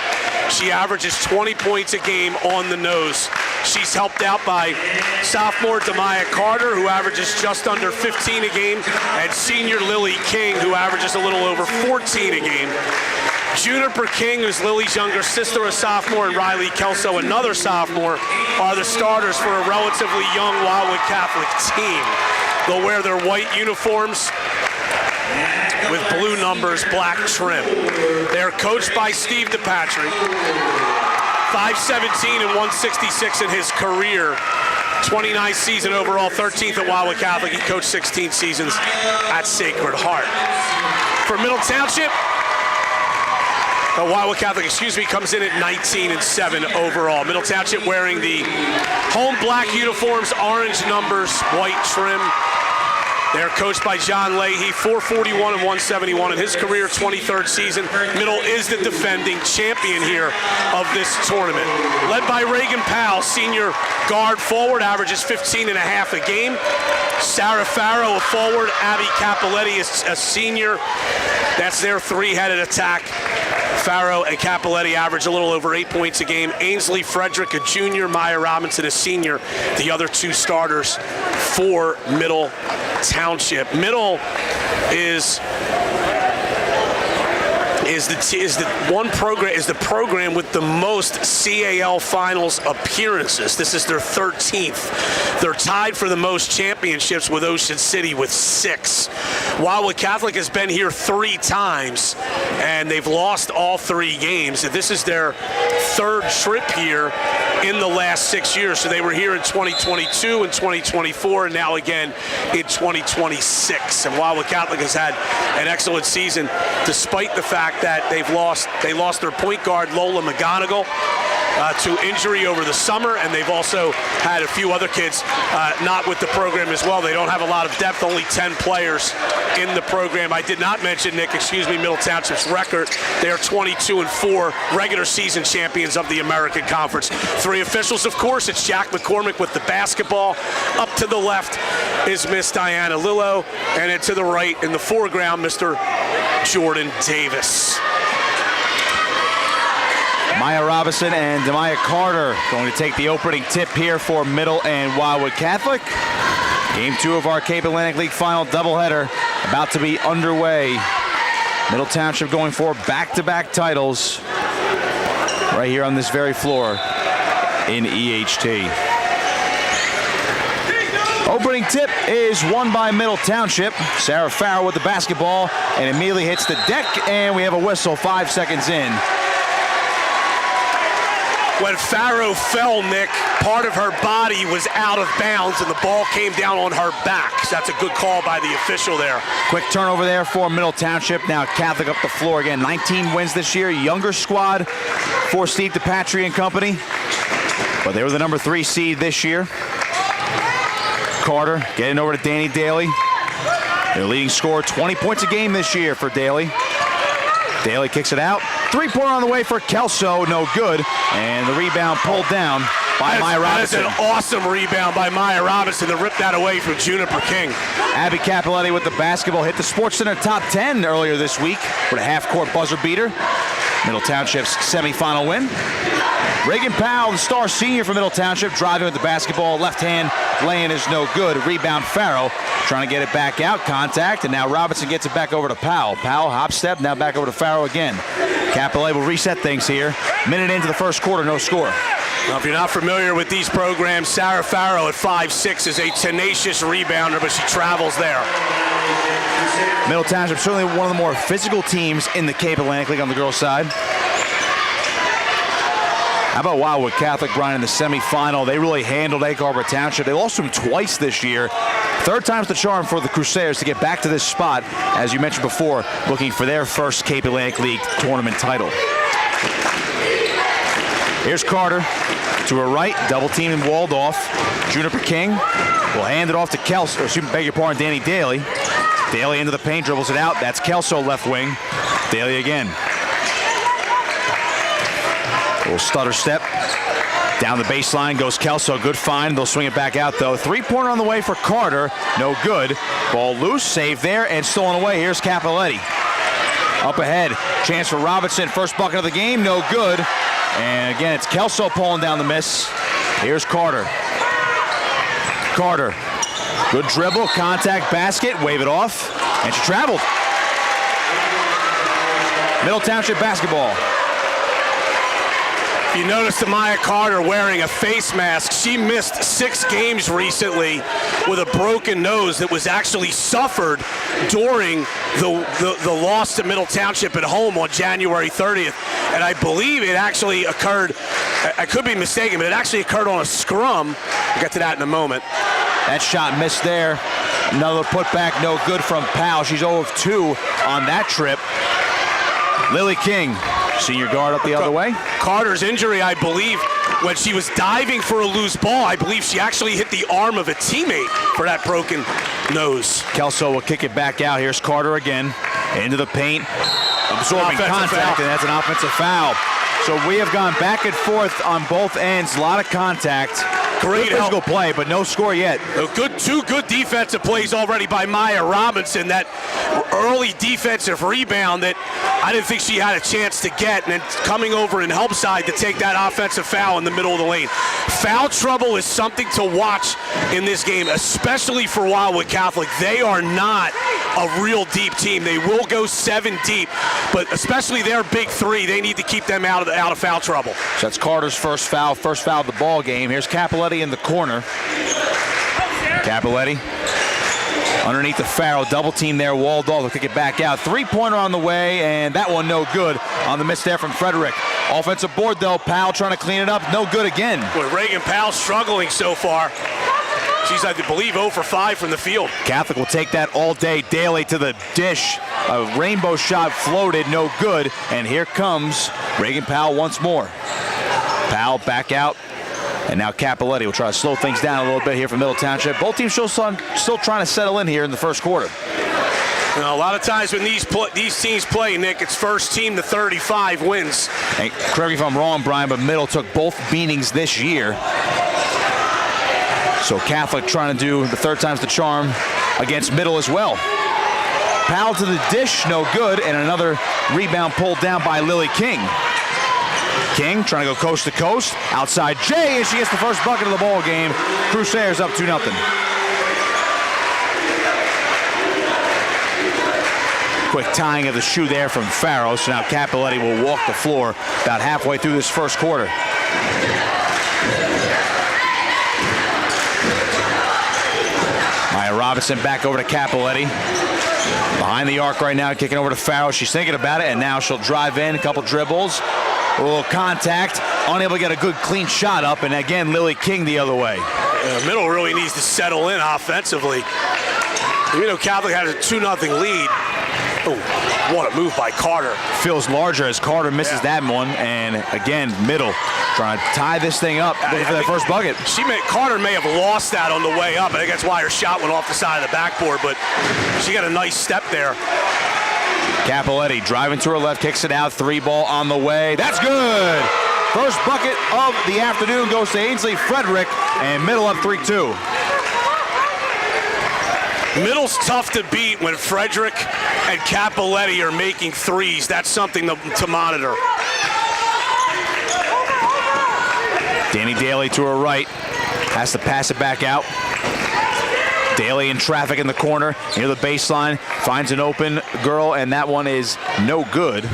She averages 20 points a game on the nose. She's helped out by sophomore Demaya Carter, who averages just under 15 a game, and senior Lily King, who averages a little over 14 a game. Juniper King, who's Lily's younger sister, a sophomore, and Riley Kelso, another sophomore, are the starters for a relatively young Wildwood Catholic team. They'll wear their white uniforms with blue numbers, black trim. They're coached by Steve DePatry, 5'17" and 166 in his career. 29th season overall, 13th at Wildwood Catholic. He coached 16 seasons at Sacred Heart. For Middle Township, Wildwood Catholic, comes in at 19-7 overall. Middle Township wearing the home black uniforms, orange numbers, white trim. They're coached by John Leahy, 441 and 171 in his career, 23rd season. Middle is the defending champion here of this tournament. Led by Reagan Powell, senior guard forward, averages 15 and a half a game. Sarah Farrow, a forward. Abby Capoletti is a senior. That's their three-headed attack. Farrow and Capoletti average a little over 8 points a game. Ainsley Frederick, a junior. Maya Robinson, a senior. The other two starters for Middle Township. Middle is the program with the most CAL Finals appearances. This is their 13th. They're tied for the most championships with Ocean City with 6. Wildwood Catholic has been here 3 times, and they've lost all 3 games. This is their 3rd trip here in the last 6 years. So they were here in 2022 and 2024, and now again in 2026. And Wildwood Catholic has had an excellent season, despite the fact that they lost their point guard Lola McGonigal to injury over the summer, and they've also had a few other kids not with the program as well. They don't have a lot of depth, only 10 players in the program. I did not mention, Nick, Middle Township's record. They are 22-4 regular season champions of the American Conference. 3 officials, of course. It's Jack McCormick with the basketball. Up to the left is Miss Diana Lillo, and then to the right in the foreground, Mr. Jordan Davis.
Maya Robinson and Demaya Carter going to take the opening tip here for Middle and Wildwood Catholic. Game 2 of our Cape Atlantic League final doubleheader about to be underway. Middle Township going for back-to-back titles right here on this very floor in EHT. Opening tip is won by Middle Township. Sarah Farrow with the basketball and immediately hits the deck, and we have a whistle 5 seconds in.
When Farrow fell, Nick, part of her body was out of bounds and the ball came down on her back. So that's a good call by the official there.
Quick turnover there for Middle Township. Now Catholic up the floor again. 19 wins this year. Younger squad for Steve DePatry and company. But they were the number 3 seed this year. Carter getting over to Danny Daly. Their leading scorer, 20 points a game this year for Daly. Daly kicks it out. 3-pointer on the way for Kelso, no good. And the rebound pulled down by Maya Robinson.
That's an awesome rebound by Maya Robinson to rip that away from Juniper King.
Abby Capoletti with the basketball hit the SportsCenter top 10 earlier this week with a half-court buzzer beater. Middle Township's semifinal win. Reagan Powell, the star senior for Middle Township, driving with the basketball. Left hand laying is no good. Rebound Farrow trying to get it back out. Contact, and now Robinson gets it back over to Powell. Powell, hop step, now back over to Farrow again. Capital will reset things here. Minute into the first quarter, no score.
Now, if you're not familiar with these programs, Sarah Farrow at 5'6" is a tenacious rebounder, but she travels there.
Middle Township, certainly one of the more physical teams in the Cape Atlantic League on the girls' side. How about Wildwood Catholic, Brian, in the semifinal? They really handled Egg Harbor Township. They lost them twice this year. Third time's the charm for the Crusaders to get back to this spot, as you mentioned before, looking for their first Cape Atlantic League tournament title. Here's Carter to her right, double team and walled off. Juniper King will hand it off to Kelso, beg your pardon, Danny Daly. Daly into the paint, dribbles it out. That's Kelso left wing. Daly again. Little stutter step. Down the baseline goes Kelso. Good find. They'll swing it back out, though. Three-pointer on the way for Carter. No good. Ball loose. Save there and stolen away. Here's Capiletti. Up ahead. Chance for Robinson. First bucket of the game. No good. And again, it's Kelso pulling down the miss. Here's Carter. Carter. Good dribble. Contact basket. Wave it off. And she traveled. Middle Township basketball.
You notice Amaya Carter wearing a face mask. She missed 6 games recently with a broken nose that was actually suffered during the loss to Middle Township at home on January 30th. And I believe it actually occurred, I could be mistaken, but it actually occurred on a scrum. We'll get to that in a moment.
That shot missed there. Another putback, no good from Powell. She's 0 of 2 on that trip. Lily King, senior guard up the other way.
Carter's injury, I believe, when she was diving for a loose ball, I believe she actually hit the arm of a teammate for that broken nose.
Kelso will kick it back out. Here's Carter again. Into the paint. Absorbing contact, and that's an offensive foul. So we have gone back and forth on both ends. A lot of contact.
Great
physical play, but no score yet.
Two good defensive plays already by Maya Robinson. That early defensive rebound that I didn't think she had a chance to get, and then coming over in help side to take that offensive foul in the middle of the lane. Foul trouble is something to watch in this game, especially for Wildwood Catholic. They are not a real deep team. They will go 7 deep, but especially their big 3, they need to keep them out of foul trouble.
So that's Carter's first foul of the ball game. Here's Capiletti in the corner. Capiletti underneath the Farrow, double team there, walled off, they'll kick it back out. 3-pointer on the way, and that one no good on the miss there from Frederick. Offensive board though, Powell trying to clean it up, no good again.
Boy, Reagan Powell struggling so far. She's, I believe, 0 for 5 from the field.
Catholic will take that all day. Daly to the dish. A rainbow shot floated, no good. And here comes Reagan Powell once more. Powell back out. And now Capiletti will try to slow things down a little bit here from Middle Township. Both teams still trying to settle in here in the first quarter.
You know, a lot of times when these teams play, Nick, it's first team to 35 wins.
Hey, correct me if I'm wrong, Brian, but Middle took both beatings this year. So Catholic trying to do the third time's the charm against Middle as well. Powell to the dish, no good, and another rebound pulled down by Lily King. King trying to go coast to coast. Outside Jay, and she gets the first bucket of the ball game. Crusaders up 2-0. Quick tying of the shoe there from Farrow. So now Capiletti will walk the floor about halfway through this first quarter. Maya Robinson back over to Capiletti. Behind the arc right now, kicking over to Farrow. She's thinking about it, and now she'll drive in, a couple dribbles. A little contact, unable to get a good clean shot up, and again, Lily King the other way.
Middle really needs to settle in offensively. Even though Catholic has a 2-0 lead. Oh, what a move by Carter.
Feels larger as Carter misses that one, and again, Middle trying to tie this thing up, looking for that first bucket.
Carter may have lost that on the way up. I think that's why her shot went off the side of the backboard, but she got a nice step there.
Capiletti driving to her left, kicks it out, 3-ball on the way. That's good! First bucket of the afternoon goes to Ainsley Frederick, and Middle up 3-2.
Middle's tough to beat when Frederick and Capoletti are making threes. That's something to monitor.
Danny Daly to her right. Has to pass it back out. Daly in traffic in the corner, near the baseline, finds an open girl, and that one is no good.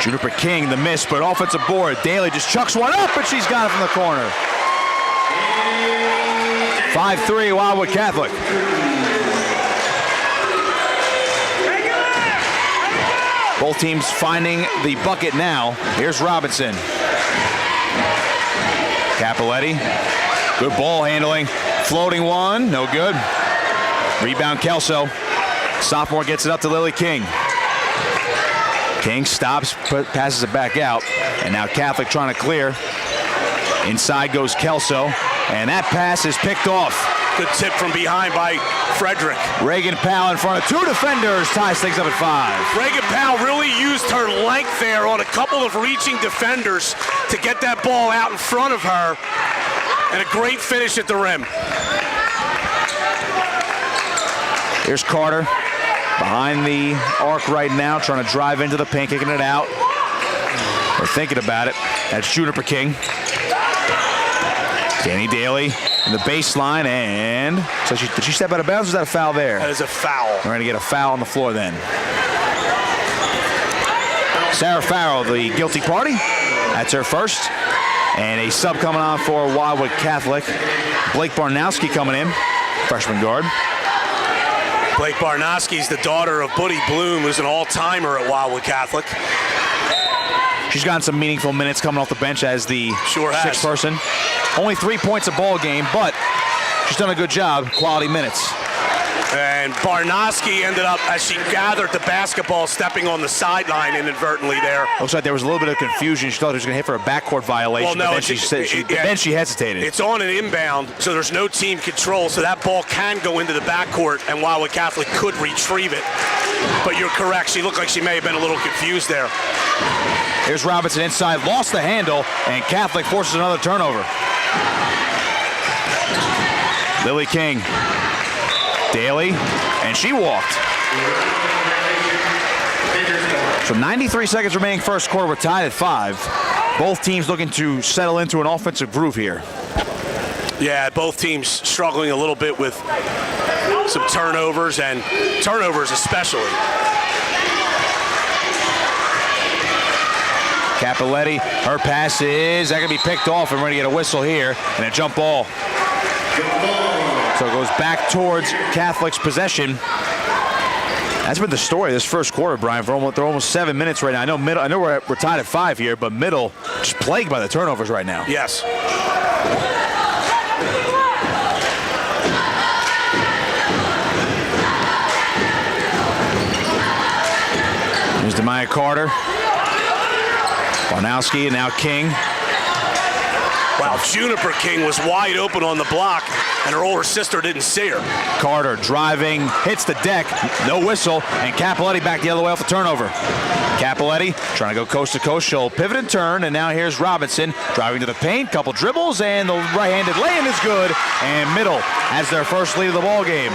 Juniper King, the miss, but offensive board. Daly just chucks one up, but she's got it from the corner. 5-3, Wildwood Catholic. Both teams finding the bucket now. Here's Robinson. Capoletti, good ball handling. Floating one, no good. Rebound Kelso. Sophomore gets it up to Lily King. King stops, passes it back out. And now Catholic trying to clear. Inside goes Kelso. And that pass is picked off.
Good tip from behind by Frederick.
Reagan Powell in front of two defenders, ties things up at 5.
Reagan Powell really used her length there on a couple of reaching defenders to get that ball out in front of her. And a great finish at the rim.
Here's Carter behind the arc right now, trying to drive into the paint, kicking it out. Or thinking about it. That's Juniper King. Danny Daly in the baseline, and so did she step out of bounds? Or was that a foul there?
That is a foul.
We're going to get a foul on the floor then. Sarah Farrell, the guilty party. That's her first. And a sub coming on for Wildwood Catholic. Blake Barnowski coming in, freshman guard.
Blake Barnowski's the daughter of Buddy Bloom, who's an all-timer at Wildwood Catholic.
She's gotten some meaningful minutes coming off the bench as the sixth person. Only 3 points a ball game, but she's done a good job, quality minutes.
And Barnowski ended up, as she gathered the basketball, stepping on the sideline inadvertently there.
Looks like there was a little bit of confusion. She thought it was going to hit for a backcourt violation,
well, no,
but then she hesitated.
It's on an inbound, so there's no team control, so that ball can go into the backcourt, and Wildwood Catholic could retrieve it. But you're correct. She looked like she may have been a little confused there.
Here's Robinson inside, lost the handle, and Catholic forces another turnover. Lily King. Daly, and she walked. So 93 seconds remaining first quarter. We're tied at 5. Both teams looking to settle into an offensive groove here.
Yeah, both teams struggling a little bit with some turnovers, and turnovers especially.
Capoletti, her pass is that going to be picked off, and we're going to get a whistle here and a jump ball. So it goes back towards Catholic's possession. That's been the story this first quarter, Brian. They're almost 7 minutes right now. I know we're tied at 5 here, but Middle just plagued by the turnovers right now.
Yes.
Here's Demaya Carter. Barnowski and now King.
Wow, Juniper King was wide open on the block, and her older sister didn't see her.
Carter driving, hits the deck, no whistle, and Capoletti back the other way off the turnover. Capoletti trying to go coast to coast. She'll pivot and turn, and now here's Robinson driving to the paint, couple dribbles, and the right-handed lay-in is good, and Middle has their first lead of the ball game.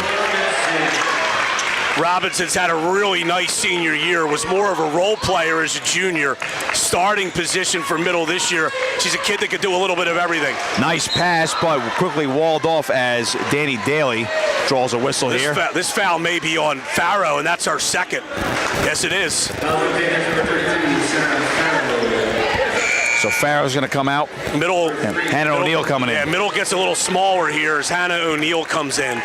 Robinson's had a really nice senior year, was more of a role player as a junior. Starting position for Middle this year. She's a kid that could do a little bit of everything.
Nice pass, but quickly walled off as Danny Daly draws a whistle here.
This foul may be on Farrow, and that's our second. Yes, it is.
So Farrow's going to come out.
Middle.
Hannah O'Neill coming in.
Yeah, Middle gets a little smaller here as Hannah O'Neill comes in.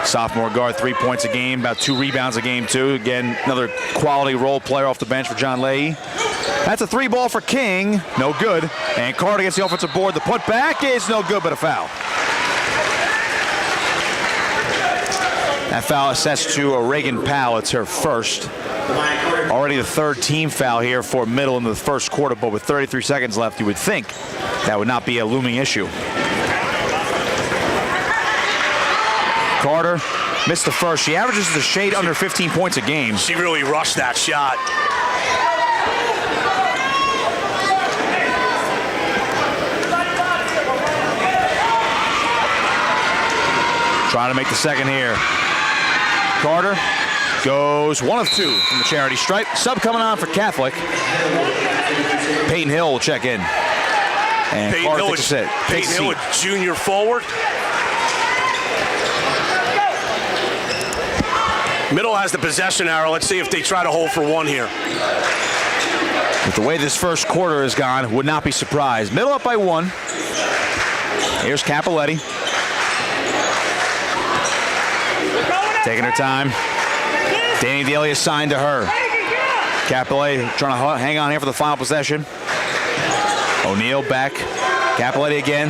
Sophomore guard, 3 points a game, about 2 rebounds a game too. Again, another quality role player off the bench for John Leahy. That's a 3 ball for King, no good. And Carter gets the offensive board. The putback is no good, but a foul. That foul assessed to Reagan Powell. It's her first. Already the third team foul here for Middle in the first quarter, but with 33 seconds left, you would think that would not be a looming issue. Carter missed the first. She averages the shade under 15 points a game.
She really rushed that shot.
Trying to make the second here. Carter goes 1 of 2 from the charity stripe. Sub coming on for Catholic. Peyton Hill will check in. And
Peyton
Carter
Hill,
takes a sit.
Peyton Hill, a junior forward. Middle has the possession arrow. Let's see if they try to hold for 1 here.
With the way this first quarter has gone, would not be surprised. Middle up by 1. Here's Capoletti. Taking her time. Danny Daly assigned to her. Capoletti trying to hang on here for the final possession. O'Neal back. Capoletti again.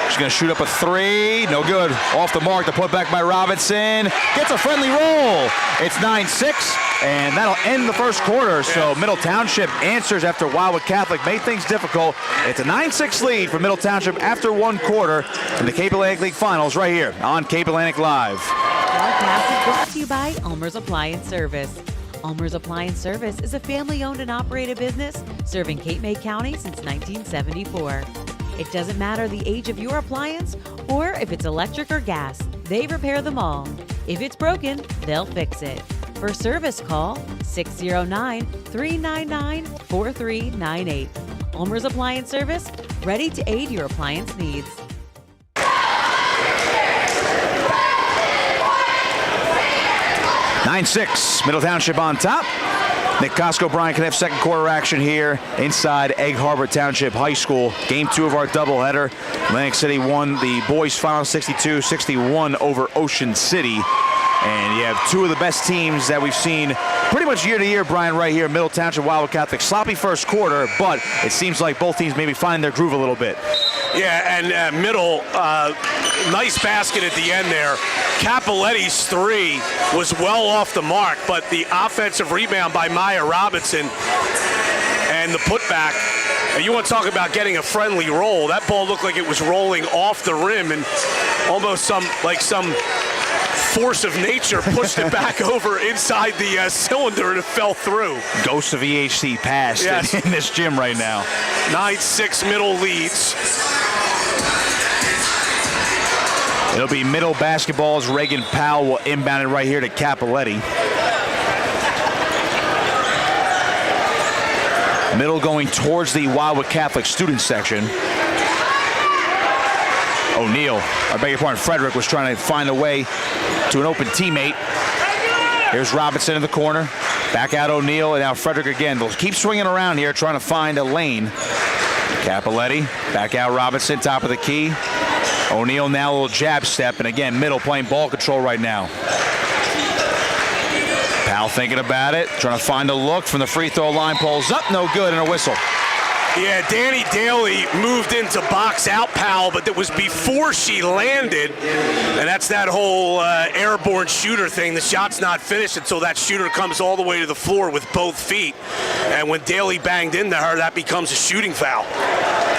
She's going to shoot up a 3. No good. Off the mark. The put back by Robinson. Gets a friendly roll. It's 9-6, and that'll end the first quarter. So Middle Township answers after Wildwood Catholic made things difficult. It's a 9-6 lead for Middle Township after 1 quarter in the Cape Atlantic League Finals right here on Cape Atlantic Live.
Broadcast is brought to you by ULMER'S Appliance Service. ULMER'S Appliance Service is a family-owned and operated business serving Cape May County since 1974. It doesn't matter the age of your appliance or if it's electric or gas, they repair them all. If it's broken, they'll fix it. For service, call 609-399-4398. ULMER'S Appliance Service, ready to aid your appliance needs.
9-6, Middle Township on top. Nick Costco, Brian Kniff, second quarter action here inside Egg Harbor Township High School. Game 2 of our doubleheader. Atlantic City won the boys' final 62-61 over Ocean City. And you have 2 of the best teams that we've seen pretty much year to year, Brian, right here. Middle Township, Wildwood Catholic. Sloppy first quarter, but it seems like both teams maybe finding their groove a little bit.
Yeah, and Middle, nice basket at the end there. Capoletti's 3 was well off the mark, but the offensive rebound by Maya Robinson and the putback. You want to talk about getting a friendly roll. That ball looked like it was rolling off the rim and almost some force of nature pushed it back over inside the cylinder and it fell through.
Ghost of EHC passed in this gym right now.
9-6 Middle leads.
It'll be Middle basketball as Reagan Powell will inbound it right here to Capoletti. Middle going towards the Wildwood Catholic student section. O'Neal, I beg your pardon, Frederick was trying to find a way to an open teammate. Here's Robinson in the corner. Back out O'Neal, and now Frederick again. They'll keep swinging around here trying to find a lane. Capoletti, back out Robinson, top of the key. O'Neal now a little jab step, and again, Middle playing ball control right now. Powell thinking about it, trying to find a look from the free throw line, pulls up, no good, and a whistle.
Yeah, Danny Daly moved into box out Powell, but that was before she landed, and that's that whole airborne shooter thing. The shot's not finished until that shooter comes all the way to the floor with both feet, and when Daly banged into her, that becomes a shooting foul.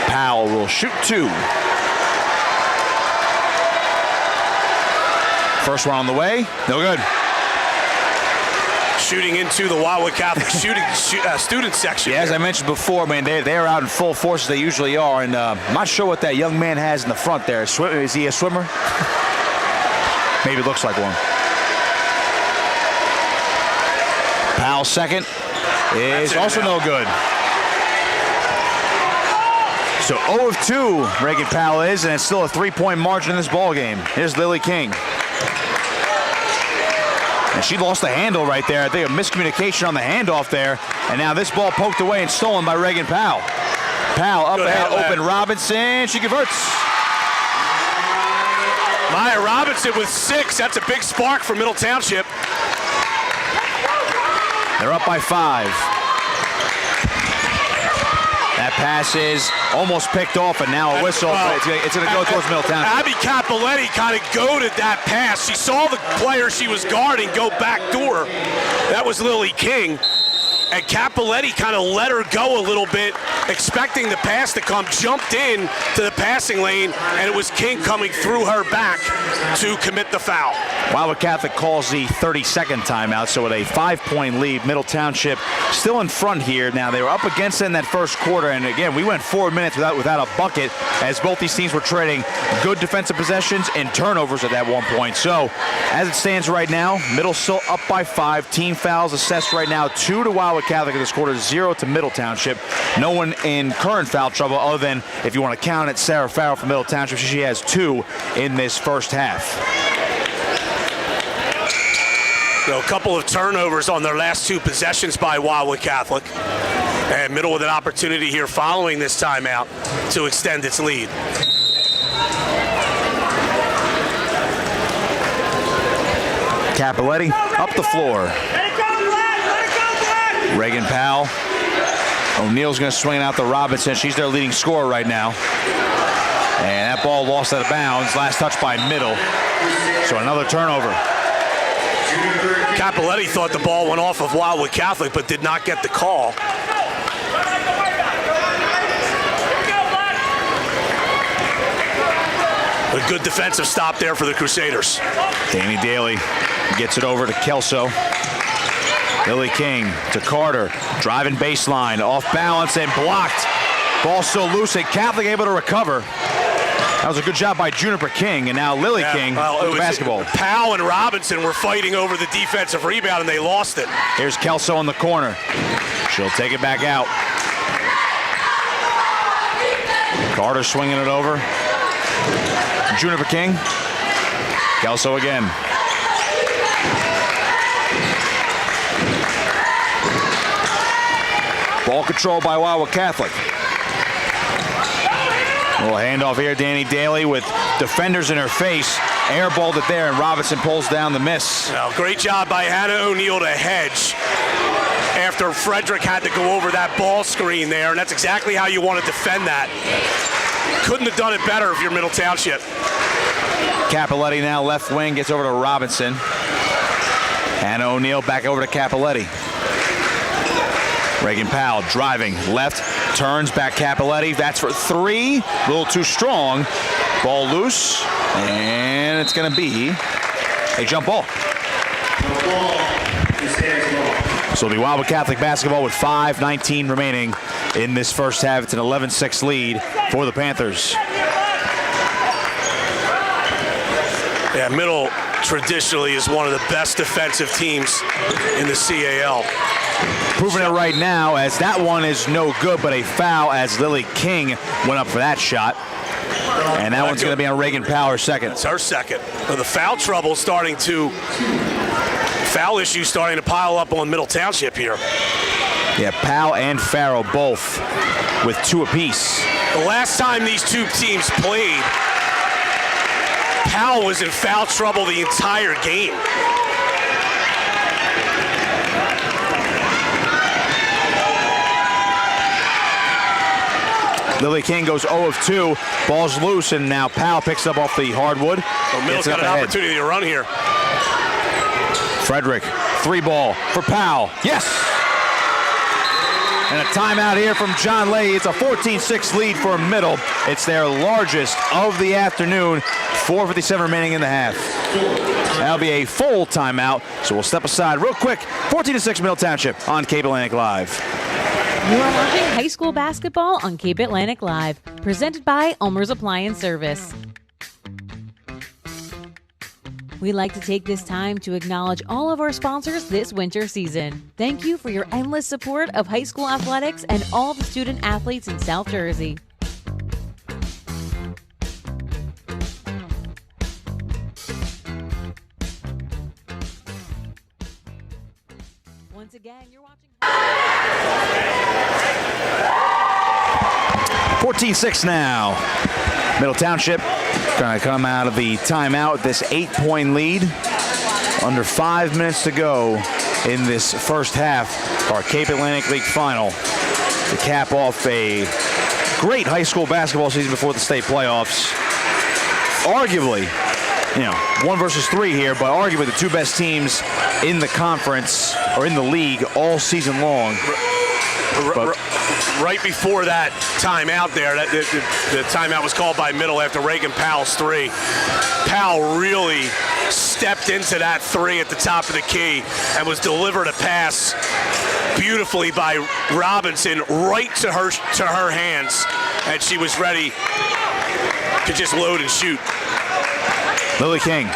Powell will shoot 2. First one on the way, no good.
Shooting into the Wildwood Catholic student section.
Yeah, as I mentioned before, man, they're out in full force as they usually are, and I'm not sure what that young man has in the front there. Is he a swimmer? Maybe it looks like one. Powell second is also no good. So 0 of 2, Reagan Powell is, and it's still a 3-point margin in this ball game. Here's Lily King. And she lost the handle right there. I think a miscommunication on the handoff there. And now this ball poked away and stolen by Reagan Powell. Powell up ahead, open Robinson. She converts.
Maya Robinson with 6. That's a big spark for Middle Township.
They're up by 5. That pass is almost picked off, and now a whistle. It's going to go towards Middle Township.
Abby Capoletti kind of goaded that pass. She saw the player she was guarding go back door. That was Lily King. And Capoletti kind of let her go a little bit expecting the pass to come, jumped in to the passing lane, and it was King coming through her back to commit the foul.
Wildwood Catholic calls the 32nd timeout, so with a 5-point lead, Middle Township still in front here. Now, they were up against it in that first quarter, and again, we went 4 minutes without a bucket as both these teams were trading good defensive possessions and turnovers at that one point. So, as it stands right now, Middle still up by 5. Team fouls assessed right now, 2 to Wildwood Catholic in this quarter, 0 to Middle Township. No one in current foul trouble other than, if you want to count it, Sarah Farrell from Middle Township. She has 2 in this first half.
So a couple of turnovers on their last 2 possessions by Wildwood Catholic. And Middle with an opportunity here following this timeout to extend its lead.
Capoletti up the floor. Reagan Powell. O'Neal's going to swing it out to Robinson. She's their leading scorer right now. And that ball lost out of bounds. Last touch by Middle. So another turnover.
Capoletti thought the ball went off of Wildwood Catholic, but did not get the call. A good defensive stop there for the Crusaders.
Danny Daly gets it over to Kelso. Lily King to Carter. Driving baseline. Off balance and blocked. Ball still loose and Catholic able to recover. That was a good job by Juniper King, and now Lily King with the basketball.
Powell and Robinson were fighting over the defensive rebound, and they lost it.
Here's Kelso in the corner. She'll take it back out. Carter swinging it over. Juniper King. Kelso again. Ball control by Wildwood Catholic. A little handoff here, Danny Daly with defenders in her face. Airballed it there, and Robinson pulls down the miss.
Well, great job by Hannah O'Neal to hedge after Frederick had to go over that ball screen there, and that's exactly how you want to defend that. Couldn't have done it better if you're Middle Township.
Capoletti now left wing, gets over to Robinson. Hannah O'Neal back over to Capoletti. Reagan Powell driving left, turns back Capoletti. That's for 3. A little too strong. Ball loose, and it's going to be a jump ball. So it'll be Wildwood Catholic basketball with 5:19 remaining in this first half. It's an 11-6 lead for the Panthers.
Yeah, Middle traditionally is one of the best defensive teams in the CAL.
Proving it right now, as that one is no good, but a foul as Lily King went up for that shot. And that one's going to be on Reagan Powell, her second.
It's her second. Well, the foul issue starting to pile up on Middle Township here.
Yeah, Powell and Farrell both with 2 apiece.
The last time these 2 teams played, Powell was in foul trouble the entire game.
Lily King goes 0 of 2. Ball's loose, and now Powell picks up off the hardwood.
Well, Middle's got an opportunity to run here.
Frederick, 3 ball for Powell. Yes! And a timeout here from John Lay. It's a 14-6 lead for Middle. It's their largest of the afternoon. 4:57 remaining in the half. That'll be a full timeout, so we'll step aside real quick. 14-6 Middle Township on Cape Atlantic Live.
You are watching high school basketball on Cape Atlantic Live, presented by ULME'S Appliance Service. We'd like to take this time to acknowledge all of our sponsors this winter season. Thank you for your endless support of high school athletics and all the student athletes in South Jersey. Once again, you're watching
14-6 now. Middle Township trying to come out of the timeout with this 8-point lead. Under 5 minutes to go in this first half, our Cape Atlantic League final to cap off a great high school basketball season before the state playoffs. Arguably, 1 versus 3 here, but arguably the 2 best teams in the conference or in the league all season long.
right before that timeout there, the timeout was called by middle after Reagan Powell's three. Powell really stepped into that three at the top of the key and was delivered a pass beautifully by Robinson right to her hands, and she was ready to just load and shoot.
Lily King,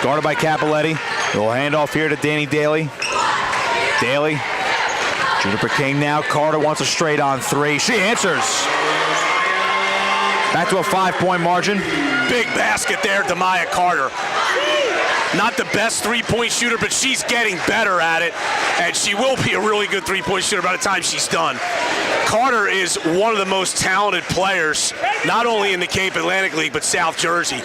guarded by Capoletti. Little handoff here to Danny Daly. Daly, Juniper King now. Carter wants a straight on three. She answers. Back to a 5-point margin.
Big basket there, Demaya Carter. Not the best three-point shooter, but she's getting better at it, and she will be a really good three-point shooter by the time she's done. Carter is one of the most talented players, not only in the Cape Atlantic League, but South Jersey.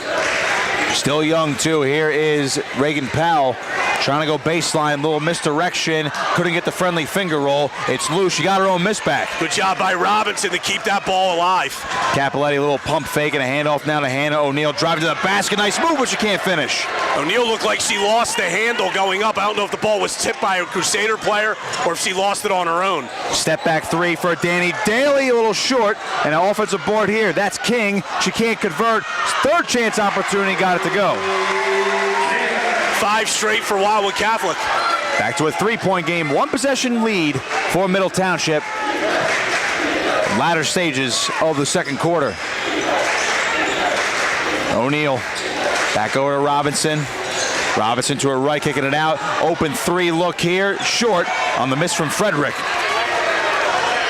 Still young, too. Here is Reagan Powell trying to go baseline, little misdirection. Couldn't get the friendly finger roll. It's loose. She got her own miss back.
Good job by Robinson to keep that ball alive.
Capoletti, a little pump fake and a handoff now to Hannah O'Neill. Driving to the basket. Nice move, but she can't finish.
O'Neill looked like she lost the handle going up. I don't know if the ball was tipped by a Crusader player or if she lost it on her own.
Step back three for Danny Daly, a little short, and an offensive board here. That's King. She can't convert. Third chance opportunity, got it to go.
5 straight for Wildwood Catholic.
Back to a 3-point game, 1 possession lead for Middle Township. Latter stages of the second quarter. O'Neill back over to Robinson. Robinson to her right, kicking it out. Open three look here, short on the miss from Frederick.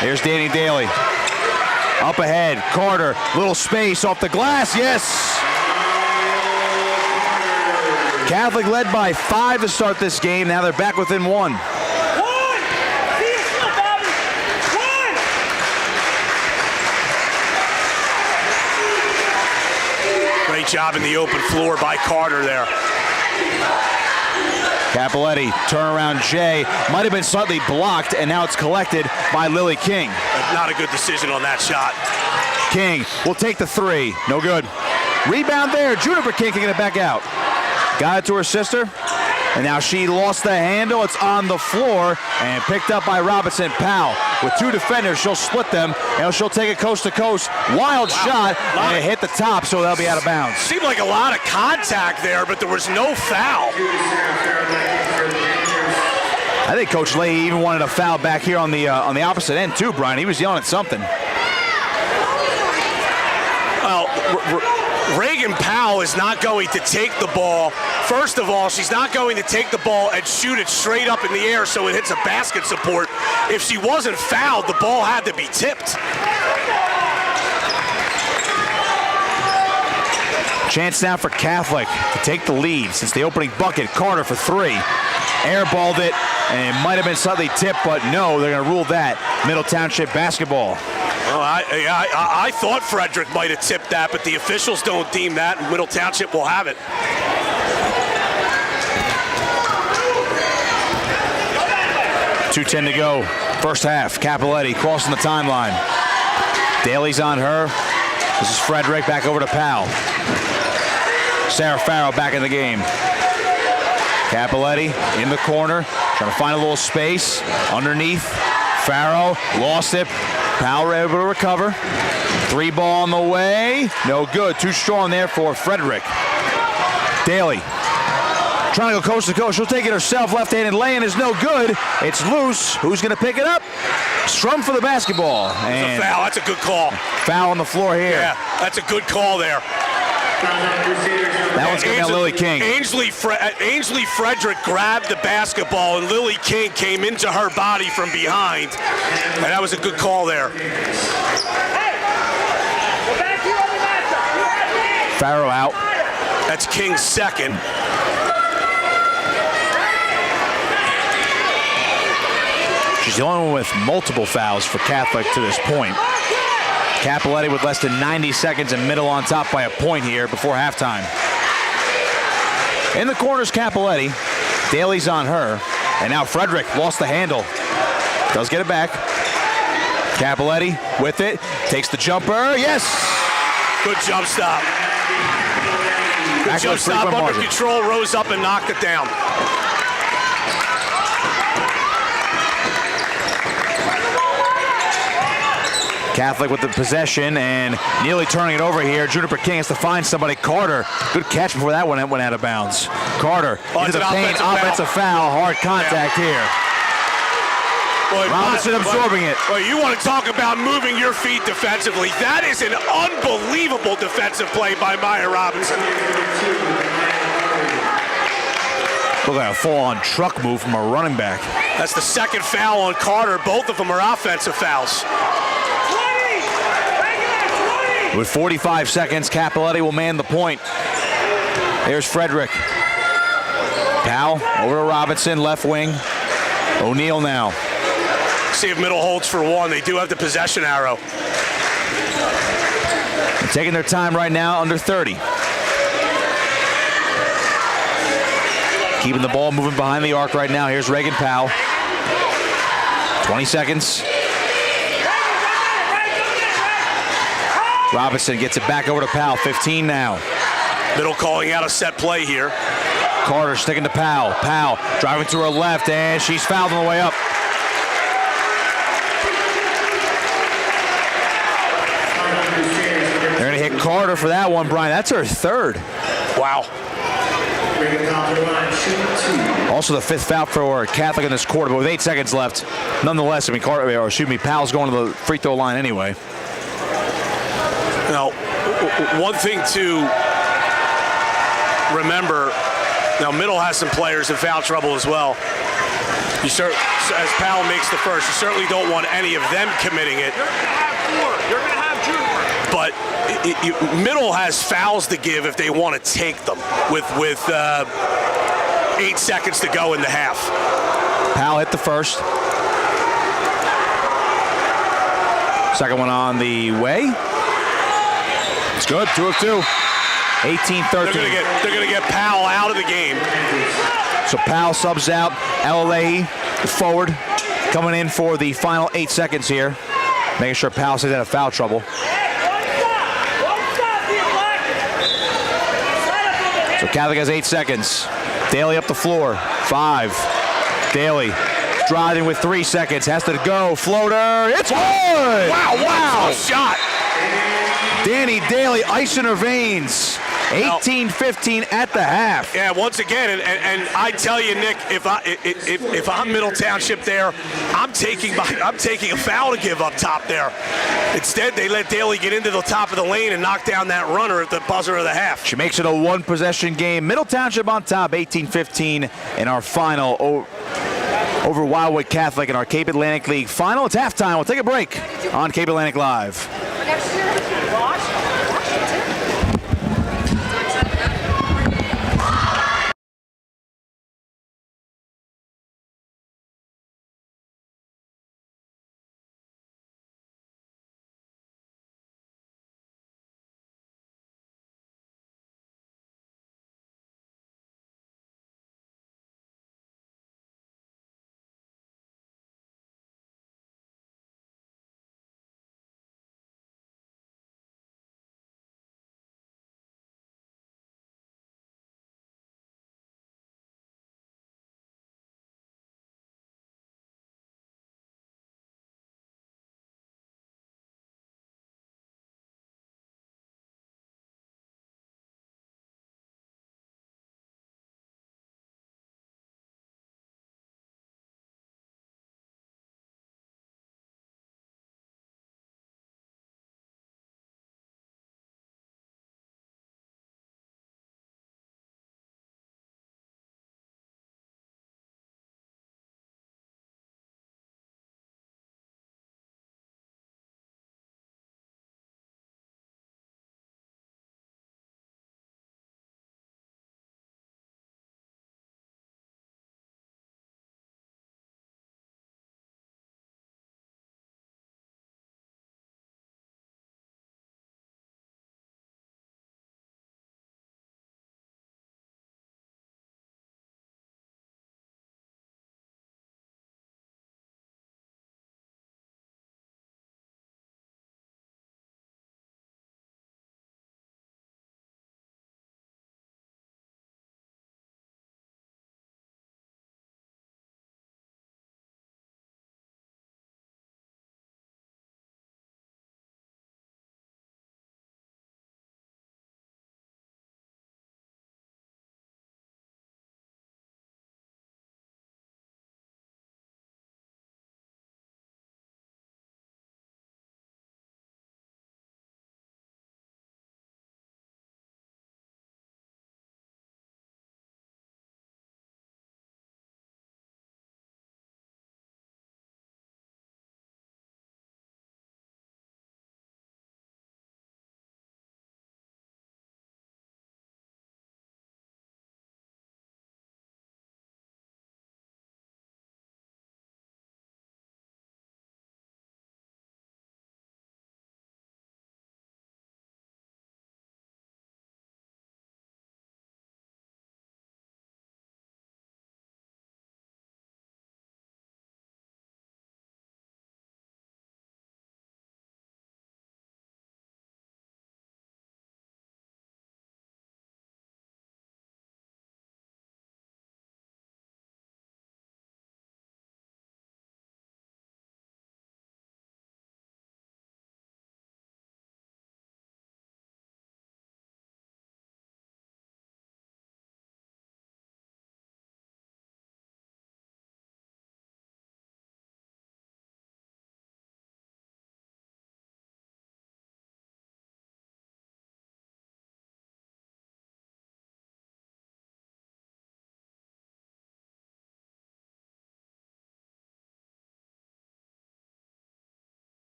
Here's Danny Daly. Up ahead, Carter, little space off the glass, yes! Catholic led by 5 to start this game. Now they're back within 1.
Great job in the open floor by Carter there.
Capoletti, turnaround Jay, might have been slightly blocked, and now it's collected by Lily King.
Not a good decision on that shot.
King will take the three, no good. Rebound there, Juniper King kicking it back out. Got it to her sister, and now she lost the handle. It's on the floor and picked up by Robinson Powell. With 2 defenders, she'll split them, and she'll take it coast to coast. Wild shot, and it hit the top, so they'll be out of bounds.
Seemed like a lot of contact there, but there was no foul.
I think Coach Leahy even wanted a foul back here on the opposite end too, Brian. He was yelling at something.
Well, Reagan Powell is not going to take the ball. First of all, she's not going to take the ball and shoot it straight up in the air so it hits a basket support. If she wasn't fouled, the ball had to be tipped.
Chance now for Catholic to take the lead since the opening bucket. Carter for 3. Airballed it, and it might have been slightly tipped, but no, they're going to rule that. Middle Township basketball.
Well, I thought Frederick might have tipped that, but the officials don't deem that, and Middle Township will have it.
.210 to go. First half. Capoletti crossing the timeline. Daly's on her. This is Frederick back over to Powell. Sarah Farrell back in the game. Capoletti in the corner, trying to find a little space underneath. Farrell lost it. Powell able to recover. 3 ball on the way. No good. Too strong there for Frederick. Daly trying to go coast to coast. She'll take it herself. Left-handed lay-in is no good. It's loose. Who's going to pick it up? Strum for the basketball.
And a foul. That's a good call.
Foul on the floor here.
Yeah, that's a good call there.
That one's going to Lily King.
Ainsley Frederick grabbed the basketball, and Lily King came into her body from behind. And that was a good call there.
Farrow out.
That's King's second.
She's the only one with multiple fouls for Catholic to this point. Capoletti with less than 90 seconds and Middle on top by a point here before halftime. In the corners, Capoletti. Daly's on her. And now Frederick lost the handle. Does get it back. Capoletti with it. Takes the jumper. Yes!
Good jump stop. Good jump stop under control. Rose up and knocked it down.
Catholic with the possession and nearly turning it over here. Juniper King has to find somebody. Carter, good catch before that one went out of bounds. Carter into the paint, offensive foul, hard contact here.
Boy,
Robinson absorbing it.
Well, you want to talk about moving your feet defensively. That is an unbelievable defensive play by Maya Robinson.
Look at a full-on truck move from a running back.
That's the second foul on Carter. Both of them are offensive fouls.
With 45 seconds, Cappelletti will man the point. There's Frederick. Powell over to Robinson, left wing. O'Neal now.
See if Middle holds for one. They do have the possession arrow.
They're taking their time right now, under 30. Keeping the ball moving behind the arc right now. Here's Reagan Powell. 20 seconds. Robinson gets it back over to Powell. 15 now.
Middle calling out a set play here.
Carter sticking to Powell. Powell driving to her left, and she's fouled on the way up. They're going to hit Carter for that one, Brian. That's her third.
Wow.
Also the fifth foul for Catholic in this quarter, but with 8 seconds left. Nonetheless, I mean, Powell's going to the free throw line anyway.
Now, one thing to remember, now Middle has some players in foul trouble as well. As Powell makes the first, you certainly don't want any of them committing it.
You're going to have Juniper.
But Middle has fouls to give if they want to take them with 8 seconds to go in the half.
Powell hit the first. Second one on the way. It's good, 2 of 2. 18-13.
They're going to get Powell out of the game.
So Powell subs out. LLA forward, coming in for the final 8 seconds here. Making sure Powell stays out of foul trouble. So Catholic has 8 seconds. Daly up the floor. 5. Daly driving with 3 seconds. Has to go. Floater. It's good!
Wow. Shot.
Danny Daly, ice in her veins. 18-15 at the half.
Yeah, once again, and I tell you, Nick, if I'm Middle Township there, I'm taking a foul to give up top there. Instead, they let Daly get into the top of the lane and knock down that runner at the buzzer of the half.
She makes it a 1-possession game. Middle Township on top, 18-15 in our final over Wildwood Catholic in our Cape Atlantic League final. It's halftime. We'll take a break on Cape Atlantic Live.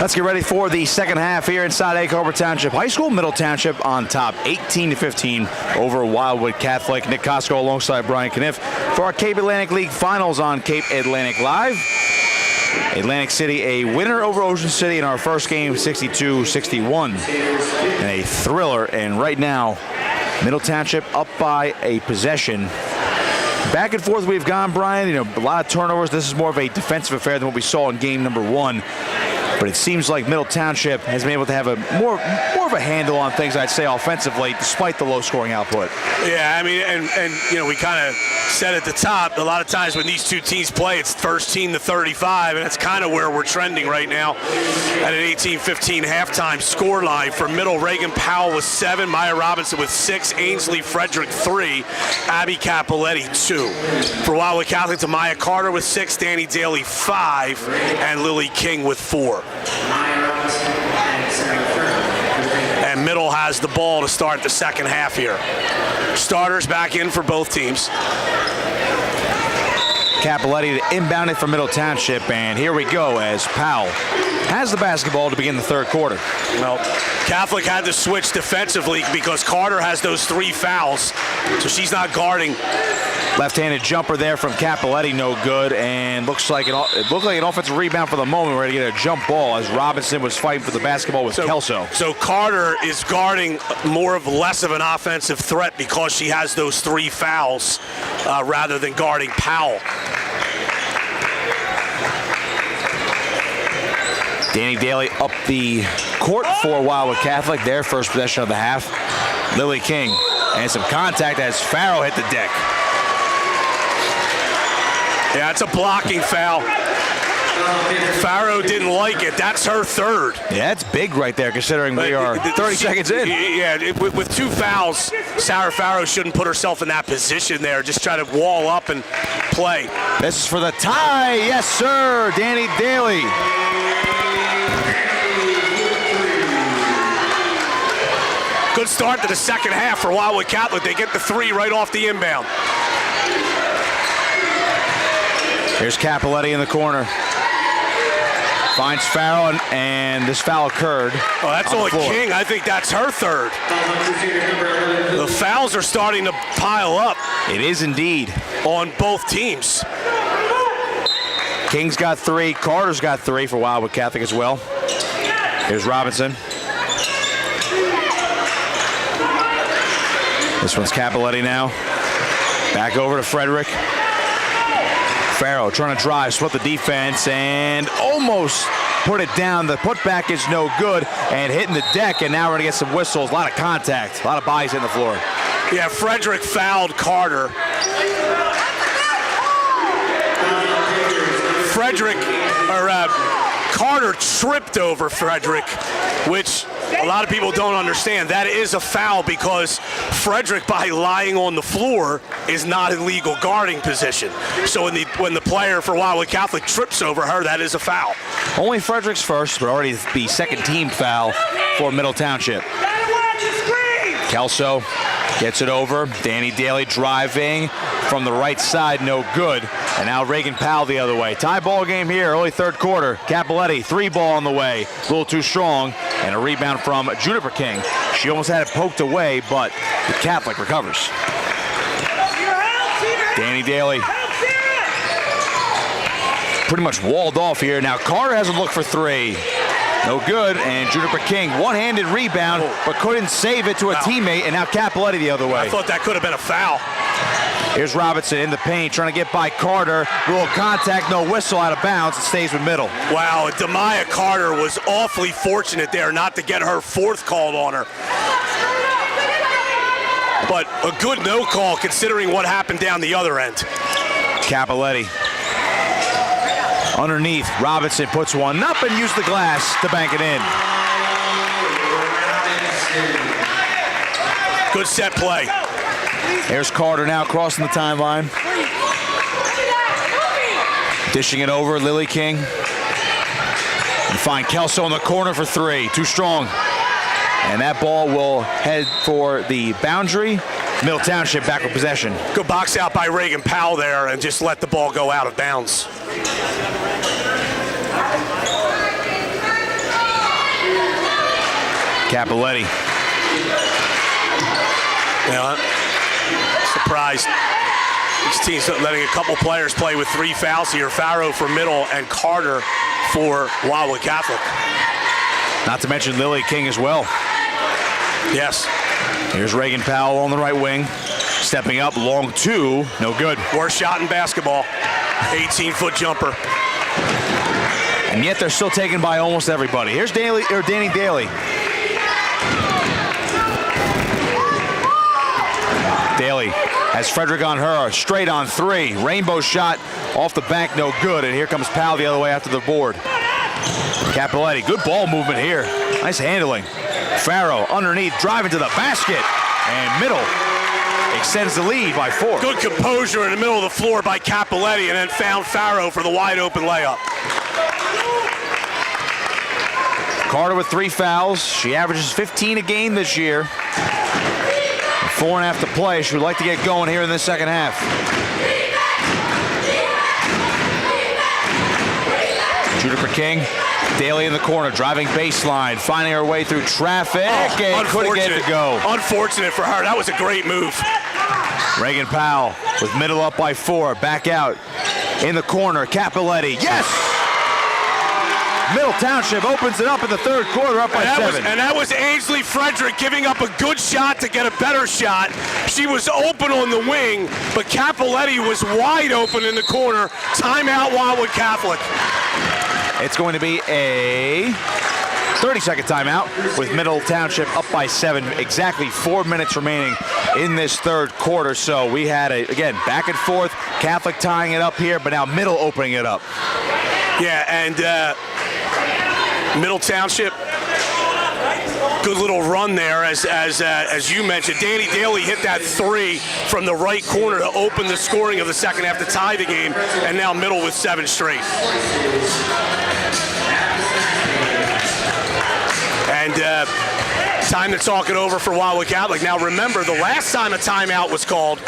Let's get ready for the second half here inside Egg Harbor Township High School. Middle Township on top, 18-15 over Wildwood Catholic. Nick Costco alongside Brian Kniff for our Cape Atlantic League Finals on Cape Atlantic Live. Atlantic City a winner over Ocean City in our first game, 62-61. And a thriller, and right now, Middle Township up by a possession. Back and forth we've gone, Brian. You know, a lot of turnovers. This is more of a defensive affair than what we saw in game number 1. But it seems like Middle Township has been able to have a more of a handle on things, I'd say, offensively, despite the low scoring output.
Yeah, I mean, and you know, we kind of said at the top, a lot of times when these two teams play, it's first team to 35, and that's kind of where we're trending right now at an 18-15 halftime score line. For Middle, Reagan Powell with 7, Maya Robinson with 6, Ainsley Frederick 3, Abby Capoletti 2. For Wildwood Catholic, to Maya Carter with 6, Danny Daly 5, and Lily King with 4. And Middle has the ball to start the second half here. Starters back in for both teams.
Capoletti to inbound it for Middle Township, and here we go as Powell has the basketball to begin the third quarter.
Well, Catholic had to switch defensively because Carter has those 3 fouls, so she's not guarding.
Left-handed jumper there from Capoletti, no good, and it looked like an offensive rebound for the moment. We're going to get a jump ball as Robinson was fighting for the basketball with Kelso.
So Carter is guarding less of an offensive threat because she has those 3 fouls rather than guarding Powell.
Danny Daly up the court for Wildwood Catholic, their first possession of the half. Lily King, and some contact as Farrow hit the deck.
Yeah, it's a blocking foul. Farrow didn't like it. That's her 3rd.
Yeah, that's big right there, considering we are 30 seconds in.
Yeah, with 2 fouls, Sarah Farrow shouldn't put herself in that position there. Just try to wall up and play.
This is for the tie. Yes, sir. Danny Daly.
Good start to the second half for Wildwood Catholic. They get the 3 right off the inbound.
Here's Capoletti in the corner. Finds Farrow, and this foul occurred.
Oh, that's only King. I think that's her 3rd. The fouls are starting to pile up.
It is indeed.
On both teams.
King's got 3. Carter's got 3 for Wildwood Catholic as well. Here's Robinson. This one's Capoletti now. Back over to Frederick. Farrow trying to drive, split the defense, and almost put it down. The putback is no good, and hitting the deck, and now we're going to get some whistles. A lot of contact, a lot of bodies in the floor.
Yeah, Frederick fouled Carter. Carter tripped over Frederick, which a lot of people don't understand. That is a foul because Frederick, by lying on the floor, is not in legal guarding position. So when the player for Wildwood Catholic trips over her, that is a foul.
Only Frederick's first, but already the second team foul for Middle Township. Kelso gets it over. Danny Daly driving from the right side, no good. And now Reagan Powell the other way. Tie ball game here, early third quarter. Capoletti, 3 ball on the way. A little too strong. And a rebound from Juniper King. She almost had it poked away, but the Catholic recovers. Danny Daly pretty much walled off here. Now Carter has a look for 3. No good, and Juniper King, one-handed rebound, but couldn't save it to a teammate, and now Capoletti the other way.
I thought that could have been a foul.
Here's Robinson in the paint, trying to get by Carter. Little contact, no whistle, out of bounds. It stays with Middle.
Wow, Demaya Carter was awfully fortunate there not to get her 4th called on her. But a good no call considering what happened down the other end.
Capoletti. Underneath, Robinson puts one up and uses the glass to bank it in.
Good set play.
There's Carter now crossing the timeline. Dishing it over, Lily King. And find Kelso in the corner for 3. Too strong. And that ball will head for the boundary. Middle Township back with possession.
Good box out by Reagan Powell there and just let the ball go out of bounds.
Capoletti.
Yeah, surprised. These teams letting a couple players play with 3 fouls here. Farrow for Middle and Carter for Wildwood Catholic.
Not to mention Lily King as well.
Yes.
Here's Reagan Powell on the right wing. Stepping up, long 2, no good.
Worst shot in basketball. 18-foot jumper.
And yet they're still taken by almost everybody. Here's Danny Daly. Daly has Frederick on her, straight on 3. Rainbow shot off the bank, no good. And here comes Powell the other way after the board. Capoletti, good ball movement here. Nice handling. Farrow underneath, driving to the basket. And Middle extends the lead by 4.
Good composure in the middle of the floor by Capoletti, and then found Farrow for the wide open layup.
Carter with 3 fouls. She averages 15 a game this year. 4.5 to play. She would like to get going here in the second half. Juniper King, Daly in the corner, driving baseline, finding her way through traffic, and couldn't get it to go.
Unfortunate for her. That was a great move.
Reagan Powell with Middle up by 4. Back out in the corner. Capoletti. Yes! Middle Township opens it up in the third quarter, up by 7.
And that was Ainsley Frederick giving up a good shot to get a better shot. She was open on the wing, but Capoletti was wide open in the corner. Timeout Wildwood Catholic.
It's going to be a 30-second timeout with Middle Township up by 7. Exactly 4 minutes remaining in this third quarter. So we had, again, back and forth. Catholic tying it up here, but now Middle opening it up.
Yeah, and Middle Township, good little run there, as you mentioned. Danny Daly hit that 3 from the right corner to open the scoring of the second half to tie the game, and now Middle with 7 straight. And time to talk it over for Wildwood Catholic. Now remember, the last time a timeout was called,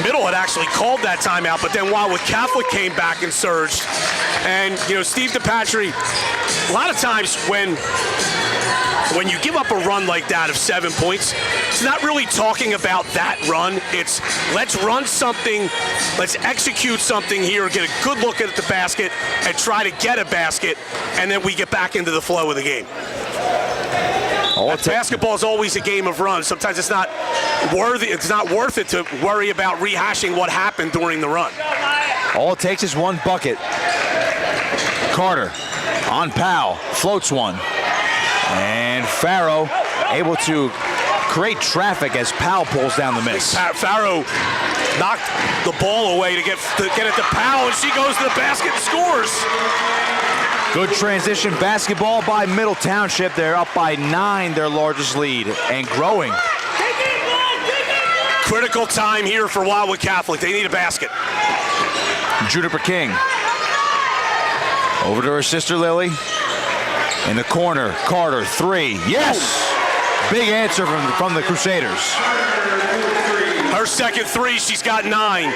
Middle had actually called that timeout, but then Wildwood Catholic came back and surged. And, you know, Steve DePatry, a lot of times when you give up a run like that of 7 points, it's not really talking about that run. It's let's run something, let's execute something here, get a good look at the basket, and try to get a basket, and then we get back into the flow of the game. Basketball is always a game of runs. Sometimes it's not worth it to worry about rehashing what happened during the run.
All it takes is one bucket. Carter on Powell, floats one. And Farrow able to create traffic as Powell pulls down the miss.
Farrow knocked the ball away to get it to Powell, and she goes to the basket and scores.
Good transition basketball by Middle Township. They're up by 9, their largest lead, and growing.
Critical time here for Wildwood Catholic. They need a basket.
Juniper King over to her sister Lily. In the corner, Carter, 3. Yes! Big answer from the Crusaders.
Her second 3, she's got 9.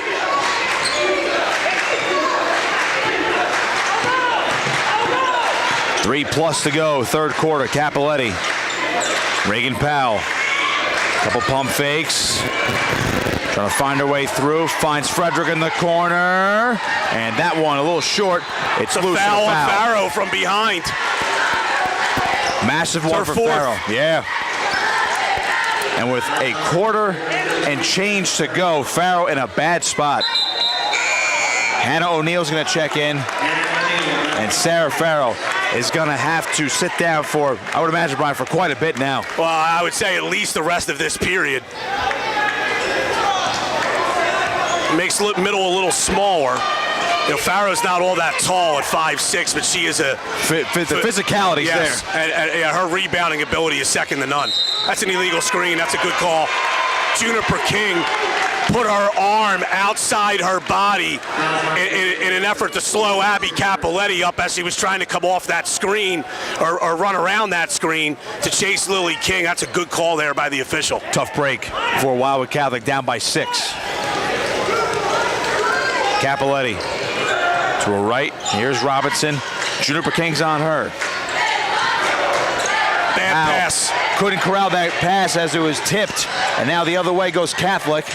Three plus to go, third quarter. Capoletti, Reagan Powell, couple pump fakes, trying to find her way through, finds Frederick in the corner, and that one a little short. It's
a
loose.
Foul on Farrow from behind.
Massive one for Farrow. Yeah. And with a quarter and change to go, Farrow in a bad spot. Hannah O'Neill's going to check in, and Sarah Farrow is going to have to sit down for, I would imagine, Brian, for quite a bit now.
Well, I would say at least the rest of this period. Makes Middle a little smaller. You know, Farrow's not all that tall at 5'6", but she is the
physicality's
yes,
there.
And her rebounding ability is second to none. That's an illegal screen. That's a good call. Juniper King put her arm outside her body in an effort to slow Abby Capoletti up as she was trying to come off that screen or run around that screen to chase Lily King. That's a good call there by the official.
Tough break for Wildwood Catholic, down by 6. Capoletti to her right. Here's Robinson. Juniper King's on her.
pass.
Couldn't corral that pass as it was tipped. And now the other way goes Catholic.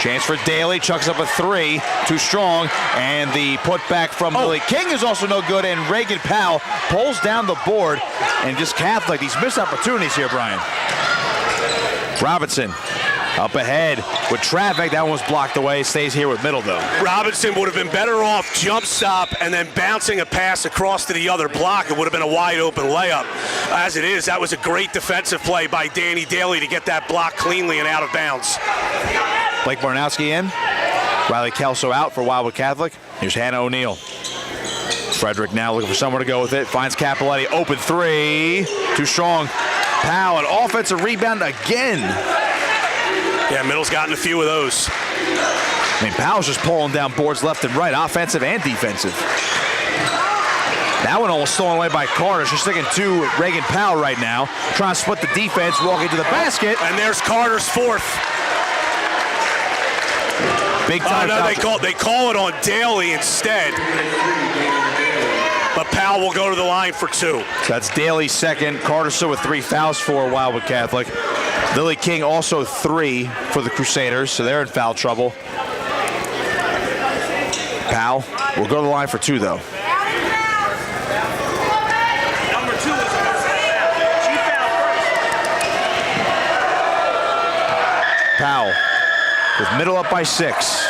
Chance for Daly, chucks up a 3, too strong, and the putback from Lily King is also no good, and Reagan Powell pulls down the board, and just Catholic, these missed opportunities here, Brian. Robinson up ahead with traffic, that one was blocked away, stays here with Middle though.
Robinson would have been better off jump stop and then bouncing a pass across to the other block. It would have been a wide open layup. As it is, that was a great defensive play by Danny Daly to get that block cleanly and out of bounds.
Blake Barnowski in. Riley Kelso out for Wildwood Catholic. Here's Hannah O'Neill. Frederick now looking for somewhere to go with it. Finds Capoletti. Open 3. Too strong. Powell, an offensive rebound again.
Yeah, Middle's gotten a few of those.
I mean, Powell's just pulling down boards left and right, offensive and defensive. That one almost stolen away by Carter. She's sticking to Reagan Powell right now. Trying to split the defense, walking to the basket.
And there's Carter's fourth.
Big time.
No, they call it on Daly instead. But Powell will go to the line for 2.
So that's Daly's second. Carter still with 3 fouls for Wildwood Catholic. Lily King also 3 for the Crusaders, so they're in foul trouble. Powell will go to the line for 2, though.
Number 2 is she fouled first.
Powell with Middle up by 6.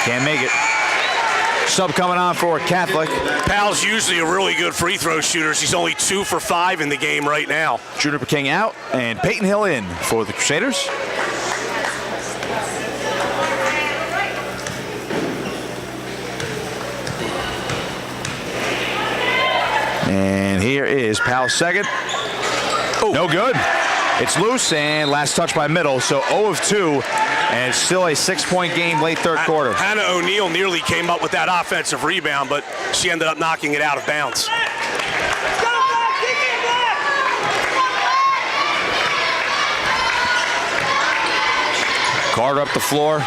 Can't make it. Sub coming on for Catholic.
Powell's usually a really good free throw shooter. She's only 2 for 5 in the game right now.
Juniper King out and Peyton Hill in for the Crusaders. And here is Powell's second. No good. It's loose, and last touch by Middle, so 0 of 2, and still a 6-point game late third quarter.
Hannah O'Neill nearly came up with that offensive rebound, but she ended up knocking it out of bounds.
Carter up the floor.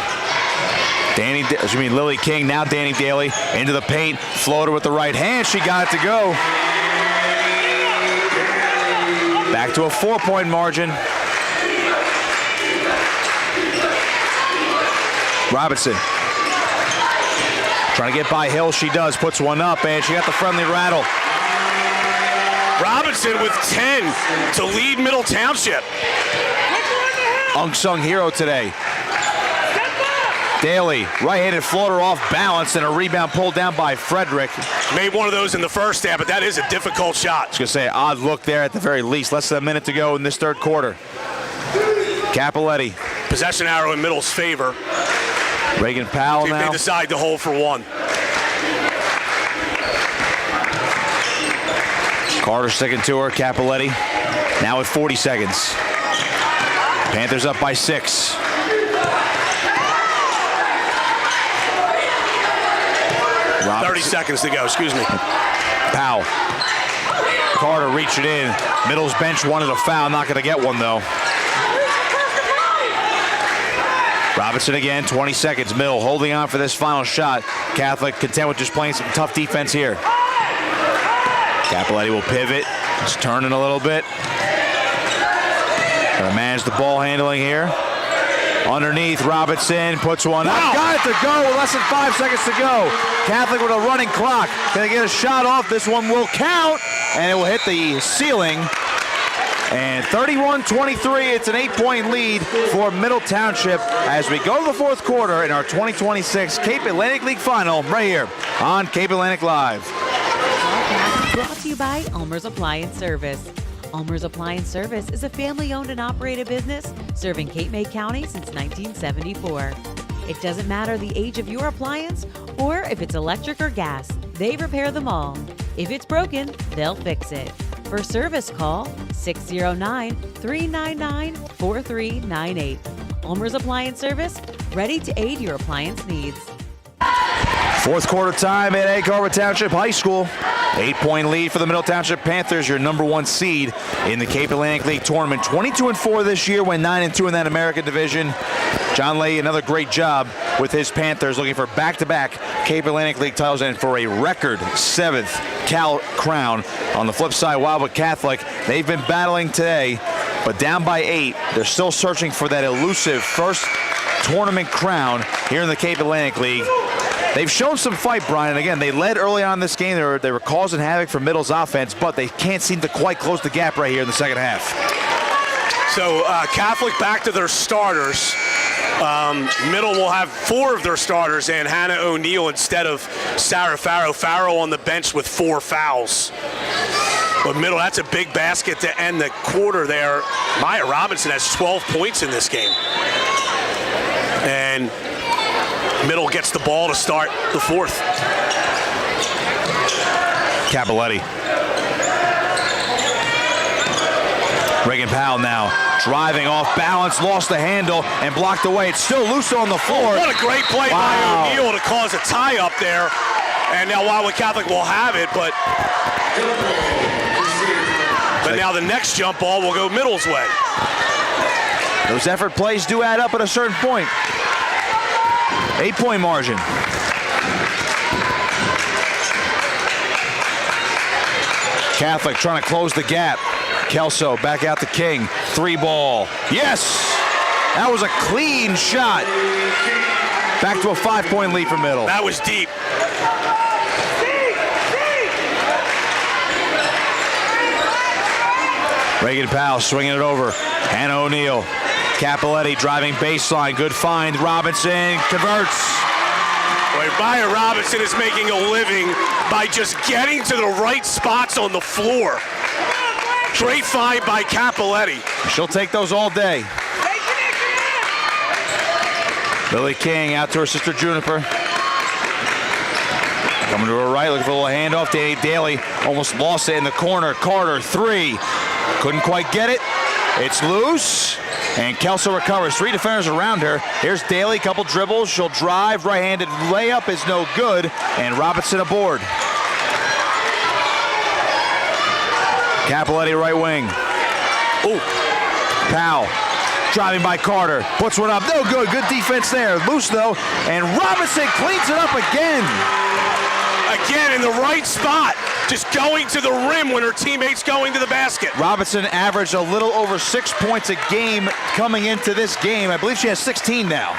Lily King, now Danny Daly into the paint. Floater with the right hand. She got it to go. Back to a 4-point margin. Robinson trying to get by Hill. She does. Puts one up, and she got the friendly rattle.
Robinson with 10 to lead Middle Township.
Unsung hero today. Daly, right-handed floater off balance, and a rebound pulled down by Frederick.
Made one of those in the first half, but that is a difficult shot.
I was going to say, odd look there at the very least. Less than a minute to go in this third quarter. Capoletti.
Possession arrow in Middle's favor.
Reagan Powell now.
They decide to hold for 1.
Carter sticking to her. Capoletti now with 40 seconds. Panthers up by 6.
30 seconds to go, excuse me.
Powell. Carter reached it in. Middle's bench wanted a foul, not going to get one though. Robinson again, 20 seconds. Middle holding on for this final shot. Catholic content with just playing some tough defense here. Capoletti will pivot. It's turning a little bit. Gonna manage the ball handling here. Underneath, Robinson puts one up. Got it to go with less than 5 seconds to go. Catholic with a running clock. Gonna get a shot off. This one will count, and it will hit the ceiling. And 31-23, it's an 8-point lead for Middle Township as we go to the fourth quarter in our 2026 Cape Atlantic League Final right here on Cape Atlantic Live.
Brought to you by ULME'R'S Appliance Service. ULME'R'S Appliance Service is a family-owned and operated business serving Cape May County since 1974. It doesn't matter the age of your appliance or if it's electric or gas, they repair them all. If it's broken, they'll fix it. For service, call 609-399-4398. ULME'R'S Appliance Service, ready to aid your appliance needs.
Fourth quarter time at Egg Harbor Township High School. 8-point lead for the Middle Township Panthers, your number 1 seed in the Cape Atlantic League Tournament. 22-4 this year, went 9-2 in that American division. John Lay, another great job with his Panthers, looking for back-to-back Cape Atlantic League titles and for a record 7th Cal crown. On the flip side, Wildwood Catholic, they've been battling today, but down by 8. They're still searching for that elusive first tournament crown here in the Cape Atlantic League. They've shown some fight, Brian, and again, they led early on in this game. They were causing havoc for Middle's offense, but they can't seem to quite close the gap right here in the second half.
So Catholic back to their starters. Middle will have 4 of their starters and Hannah O'Neill instead of Sarah Farrow. Farrow on the bench with 4 fouls. But Middle, that's a big basket to end the quarter there. Maya Robinson has 12 points in this game. And Middle gets the ball to start the 4th.
Capoletti. Reagan Powell now driving off balance, lost the handle, and blocked away. It's still loose on the floor.
What a great play by O'Neill to cause a tie up there. And now Wildwood Catholic will have it, but now the next jump ball will go Middle's way.
Those effort plays do add up at a certain point. 8-point margin. Catholic trying to close the gap. Kelso back out to King. 3 ball. Yes! That was a clean shot. Back to a 5-point lead for Middle.
That was deep.
Reagan Powell swinging it over. Hannah O'Neill. Capoletti driving baseline. Good find. Robinson converts.
Boy, Maya Robinson is making a living by just getting to the right spots on the floor. Great find by Capoletti.
She'll take those all day. Billy King out to her sister Juniper. Coming to her right, looking for a little handoff. Danny Daly almost lost it in the corner. Carter, 3. Couldn't quite get it. It's loose. And Kelso recovers. 3 defenders around her. Here's Daly, couple dribbles. She'll drive. Right-handed layup is no good. And Robinson aboard. Capoletti right wing. Ooh. Powell driving by Carter. Puts one up. No good. Good defense there. Loose though. And Robinson cleans it up again.
Again in the right spot. Just going to the rim when her teammate's going to the basket.
Robinson averaged a little over 6 points a game coming into this game. I believe she has 16 now.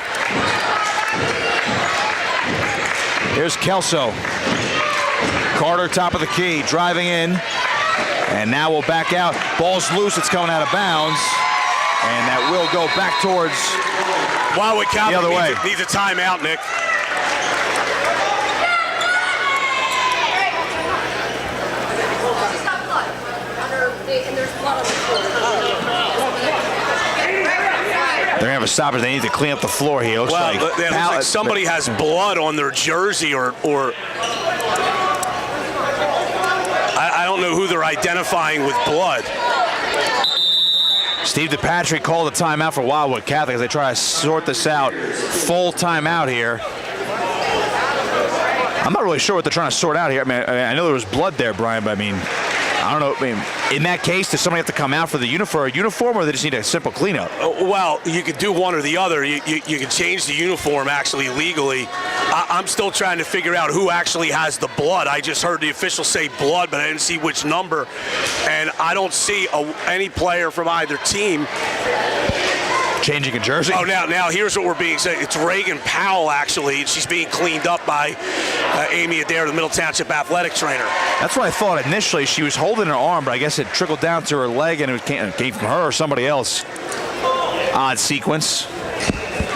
Here's Kelso. Carter top of the key. Driving in. And now we'll back out. Ball's loose. It's coming out of bounds. And that will go back towards
Wildwood Catholic
the other way.
Needs a timeout, Nick.
They're going to have a stoppage. They need to clean up the floor here. Looks
Well,
like,
it looks like somebody has blood on their jersey or I don't know who they're identifying with blood.
Steve DePatrick called a timeout for Wildwood Catholic as they try to sort this out. Full timeout here. I'm not really sure what they're trying to sort out here. I know there was blood there, Brian, but I don't know. In that case, does somebody have to come out for the uniform, or they just need a simple cleanup?
Well, you could do one or the other. You can change the uniform actually legally. I'm still trying to figure out who actually has the blood. I just heard the officials say blood, but I didn't see which number. And I don't see any player from either team
changing a jersey.
Oh, now here's what we're being said. It's Reagan Powell, actually, and she's being cleaned up by Amy Adair, the Middle Township athletic trainer.
That's what I thought initially. She was holding her arm, but I guess it trickled down to her leg, and it came from her or somebody else. Odd sequence.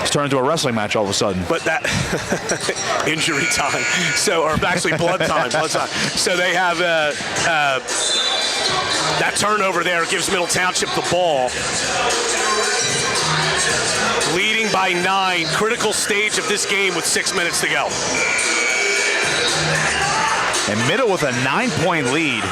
It's turned into a wrestling match all of a sudden.
But that injury time. So, or actually blood time. So they have that turnover there gives Middle Township the ball. Leading by 9, critical stage of this game with 6 minutes to go.
And Middle with a 9-point lead.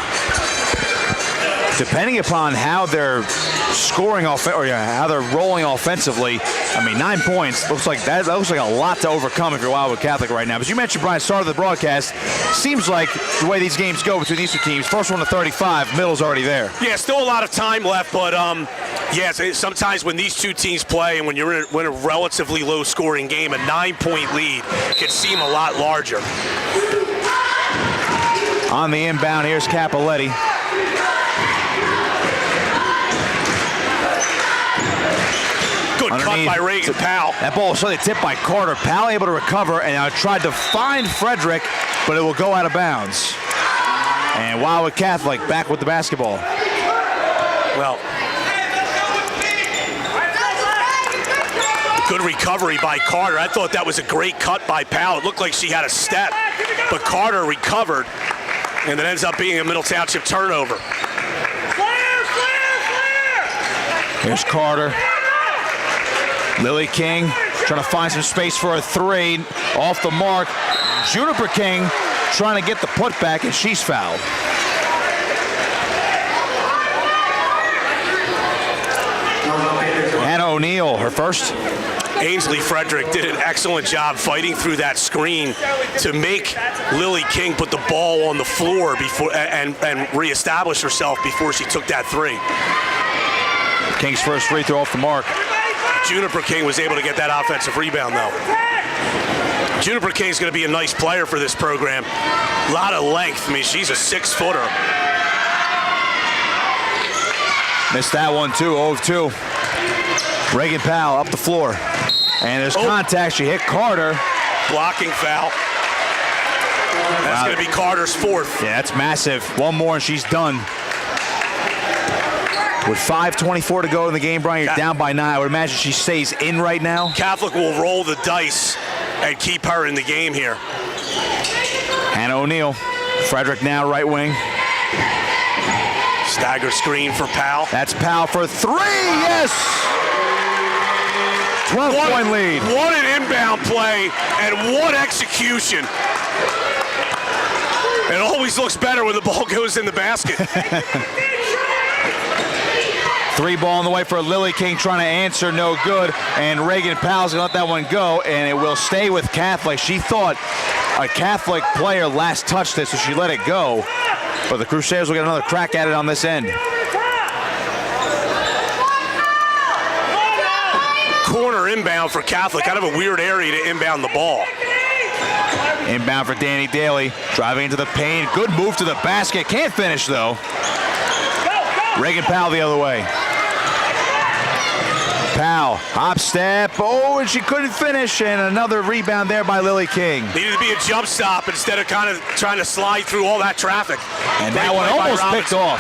Depending upon how they're scoring how they're rolling offensively, I mean, 9 points looks like that looks like a lot to overcome if you're Wildwood Catholic right now. But you mentioned, Brian, start of the broadcast. Seems like the way these games go between these two teams, first one to 35, middle's already there.
Yeah, still a lot of time left, but sometimes when these two teams play and when you're in a relatively low-scoring game, a 9-point lead can seem a lot larger.
On the inbound, here's Capoletti.
Good cut by Reagan Powell.
That ball was slightly tipped by Carter. Powell able to recover, and I tried to find Frederick, but it will go out of bounds. And Wildwood Catholic back with the basketball.
Well, good recovery by Carter. I thought that was a great cut by Powell. It looked like she had a step, but Carter recovered, and it ends up being a Middle Township turnover.
Here's Carter. Lily King trying to find some space for a three. Off the mark. Juniper King trying to get the putback, and she's fouled. Hannah O'Neill, her first.
Ainsley Frederick did an excellent job fighting through that screen to make Lily King put the ball on the floor before and reestablish herself before she took that three.
King's first free throw off the mark.
Juniper King was able to get that offensive rebound, though. Juniper King's going to be a nice player for this program. A lot of length. I mean, she's a 6-footer.
Missed that one, too. 0 of 2. Reagan Powell up the floor. And there's contact. She hit Carter.
Blocking foul. That's going to be Carter's fourth.
Yeah, that's massive. One more and she's done. With 5:24 to go in the game, Brian, you're down by 9. I would imagine she stays in right now.
Catholic will roll the dice and keep her in the game here.
Hannah O'Neill. Frederick now right wing.
Stagger screen for Powell.
That's Powell for 3. Yes! 12-point lead.
What an inbound play and what execution. It always looks better when the ball goes in the basket.
3 ball on the way for Lily King, trying to answer, no good. And Reagan Powell's gonna let that one go, and it will stay with Catholic. She thought a Catholic player last touched it, so she let it go. But the Crusaders will get another crack at it on this end.
Corner inbound for Catholic, kind of a weird area to inbound the ball.
Inbound for Danny Daly, driving into the paint. Good move to the basket, can't finish though. Reagan Powell the other way. Powell, hop step, oh, and she couldn't finish, and another rebound there by Lily King.
Needed to be a jump stop instead of kind of trying to slide through all that traffic.
And that one almost picked off.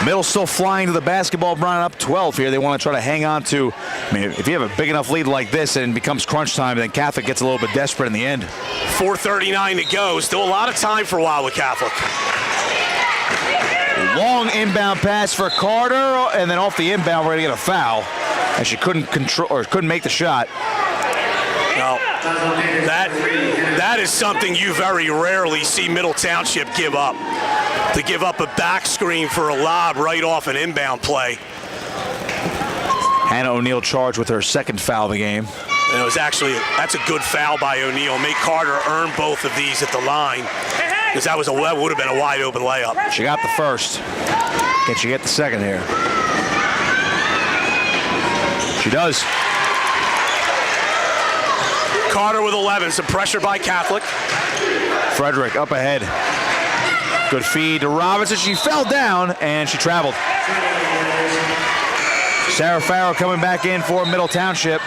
Middle still flying to the basketball, Brian, up 12 here. They want to try to hang on to, I mean, if you have a big enough lead like this and it becomes crunch time, then Catholic gets a little bit desperate in the end.
4:39 to go. Still a lot of time for Wildwood Catholic.
Long inbound pass for Carter, and then off the inbound, we're going to get a foul. And she couldn't control or couldn't make the shot.
No, that is something you very rarely see Middle Township give up. To give up a back screen for a lob right off an inbound play.
Hannah O'Neill charged with her second foul of the game.
And it was actually, that's a good foul by O'Neill. Make Carter earn both of these at the line. Because that would have been a wide open layup.
She got the first. Can she get the second here? She does.
Carter with 11, some pressure by Catholic.
Frederick up ahead. Good feed to Robinson. She fell down and she traveled. Sarah Farrow coming back in for Middle Township.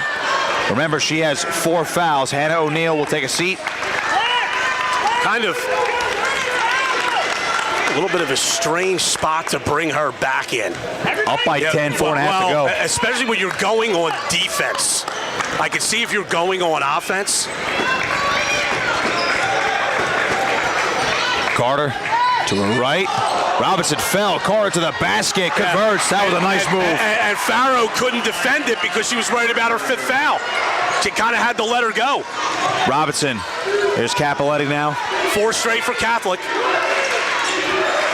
Remember, she has 4 fouls. Hannah O'Neill will take a seat.
Kind of a little bit of a strange spot to bring her back in.
Up by 10, 4.5 to go.
Especially when you're going on defense. I can see if you're going on offense.
Carter to the right. Robinson fell. Carter to the basket. Converts. That was a nice move.
And Farrow couldn't defend it because she was worried about her 5th foul. She kind of had to let her go.
Robinson. There's Capoletti now.
4 straight for Catholic.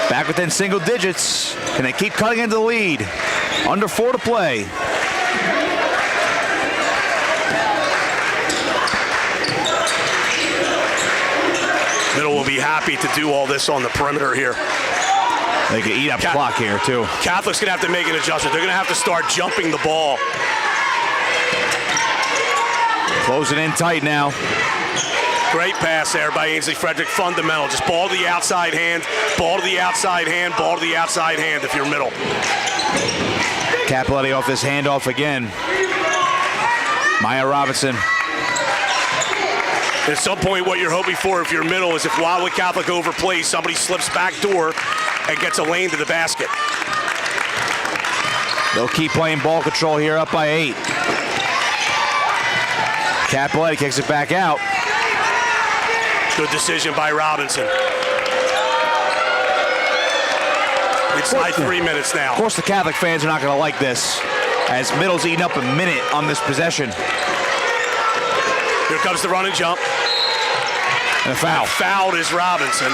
Back within single digits. Can they keep cutting into the lead? Under 4 to play.
Middle will be happy to do all this on the perimeter here.
They can eat up clock here, too.
Catholic's going to have to make an adjustment. They're going to have to start jumping the ball.
Closing in tight now.
Great pass there by Ainsley Frederick. Fundamental. Just ball to the outside hand, ball to the outside hand, ball to the outside hand if you're middle.
Capoletti off this handoff again. Maya Robinson.
At some point, what you're hoping for if you're middle is if Wildwood Catholic overplays, somebody slips back door and gets a lane to the basket.
They'll keep playing ball control here, up by 8. Capoletti kicks it back out.
Good decision by Robinson. Inside 3 minutes now.
Of course, the Catholic fans are not going to like this, as Middle's eating up a minute on this possession.
Here comes the run and jump.
And a foul.
Fouled is Robinson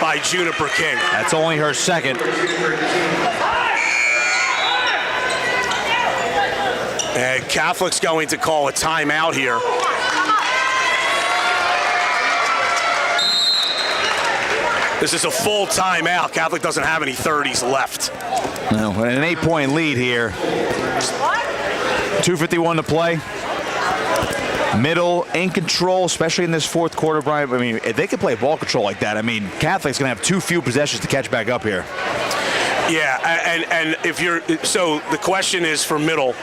by Juniper King.
That's only her second.
And Catholic's going to call a timeout here. This is a full timeout. Catholic doesn't have any 30s left.
No, an 8-point lead here. 2:51 to play. Middle in control, especially in this fourth quarter, Brian. I mean, if they could play ball control like that, I mean, Catholic's going to have too few possessions to catch back up here.
Yeah, and if you're, so the question is for middle,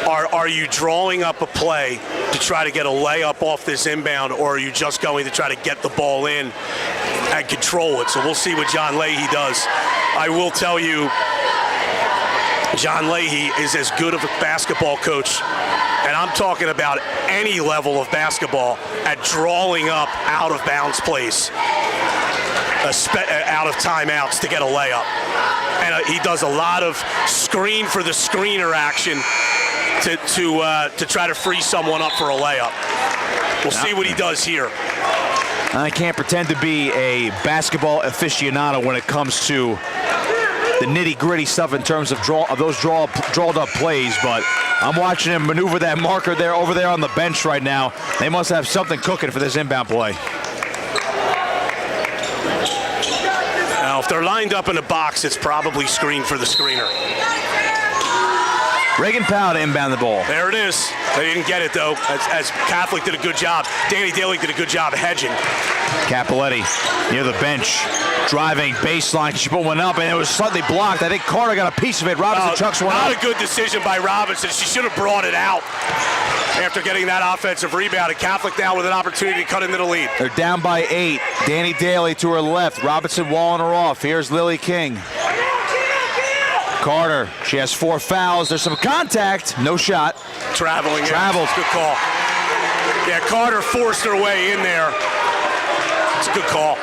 are you drawing up a play to try to get a layup off this inbound, or are you just going to try to get the ball in and control it? So we'll see what John Leahy does. I will tell you, John Leahy is as good of a basketball coach, and I'm talking about any level of basketball, at drawing up out of bounds plays, out of timeouts to get a layup. And he does a lot of screen for the screener action to try to free someone up for a layup. We'll see what he does here.
I can't pretend to be a basketball aficionado when it comes to the nitty-gritty stuff in terms of those drawn up plays, but I'm watching him maneuver that marker there over there on the bench right now. They must have something cooking for this inbound play.
Now, if they're lined up in a box, it's probably screen for the screener.
Reagan Powell to inbound the ball.
There it is. They didn't get it, though, as Catholic did a good job. Danny Daly did a good job hedging.
Capoletti near the bench, driving baseline. She put one up, and it was slightly blocked. I think Carter got a piece of it. Robinson chucks one up.
Not a good decision by Robinson. She should have brought it out after getting that offensive rebound. And Catholic now with an opportunity to cut into the lead.
They're down by 8. Danny Daly to her left. Robinson walling her off. Here's Lily King. Carter, she has 4 fouls. There's some contact. No shot.
Traveled.
Yeah,
good call. Yeah, Carter forced her way in there. It's a good call.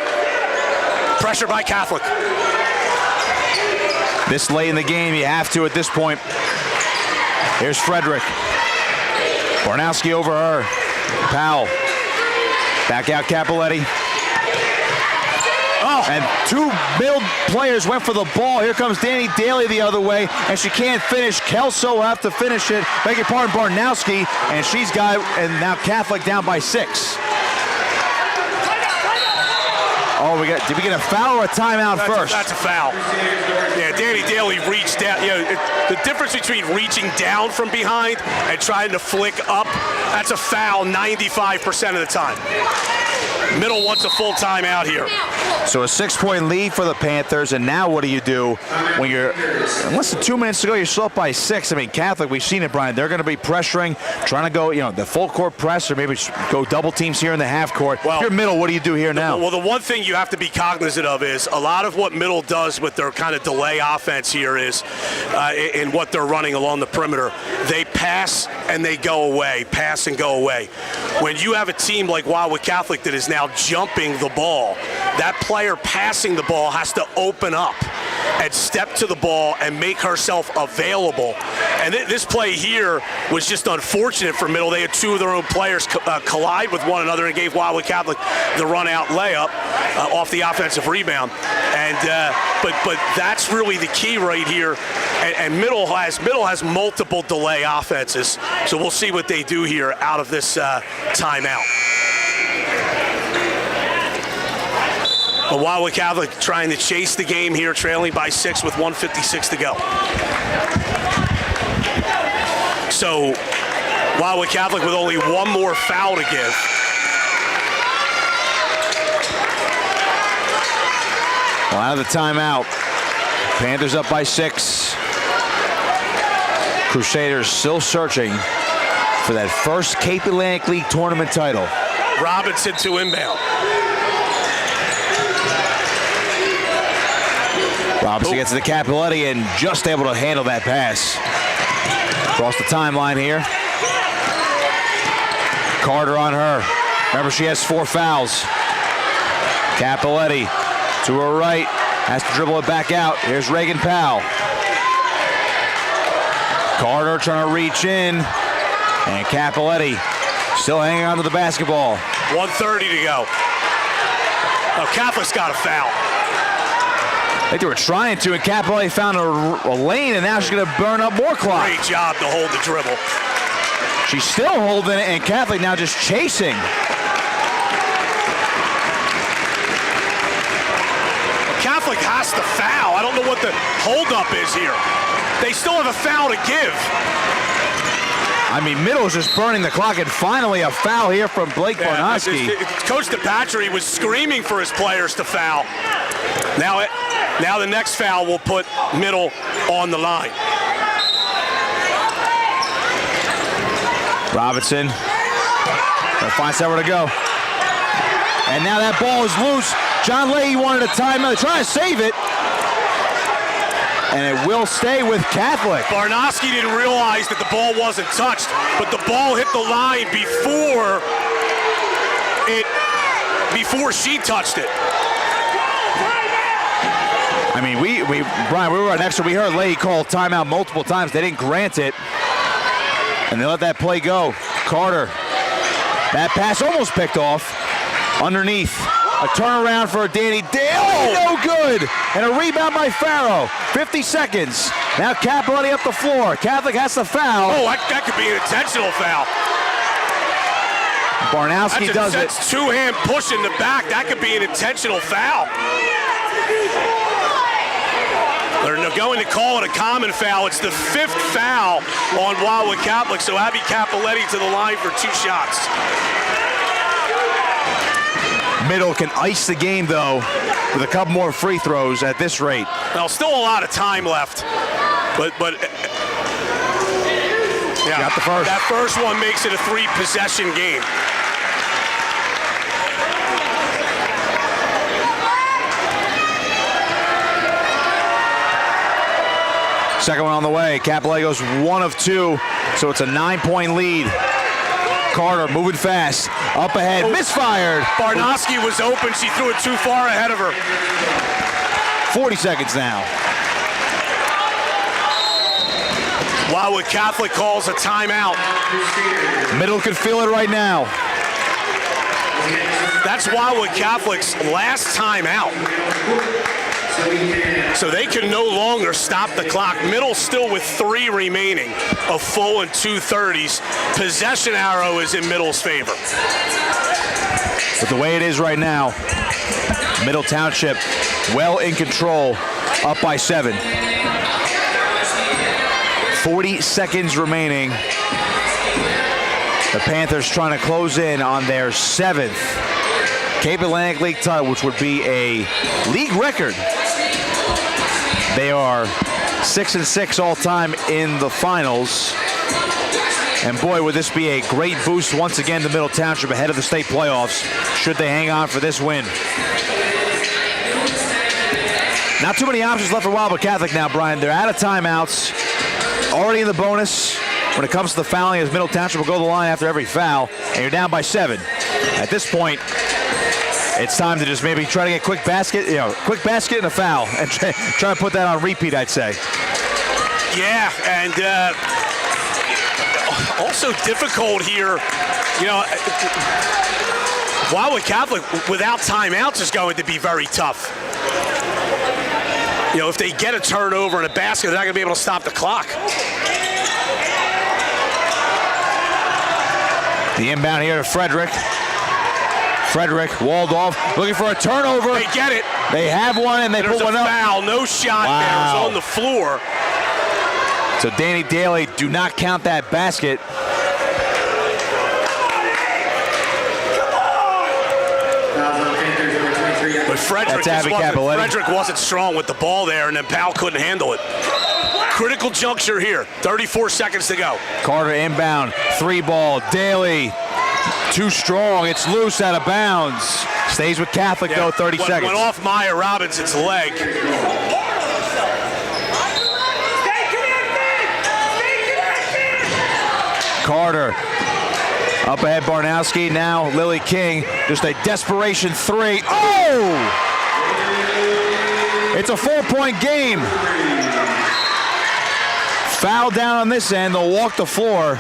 Pressure by Catholic.
This late in the game, you have to at this point. Here's Frederick. Barnowski over her. Powell. Back out Capoletti. Oh. And 2 middle players went for the ball. Here comes Danny Daly the other way, and she can't finish. Kelso will have to finish it. Beg your pardon, Barnowski, and she's got it, and now Catholic down by 6. Oh, did we get a foul or a timeout first?
That's a foul. Yeah, Danny Daly reached down. You know, the difference between reaching down from behind and trying to flick up, that's a foul 95% of the time. Middle wants a full timeout here.
So a 6-point lead for the Panthers, and now what do you do when you're less than 2 minutes to go? You're still up by 6. I mean, Catholic, we've seen it, Brian. They're going to be pressuring, trying to go, the full court press, or maybe go double teams here in the half court. Well, if you're middle, what do you do here now?
Well, the one thing you have to be cognizant of is a lot of what middle does with their kind of delay offense here is in what they're running along the perimeter. They pass and they go away, pass and go away. When you have a team like Wildwood Catholic that is now jumping the ball, that player passing the ball has to open up. and step to the ball and make herself available. And this play here was just unfortunate for Middle. They had two of their own players collide with one another and gave Wildwood Catholic the run-out layup off the offensive rebound. And but that's really the key right here. And Middle has multiple delay offenses, so we'll see what they do here out of this timeout. But Wildwood Catholic trying to chase the game here, trailing by 6 with 1:56 to go. So Wildwood Catholic with only one more foul to give.
Well, out of the timeout, Panthers up by 6. Crusaders still searching for that first Cape Atlantic League tournament title.
Robinson to inbound.
Robinson gets to the Capiletti and just able to handle that pass. Across the timeline here. Carter on her. Remember, she has 4 fouls. Capiletti to her right. Has to dribble it back out. Here's Reagan Powell. Carter trying to reach in. And Capiletti still hanging on to the basketball.
1:30 to go. Oh, Catholic's got a foul.
I think they were trying to, and Capiletti found a lane, and now she's going to burn up more clock.
Great job to hold the dribble.
She's still holding it, and Catholic now just chasing.
Well, Catholic has to foul. I don't know what the holdup is here. They still have a foul to give.
I mean, Middle is just burning the clock, and finally a foul here from Blake Barnoski.
Coach DePatry was screaming for his players to foul. Now the next foul will put Middle on the line. Robinson
Finds somewhere to go. And now that ball is loose. John Leahy wanted a timeout. Trying to save it. And it will stay with Catholic.
Barnoski didn't realize that the ball wasn't touched, but the ball hit the line before she touched it.
I mean, Brian, we were right next to. We heard Leahy call timeout multiple times. They didn't grant it, and they let that play go. Carter, that pass almost picked off. Underneath, a turnaround for Danny Daly, no good, and a rebound by Farrow. 50 seconds. Now Capiletti up the floor. Catholic has to foul.
Oh, that could be an intentional foul.
Barnowski does it.
That's two-hand push in the back. That could be an intentional foul. They're going to call it a common foul. It's the 5th foul on Wildwood Catholic, so Abby Capiletti to the line for 2 shots.
Middle can ice the game, though, with a couple more free throws at this rate.
Now, still a lot of time left, but yeah,
got the first.
That first one makes it a 3-possession game.
Second one on the way. Capiletti goes 1 of 2, so it's a 9-point lead. Carter moving fast, up ahead, misfired.
Barnoski was open. She threw it too far ahead of her.
40 seconds now.
Wildwood Catholic calls a timeout.
Middle could feel it right now.
That's Wildwood Catholic's last timeout. So they can no longer stop the clock. Middle still with 3 remaining, a full and 2:30s. Possession arrow is in Middle's favor.
But the way it is right now, Middle Township well in control, up by 7. 40 seconds remaining. The Panthers trying to close in on their 7th Cape Atlantic League title, which would be a league record. They are 6-6 all time in the finals. And boy, would this be a great boost once again to Middle Township ahead of the state playoffs, should they hang on for this win. Not too many options left for Wildwood Catholic now, Brian. They're out of timeouts, already in the bonus when it comes to the fouling, as Middle Township will go to the line after every foul, and you're down by 7. At this point, It's time to just maybe try to get quick basket and a foul, and try to put that on repeat, I'd say.
Yeah, and also difficult here. Wildwood Catholic without timeouts is going to be very tough. If they get a turnover and a basket, they're not going to be able to stop the clock.
The inbound here to Frederick. Frederick, walled off, looking for a turnover.
They get it.
They have one, and they put one up.
There's a foul, no shot there. It's on the floor.
So Danny Daly, do not count that basket.
But Frederick wasn't strong with the ball there, and then Powell couldn't handle it. Critical juncture here. 34 seconds to go.
Carter inbound, 3-ball. Daly, too strong. It's loose, out of bounds. Stays with Catholic, though, 30 seconds.
Went off Maya Robinson's leg.
Carter. Up ahead, Barnowski. Now Lily King. Just a desperation 3. Oh! It's a 4-point game. Foul down on this end. They'll walk the floor.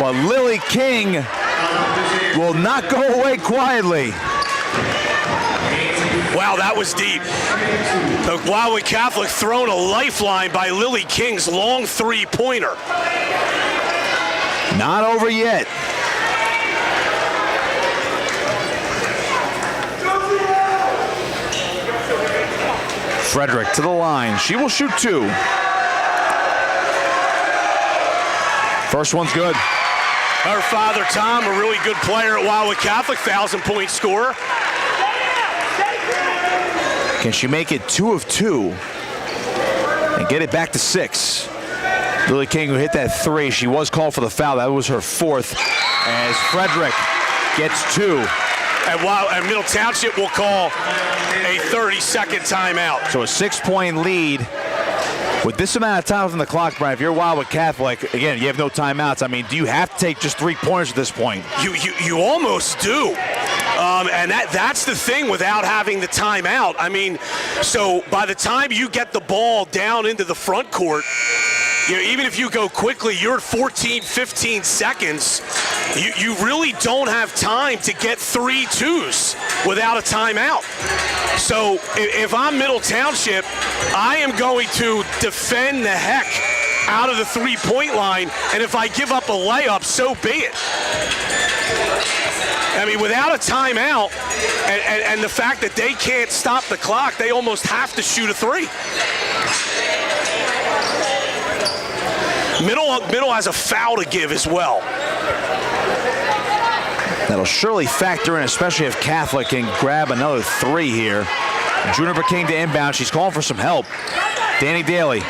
But Lily King will not go away quietly.
Wow, that was deep. The Wildwood Catholic thrown a lifeline by Lily King's long 3-pointer.
Not over yet. Frederick to the line. She will shoot 2. First one's good.
Her father, Tom, a really good player at Wildwood Catholic, 1,000-point scorer.
Can she make it 2 of 2 and get it back to 6? Lily King, who hit that 3, she was called for the foul. That was her 4th, as Frederick gets 2.
And Middle Township will call a 30-second timeout.
So a 6-point lead. With this amount of time on the clock, Brian, if you're Wildwood Catholic, again, you have no timeouts. I mean, do you have to take just 3-pointers at this point?
You almost do. And that's the thing without having the timeout. I mean, so by the time you get the ball down into the front court, even if you go quickly, you're at 14, 15 seconds. You really don't have time to get 3 twos without a timeout. So if I'm Middle Township, I am going to defend the heck out of the 3-point line, and if I give up a layup, so be it. I mean, without a timeout and the fact that they can't stop the clock, they almost have to shoot a 3. Middle has a foul to give as well.
That'll surely factor in, especially if Catholic can grab another 3 here. Juniper King to inbound. She's calling for some help. Danny Daly.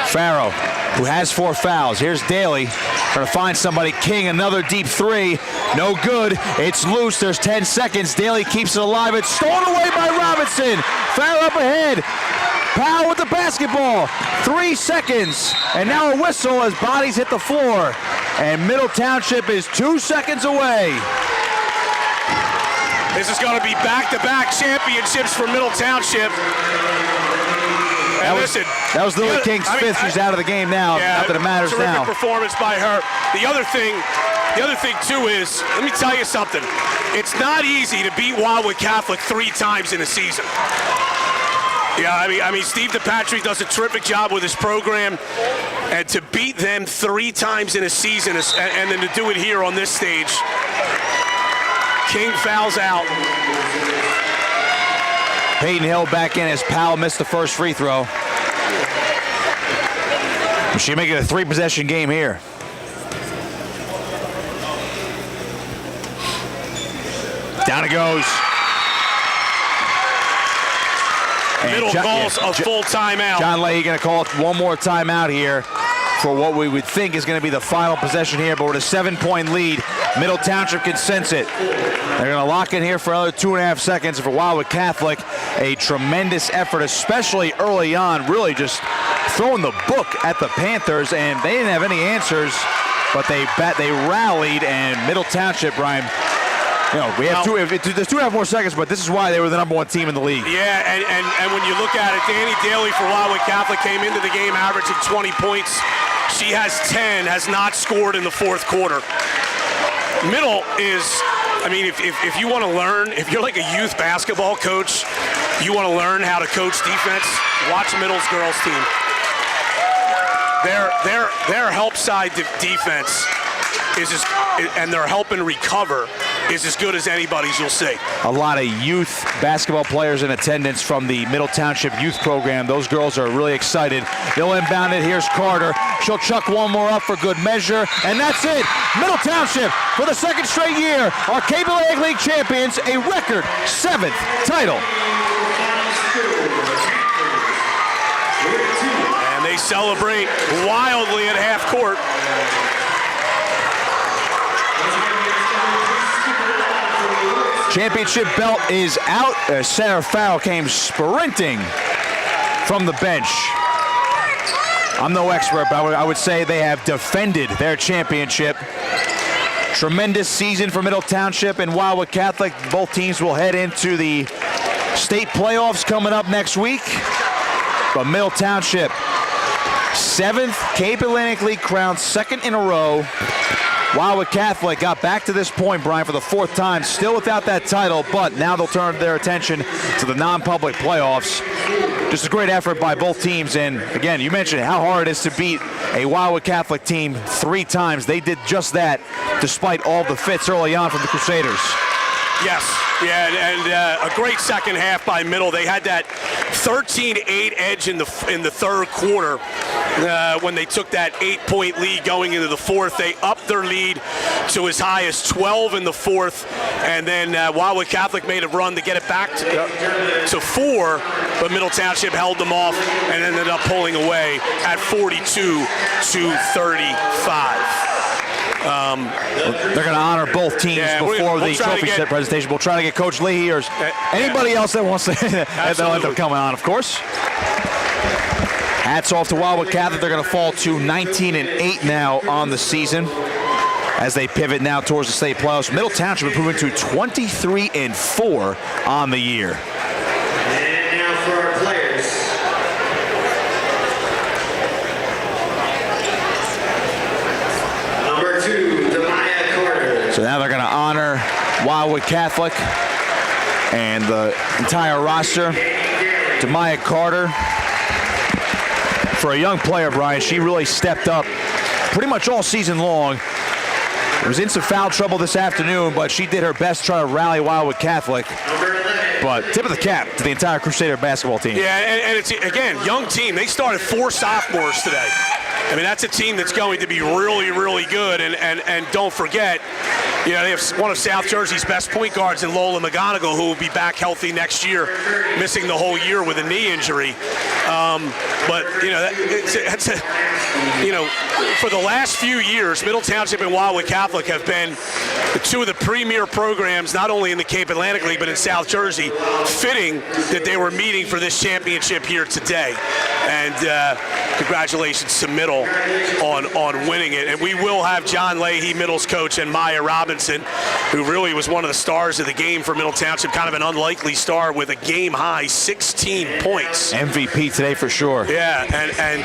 Farrow, who has 4 fouls. Here's Daly. Trying to find somebody. King, another deep 3. No good. It's loose. There's 10 seconds. Daly keeps it alive. It's stolen away by Robinson. Farrow up ahead. Powell with the basketball. 3 seconds. And now a whistle as bodies hit the floor. And Middle Township is 2 seconds away.
This is going to be back-to-back championships for Middle Township.
That was Lily King's 5th. She's out of the game now.
Yeah,
not that it matters now.
Terrific performance by her. The other thing too is, let me tell you something. It's not easy to beat Wildwood Catholic 3 times in a season. Yeah, I mean, Steve DePatrick does a terrific job with his program, and to beat them 3 times in a season, and then to do it here on this stage. King fouls out.
Peyton Hill back in as Powell missed the first free throw. She make it a 3-possession game here. Down it goes.
Middle calls a full timeout.
John Leahy going to call one more timeout here for what we would think is going to be the final possession here, but with a 7-point lead, Middle Township can sense it. They're going to lock in here for another 2.5 seconds. For Wildwood Catholic, a tremendous effort, especially early on, really just throwing the book at the Panthers, and they didn't have any answers, but they rallied, and Middle Township, Brian, You know, we have there's 2.5 more seconds, but this is why they were the #1 team in the league.
Yeah, and when you look at it, Danny Daly for Wildwood Catholic came into the game averaging 20 points. She has 10, has not scored in the fourth quarter. Middle is, I mean, if you want to learn, if you're like a youth basketball coach, you want to learn how to coach defense, watch Middle's girls team. Their help side defense is and their help and recover is as good as anybody's you'll see.
A lot of youth basketball players in attendance from the Middle Township Youth Program. Those girls are really excited. They'll inbound it. Here's Carter. She'll chuck one more up for good measure, and that's it. Middle Township, for the second straight year, are Cape Atlantic League champions, a record 7th title.
And they celebrate wildly at half court.
Championship belt is out. Sarah Farrell came sprinting from the bench. I'm no expert, but I would say they have defended their championship. Tremendous season for Middle Township and Wildwood Catholic. Both teams will head into the state playoffs coming up next week. But Middle Township, 7th Cape Atlantic League crown, 2nd in a row. Wildwood Catholic got back to this point, Brian, for the 4th time, still without that title, but now they'll turn their attention to the non-public playoffs. Just a great effort by both teams, and again, you mentioned how hard it is to beat a Wildwood Catholic team 3 times. They did just that, despite all the fits early on from the Crusaders.
Yes, yeah, and a great second half by Middle. They had that 13-8 edge in the third quarter when they took that 8-point lead going into the fourth. They upped their lead to as high as 12 in the fourth, and then Wildwood Catholic made a run to get it back to 4, but Middle Township held them off and ended up pulling away at 42-35.
They're going to honor both teams before the trophy set presentation. We'll try to get Coach Leahy or anybody else that wants to. They'll end up coming on, of course. Hats off to Wildwood Catholic. They're going to fall to 19-8 now on the season as they pivot now towards the state playoffs. Middle Township improving to 23-4 on the year.
And now for our players.
So now they're going to honor Wildwood Catholic and the entire roster. Demaya Carter, for a young player, Brian, she really stepped up pretty much all season long. Was in some foul trouble this afternoon, but she did her best trying to rally Wildwood Catholic. But tip of the cap to the entire Crusader basketball team.
Yeah, and it's, again, young team. They started 4 sophomores today. I mean, that's a team that's going to be really, really good. And don't forget, you know, they have one of South Jersey's best point guards in Lola McGonigal, who will be back healthy next year, missing the whole year with a knee injury. But, you know, you know, for the last few years, Middle Township and Wildwood Catholic have been 2 of the premier programs, not only in the Cape Atlantic League, but in South Jersey. Fitting that they were meeting for this championship here today. And congratulations to Middle on winning it. And we will have John Leahy, Middle's coach, and Maya Robinson, who really was one of the stars of the game for Middle Township, kind of an unlikely star with a game-high 16 points.
MVP today for sure.
Yeah, and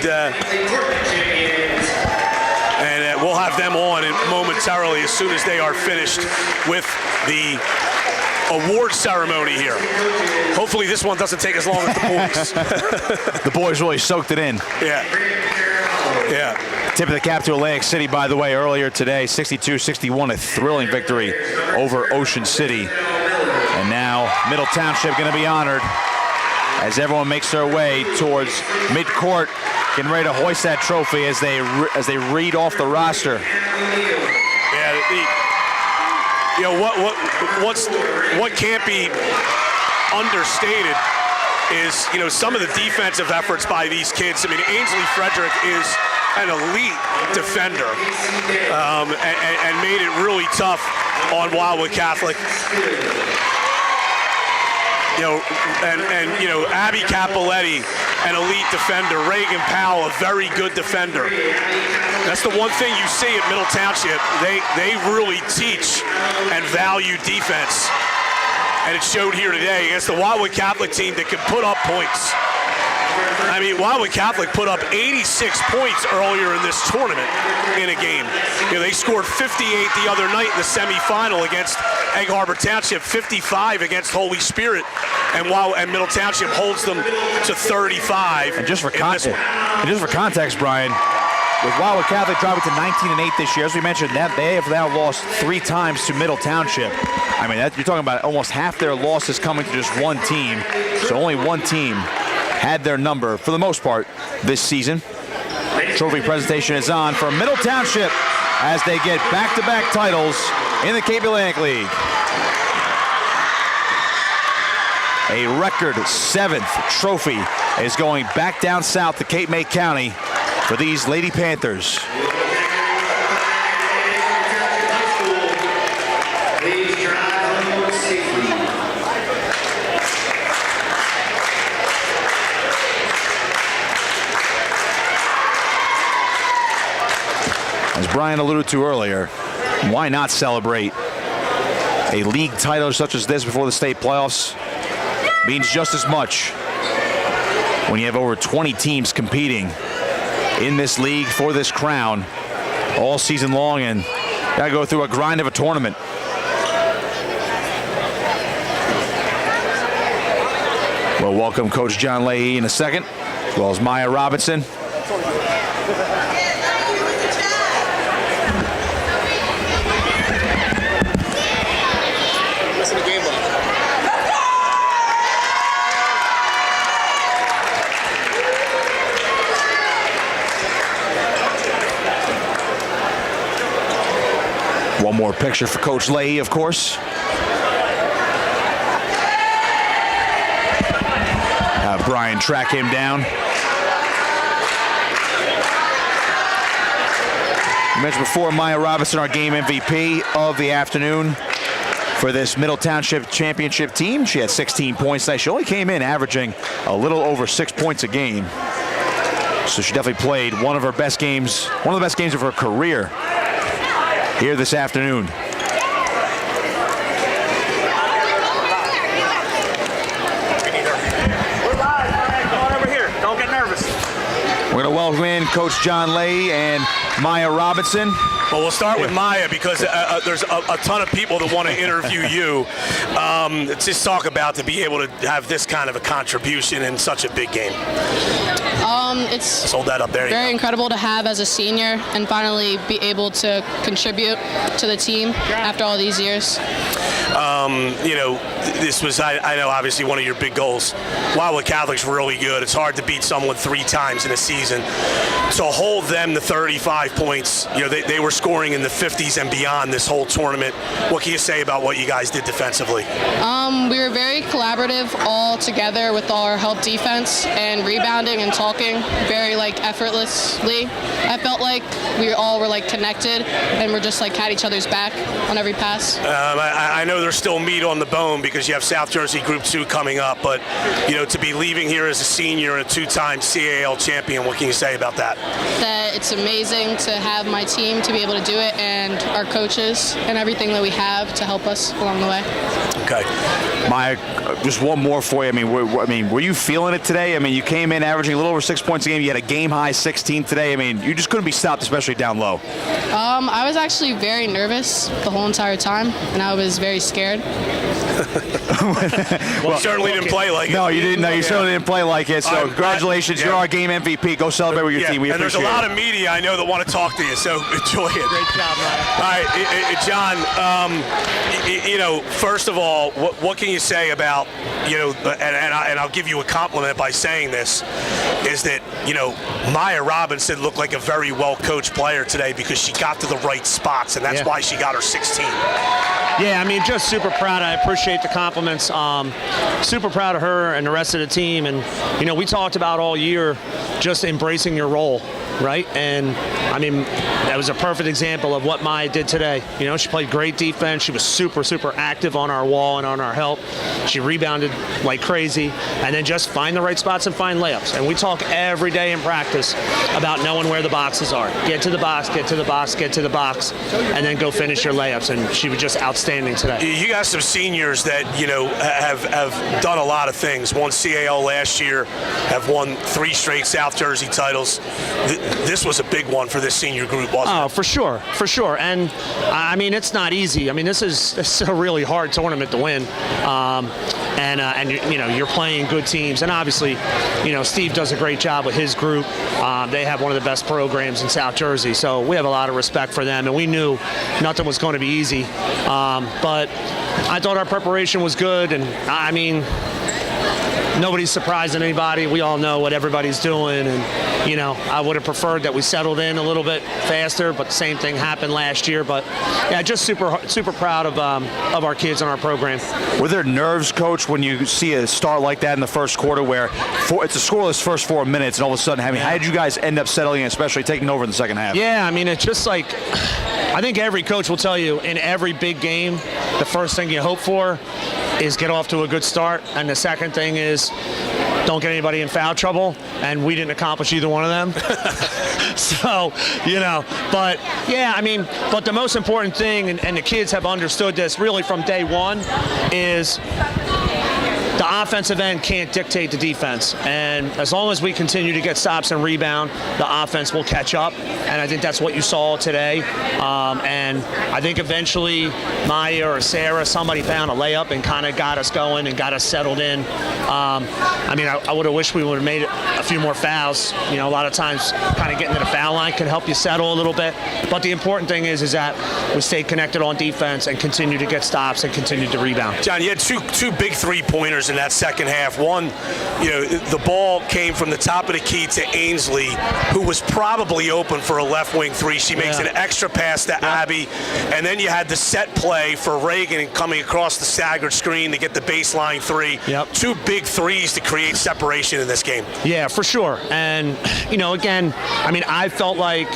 we'll have them on momentarily as soon as they are finished with the award ceremony here. Hopefully this one doesn't take as long as the boys.
The boys really soaked it in.
Yeah. Yeah.
Tip of the cap to Atlantic City, by the way, earlier today, 62-61, a thrilling victory over Ocean City. And now Middle Township going to be honored as everyone makes their way towards midcourt, getting ready to hoist that trophy as they read off the roster.
Yeah. You know, what can't be understated is, you know, some of the defensive efforts by these kids. I mean, Ainsley Frederick is an elite defender and made it really tough on Wildwood Catholic. You know, and you know, Abby Capoletti an elite defender. Reagan Powell, a very good defender. That's the one thing you see at Middle Township. They really teach and value defense. And it showed here today against the Wildwood Catholic team that can put up points. I mean, Wildwood Catholic put up 86 points earlier in this tournament in a game. They scored 58 the other night in the semifinal against Egg Harbor Township, 55 against Holy Spirit, and Middle Township holds them to 35.
And just for context, Brian, with Wildwood Catholic dropping to 19-8 this year, as we mentioned, that they have now lost 3 times to Middle Township. I mean, you're talking about almost half their losses coming to just one team. So only one team had their number for the most part this season. Trophy presentation is on for Middle Township as they get back-to-back titles in the Cape Atlantic League. A record 7th trophy is going back down south to Cape May County for these Lady Panthers. As Brian alluded to earlier, why not celebrate a league title such as this before the state playoffs? Means just as much when you have over 20 teams competing in this league for this crown all season long and gotta go through a grind of a tournament. We'll welcome Coach John Leahy in a second, as well as Maya Robinson. One more picture for Coach Leahy, of course. Have Brian track him down. I mentioned before, Maya Robinson, our game MVP of the afternoon for this Middle Township championship team. She had 16 points tonight. She only came in averaging a little over 6 points a game. So she definitely played one of the best games of her career here this afternoon. We're going to welcome in Coach John Leahy and Maya Robinson.
Well, we'll start with Maya because there's a ton of people that want to interview you. Just talk about to be able to have this kind of a contribution in such a big game.
It's
hold that up there.
Very incredible to have as a senior and finally be able to contribute to the team after all these years.
This was, I know, obviously one of your big goals. Wildwood Catholic's really good. It's hard to beat someone 3 times in a season. To hold them to 35 points, they were scoring in the 50s and beyond this whole tournament. What can you say about what you guys did defensively?
We were very collaborative all together with our help defense and rebounding and talking very effortlessly. I felt like we all were connected and we're just had each other's back on every pass.
I know there's still meat on the bone because you have South Jersey Group 2 coming up, but to be leaving here as a senior and a 2-time CAL champion, what can you say about that?
That it's amazing to have my team to be able to do it and our coaches and everything that we have to help us along the way.
Okay.
Maya, just one more for you. Were you feeling it today? You came in averaging a little over 6 points a game. You had a game-high 16 today. You just couldn't be stopped, especially down low.
I was actually very nervous the whole entire time, and I was very scared.
Well, you certainly didn't play like it.
No, you didn't. No, you certainly didn't play like it. So congratulations, you're our game MVP. Go celebrate with your team. We appreciate it.
And there's a lot of media I know that want to talk to you, so enjoy it.
Great job, Ryan.
All right, John. First of all, what can you say about and I'll give you a compliment by saying this, is that Maya Robinson looked like a very well coached player today because she got to the right spots, and that's why she got her 16.
Yeah, just super proud. I appreciate the compliments. Super proud of her and the rest of the team. And, we talked about all year just embracing your role. right? And I mean, that was a perfect example of what Maya did today. You know, she played great defense. She was super, super active on our wall and on our help. She rebounded like crazy, and then just find the right spots and find layups. And we talk every day in practice about knowing where the boxes are. Get to the box, get to the box, get to the box, and then go finish your layups. And she was just outstanding today.
You got some seniors that, you know, have done a lot of things. Won CAO last year, have won 3 straight South Jersey titles. This was a big one for this senior group, wasn't it?
Oh, for sure, for sure. And I mean, it's not easy. I mean, this is a really hard tournament to win. And you know, you're playing good teams, and obviously, you know, Steve does a great job with his group. They have one of the best programs in South Jersey, so we have a lot of respect for them, and we knew nothing was going to be easy. But I thought our preparation was good, and I mean, nobody's surprising anybody. We all know what everybody's doing, and you know, I would have preferred that we settled in a little bit faster, but the same thing happened last year. But yeah, just super proud of our kids and our program.
Were there nerves, Coach, when you see a start like that in the first quarter, where it's a scoreless first 4 minutes, and all of a sudden, I mean, how did you guys end up settling, especially taking over in the second half?
Yeah, I mean, it's just like, I think every coach will tell you in every big game, the first thing you hope for is get off to a good start, and the second thing is don't get anybody in foul trouble, and we didn't accomplish either one of them. So, you know, but yeah, I mean, but the most important thing, and the kids have understood this really from day one, is the offensive end can't dictate the defense, and as long as we continue to get stops and rebound, the offense will catch up, and I think that's what you saw today. And I think eventually Maya or Sarah, somebody found a layup and kind of got us going and got us settled in. I mean, I would have wished we would have made a few more fouls. You know, a lot of times kind of getting to the foul line can help you settle a little bit, but the important thing is that we stay connected on defense and continue to get stops and continue to rebound.
John, you had two big three-pointers in that second half. One, you know, the ball came from the top of the key to Ainsley, who was probably open for a left wing three. She makes an extra pass to Abby, and then you had the set play for Reagan coming across the staggered screen to get the baseline three.
Yep.
2 big threes to create separation in this game.
Yeah, for sure. And, you know, again, I mean, I felt like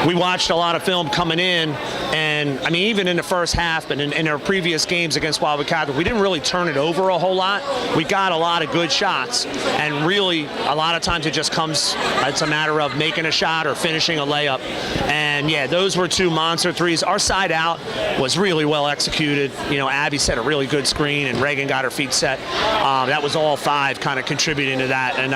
we watched a lot of film coming in, and I mean, even in the first half and in our previous games against Wildwood Catholic, we didn't really turn it over a whole lot. We got a lot of good shots, and really a lot of times it just comes, it's a matter of making a shot or finishing a layup. And yeah, those were 2 monster threes. Our side out was really well executed. You know, Abby set a really good screen, and Reagan got her feet set. That was all 5 kind of contributing to that. And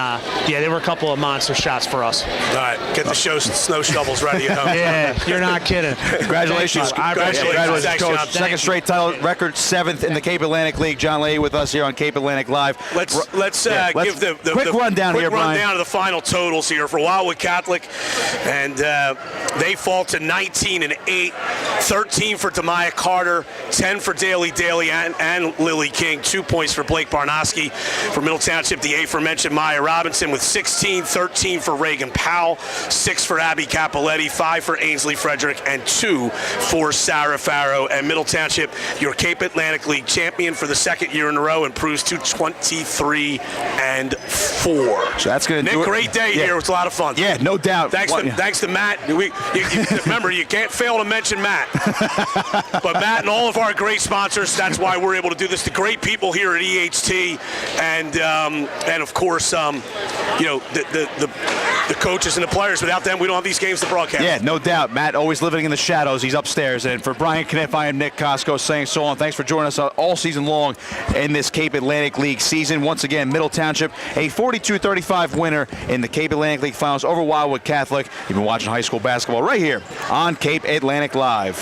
yeah, there were a couple of monster shots for us.
All right, get the snow shovels ready at home.
Yeah, you're not kidding.
Congratulations.
Congratulations,
Thanks, Coach.
John.
Second straight title, record 7th in the Cape Atlantic League. John Leahy with us here on Cape Atlantic Live.
Let's give the
quick rundown here, Brian.
Rundown of the final totals here for Wildwood Catholic, and they fall to 19-8, 13 for Demaya Carter, 10 for Daly and Lily King, 2 points for Blake Barnoski. For Middle Township, the aforementioned Maya Robinson with 16, 13 for Reagan Powell, 6 for Abby Capoletti, 5 for Ainsley Frederick, and 2 for Sarah Farrow. And Middle Township, your Cape Atlantic League champion for the 2nd year in a row, improves to 23-4.
So that's going to do it.
Great day here. It was a lot of fun.
Yeah, no doubt.
Thanks to Matt. Remember, you can't fail to mention Matt. But Matt and all of our great sponsors, that's why we're able to do this. The great people here at EHT, and of course, you know, the coaches and the players. Without them, we don't have these games to broadcast.
Yeah, no doubt. Matt always living in the shadows. He's upstairs. And for Brian Kniff, I am Nick Costco saying so long. Thanks for joining us all season long in this Cape Atlantic League season. Once again, Middle Township, a 42-35 winner in the Cape Atlantic League Finals over Wildwood Catholic. You've been watching high school basketball right here on Cape Atlantic Live.